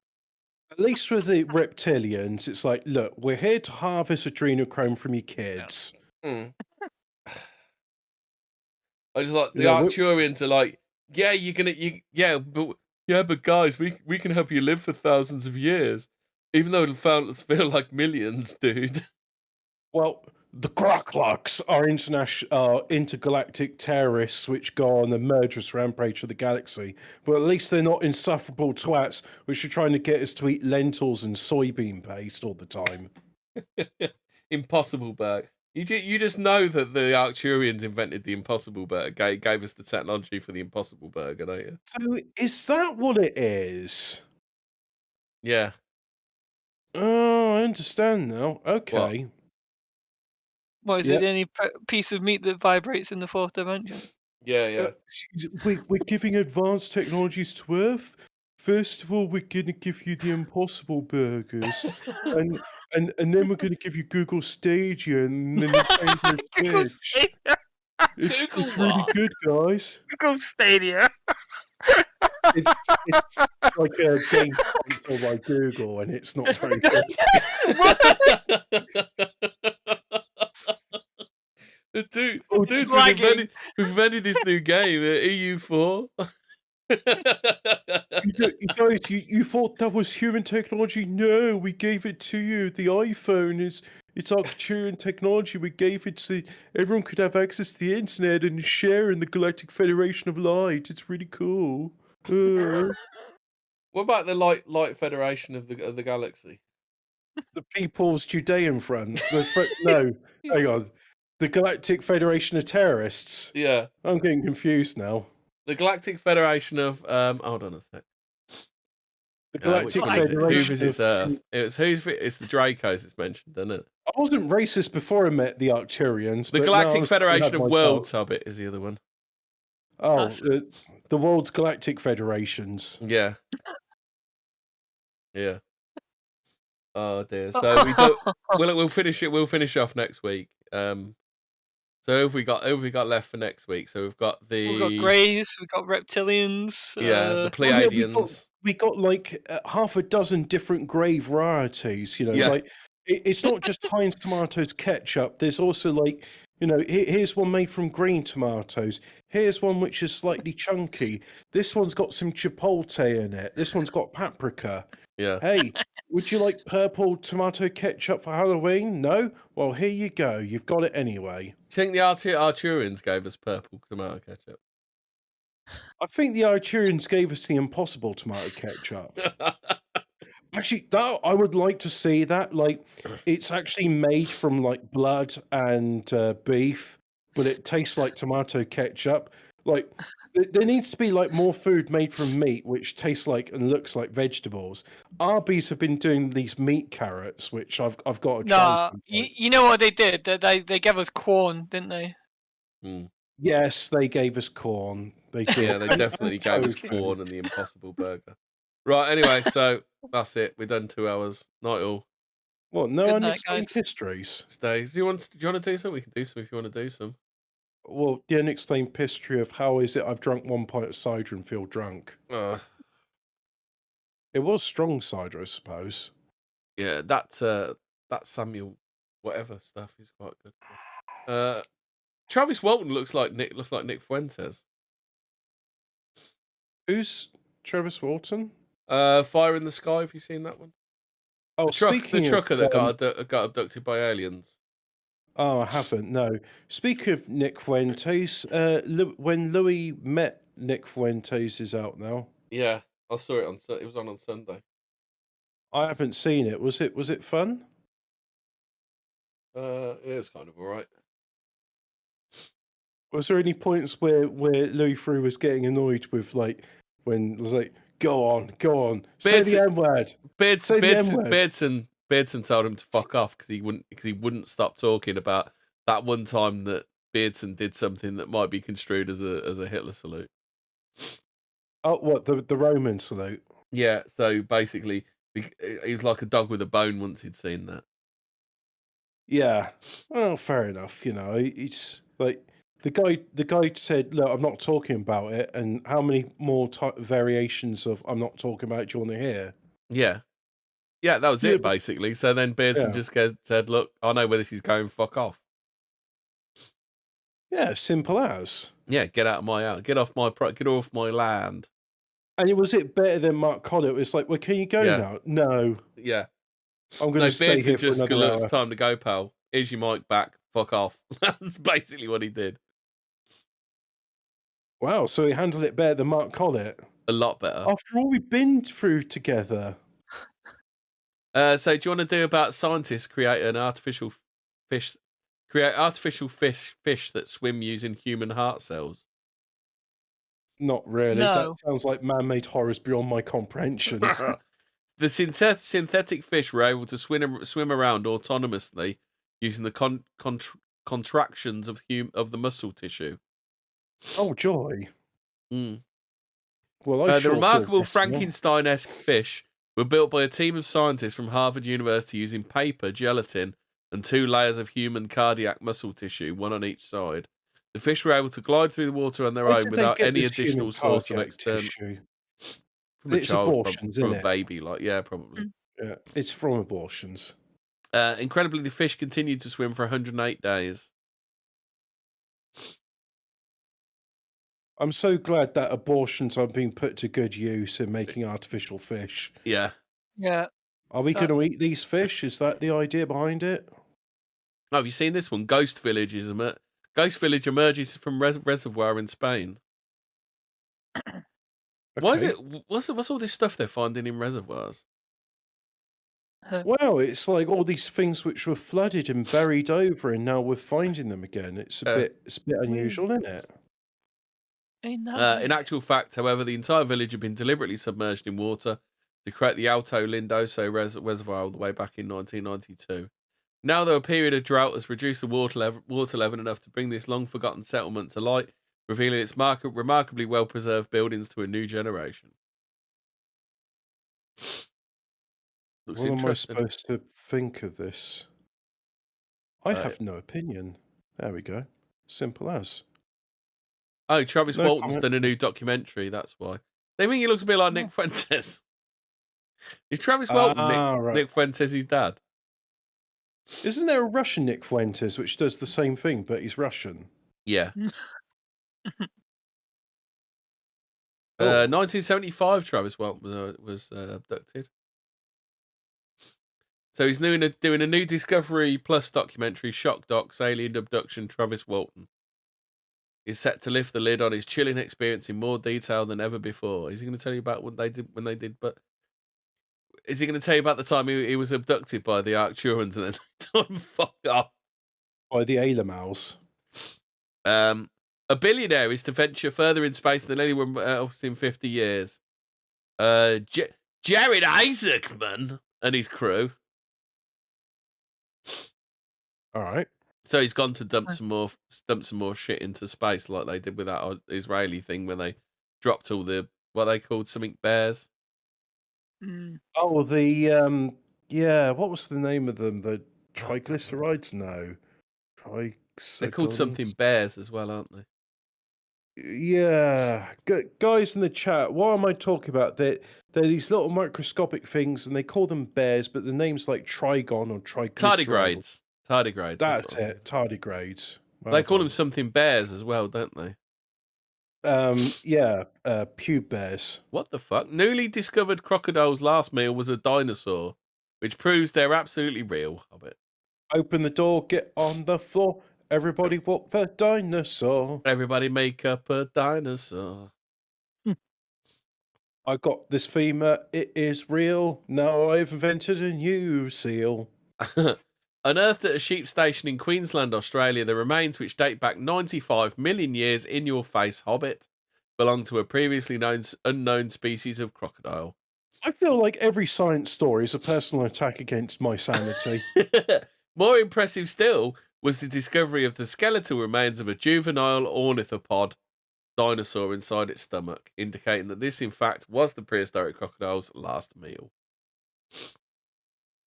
At least with the reptilians, it's like, look, we're here to harvest adrenochrome from your kids. Mm. I just like the You know, Arcturians are like, yeah, but guys, we can help you live for thousands of years, even though it'll feel like millions, dude. well, the Kroklux are intergalactic terrorists which go on a murderous rampage of the galaxy. But at least they're not insufferable twats which are trying to get us to eat lentils and soybean paste all the time. Impossible Burger. You just know that the Arcturians invented the Impossible Burger, gave us the technology for the Impossible Burger, don't you? So is that what it is? Yeah. Oh, I understand now. Okay. What is Yep. it? Any piece of meat that vibrates in the fourth dimension? Yeah. We're giving advanced technologies to Earth. First of all, we're going to give you the Impossible Burgers, and then we're going to give you Google Stadia and then Nintendo Google Switch. Stadia. It's really good, guys. Google Stadia. It's like a game console by Google, and it's not very good. Dude, It's we've invented this new game, EU4. You thought that was human technology? No, we gave it to you. The iPhone it's Arcturian technology. We gave it so everyone could have access to the internet and share in the Galactic Federation of Light. It's really cool. What about the Light Federation of the Galaxy? The People's Judean Front. No, hang on. The Galactic Federation of Terrorists. Yeah. I'm getting confused now. The Galactic Federation of hold on a sec. The Galactic Federation. Who visits Earth? It's the Dracos it's mentioned, isn't it? I wasn't racist before I met the Arcturians. The Galactic Federation of Worlds Hobbit is the other one. Oh, the world's galactic federations. Yeah. Yeah. Oh dear. So we'll finish it. We'll finish off next week. So who have we got left for next week? So we've got Greys, we've got Reptilians. The Pleiadians. We got like half a dozen different grey varieties. You know, like it's not just Heinz tomatoes ketchup. There's also like, you know, here's one made from green tomatoes. Here's one which is slightly chunky. This one's got some chipotle in it. This one's got paprika. Yeah. Hey, would you like purple tomato ketchup for Halloween? No? Well, here you go. You've got it anyway. Do you think the Arcturians gave us purple tomato ketchup? I think the Arcturians gave us the impossible tomato ketchup. Actually, that I would like to see that. Like, it's actually made from like blood and beef, but it tastes like tomato ketchup. Like, there needs to be like more food made from meat, which tastes like and looks like vegetables. Arby's have been doing these meat carrots, which I've got to try. You know what they did? They gave us corn, didn't they? Mm. Yes, they gave us corn. They did. Yeah, they definitely gave us corn and the Impossible Burger. Right. Anyway, so that's it. We're done 2 hours. Night all. Well, no Good night, unexplained guys. histories. Stays. Do you want to do some? We can do some if you want to do some. Well, the unexplained history of how is it I've drunk 1 pint of cider and feel drunk. It was strong cider, I suppose. Yeah, that Samuel whatever stuff is quite good. Travis Walton looks like Nick Fuentes. Who's Travis Walton? Fire in the Sky. Have you seen that one? Oh, the trucker that got abducted by aliens. Oh, I haven't. No. Speaking of Nick Fuentes, when Louis met Nick Fuentes is out now. Yeah, I saw it it was on Sunday. I haven't seen it. Was it fun? It was kind of alright. Was there any points where Louis Frew was getting annoyed with like when it was like, go on, say the N word. Beardson told him to fuck off because he wouldn't stop talking about that one time that Beardson did something that might be construed as a Hitler salute. Oh, what the Roman salute? Yeah. So basically, he was like a dog with a bone once he'd seen that. Yeah. Well, fair enough. You know, it's like the guy said, "Look, I'm not talking about it." And how many more variations of "I'm not talking about it" do you want to hear? Yeah. Yeah, that was it basically. So then Beardson just said, "Look, I know where this is going. Fuck off." Yeah, simple as. Yeah, get out of my house. Get off my land. And was it better than Mark Collett? It's like, well, can you go Yeah. now? No, Yeah. I'm going No, to stay Beardson here for just another look, it's hour. time to go, pal. Here's your mic back. Fuck off. That's basically what he did. Wow, so he handled it better than Mark Collett. A lot better. After all we've been through together. So do you want to do about scientists create artificial fish that swim using human heart cells? Not really. No. That sounds like man-made horrors beyond my comprehension. The synthetic fish were able to swim around autonomously using the contractions of the muscle tissue. Oh, joy. Mm. Well, I The sure remarkable feel better now. Frankenstein-esque fish were built by a team of scientists from Harvard University using paper, gelatin, and 2 layers of human cardiac muscle tissue, one on each side. The fish were able to glide through the water on their Where own did they without get any this human additional source of cardiac external. tissue? From a It's child, abortions, from isn't a it? baby, probably. Yeah, it's from abortions. Incredibly, the fish continued to swim for 108 days. I'm so glad that abortions are being put to good use in making artificial fish. Yeah. Yeah. Are we going to That's- eat these fish? Is that the idea behind it? Oh, have you seen this one? Ghost Village emerges from Reservoir in Spain. Why is Okay. it? What's all this stuff they're finding in reservoirs? Well, it's like all these things which were flooded and buried over, and now we're finding them again. It's a bit unusual, isn't it? Ain't that In actual fact, however, the entire village had been deliberately submerged in water to create the Alto Lindoso Reservoir all the way back in 1992. Now, though, a period of drought has reduced the water level enough to bring this long-forgotten settlement to light, revealing its remarkably well-preserved buildings to a new generation. Looks What am I interesting. supposed to think of this? I have no opinion. There we go. Simple as. Oh, Travis No Walton's comment. done a new documentary, that's why. They think he looks a bit like Nick Fuentes. Is Travis Walton right. Nick Fuentes' dad? Isn't there a Russian Nick Fuentes which does the same thing, but he's Russian? Yeah. Oh. 1975, Travis Walton was abducted. So he's doing a new Discovery Plus documentary, Shock Docs, Alien Abduction, Travis Walton. Is set to lift the lid on his chilling experience in more detail than ever before. Is he going to tell you about what they did? But is he going to tell you about the time he was abducted by the Arcturians and then told him fuck off? By the Alamals. A billionaire is to venture further in space than anyone else in 50 years. Jared Isaacman and his crew. All right. So he's gone to dump some more shit into space, like they did with that Israeli thing where they dropped all the what they called something bears. Oh, the yeah. What was the name of them? The triglycerides? No, They're called something bears as well, aren't they? Yeah, guys in the chat, what am I talking about? They're these little microscopic things, and they call them bears, but the name's like trigon or triglycerides. Tardigrades. That's it. Tardigrades. Well They call done. them something bears as well, don't they? Yeah, pube bears. What the fuck? Newly discovered crocodile's last meal was a dinosaur, which proves they're absolutely real. Hobbit. Open the door, get on the floor. Everybody walk the dinosaur. Everybody make up a dinosaur. I got this femur, it is real. Now I've invented a new seal. Unearthed at a sheep station in Queensland, Australia, the remains, which date back 95 million years in your face, Hobbit, belong to a previously unknown species of crocodile. I feel like every science story is a personal attack against my sanity. More impressive still was the discovery of the skeletal remains of a juvenile ornithopod dinosaur inside its stomach, indicating that this, in fact, was the prehistoric crocodile's last meal.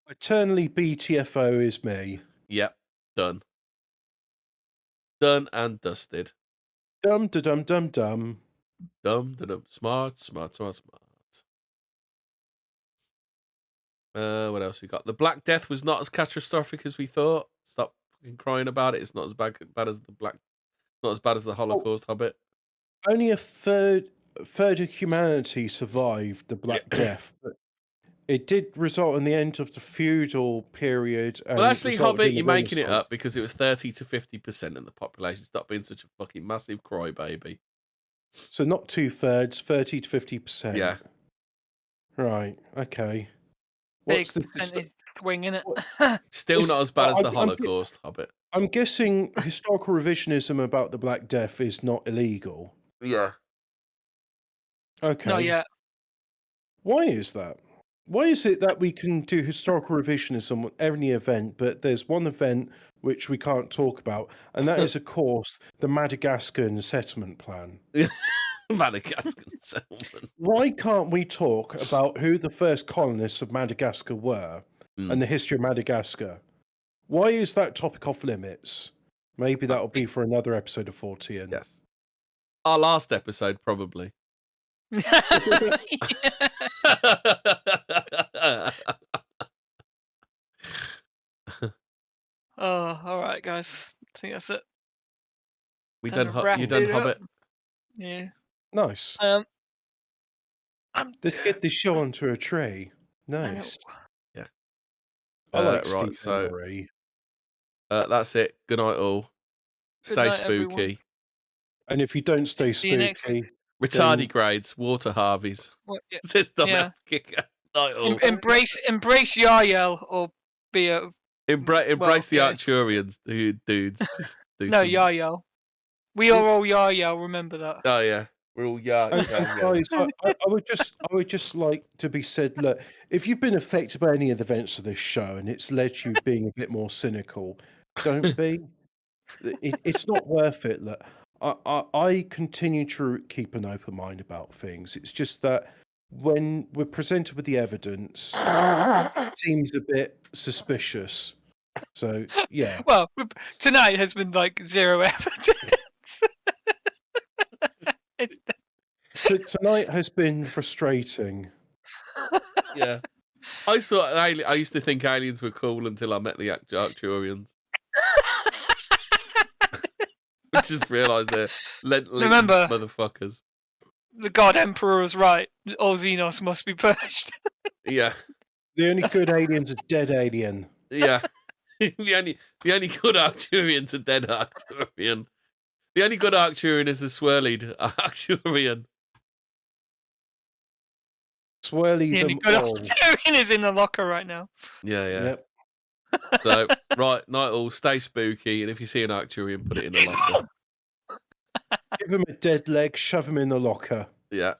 Eternally BTFO is me. Yep, done. Done and dusted. Dum da dum dum dum. Dum da dum. Smart. What else we got? The Black Death was not as catastrophic as we thought. Stop fucking crying about it. It's not as bad as the Not as bad as the Holocaust, Hobbit. Only a third of humanity survived the Black Death, but it did result in the end of the feudal period. And Well, actually, resulted Hobbit, in the you're making it Renaissance. up because it was 30 to 50% of the population. Stop being such a fucking massive crybaby. So not 2/3, 30 to 50%. Yeah. Right. Okay. Big What's the percentage swing in it. Still Is- not as bad as the I'm- Holocaust, Hobbit. I'm guessing historical revisionism about the Black Death is not illegal. Yeah. Okay. Not yet. Why is that? Why is it that we can do historical revisionism with any event, but there's one event which we can't talk about, and that is, of course, the Madagascar settlement plan? Madagascar settlement. Why can't we talk about who the first colonists of Madagascar were and the history of Madagascar? Why is that topic off limits? Maybe that'll be for another episode of Fortean. Yes. Our last episode, probably. Oh, all right, guys. I think that's it. You Time done to wrap it Hobbit? up. Yeah. Nice. I'm Let's get this show onto a tree. I know. Nice. Yeah. I like right, Steve so Emery. that's it. Good night, all. Good Stay night, spooky. everyone. And if you don't stay See you next spooky, Retardigrades, water harveys. What, yeah. System Yeah. kicker. Night, all. Embrace Yaryel or be a Embrace the yeah. Arcturians, dudes. Just do no some- Yaryel. We are all Yaryel. Remember that. Oh yeah, we're all and guys, I would just like to be said. Look, if you've been affected by any of the events of this show and it's led to you being a bit more cynical, don't be. It's not worth it. Look, I continue to keep an open mind about things. It's just that when we're presented with the evidence, it seems a bit suspicious. So yeah, Well, tonight has been like zero evidence. It's but tonight has been frustrating. yeah. I used to think aliens were cool until I met the Arcturians. I just realised they're Remember- motherfuckers. the God Emperor was right. All Xenos must be purged. Yeah, The only good alien's a dead alien. yeah. the only good Arcturian's a dead Arcturian. The only good Arcturian is a swirlied Arcturian. Swirly The only them good all. Arcturian is in the locker right now. Yeah, yeah. Yep. So, right, night all, stay spooky, and if you see an Arcturian, put it in a locker. Give him a dead leg, shove him in the locker. Yeah.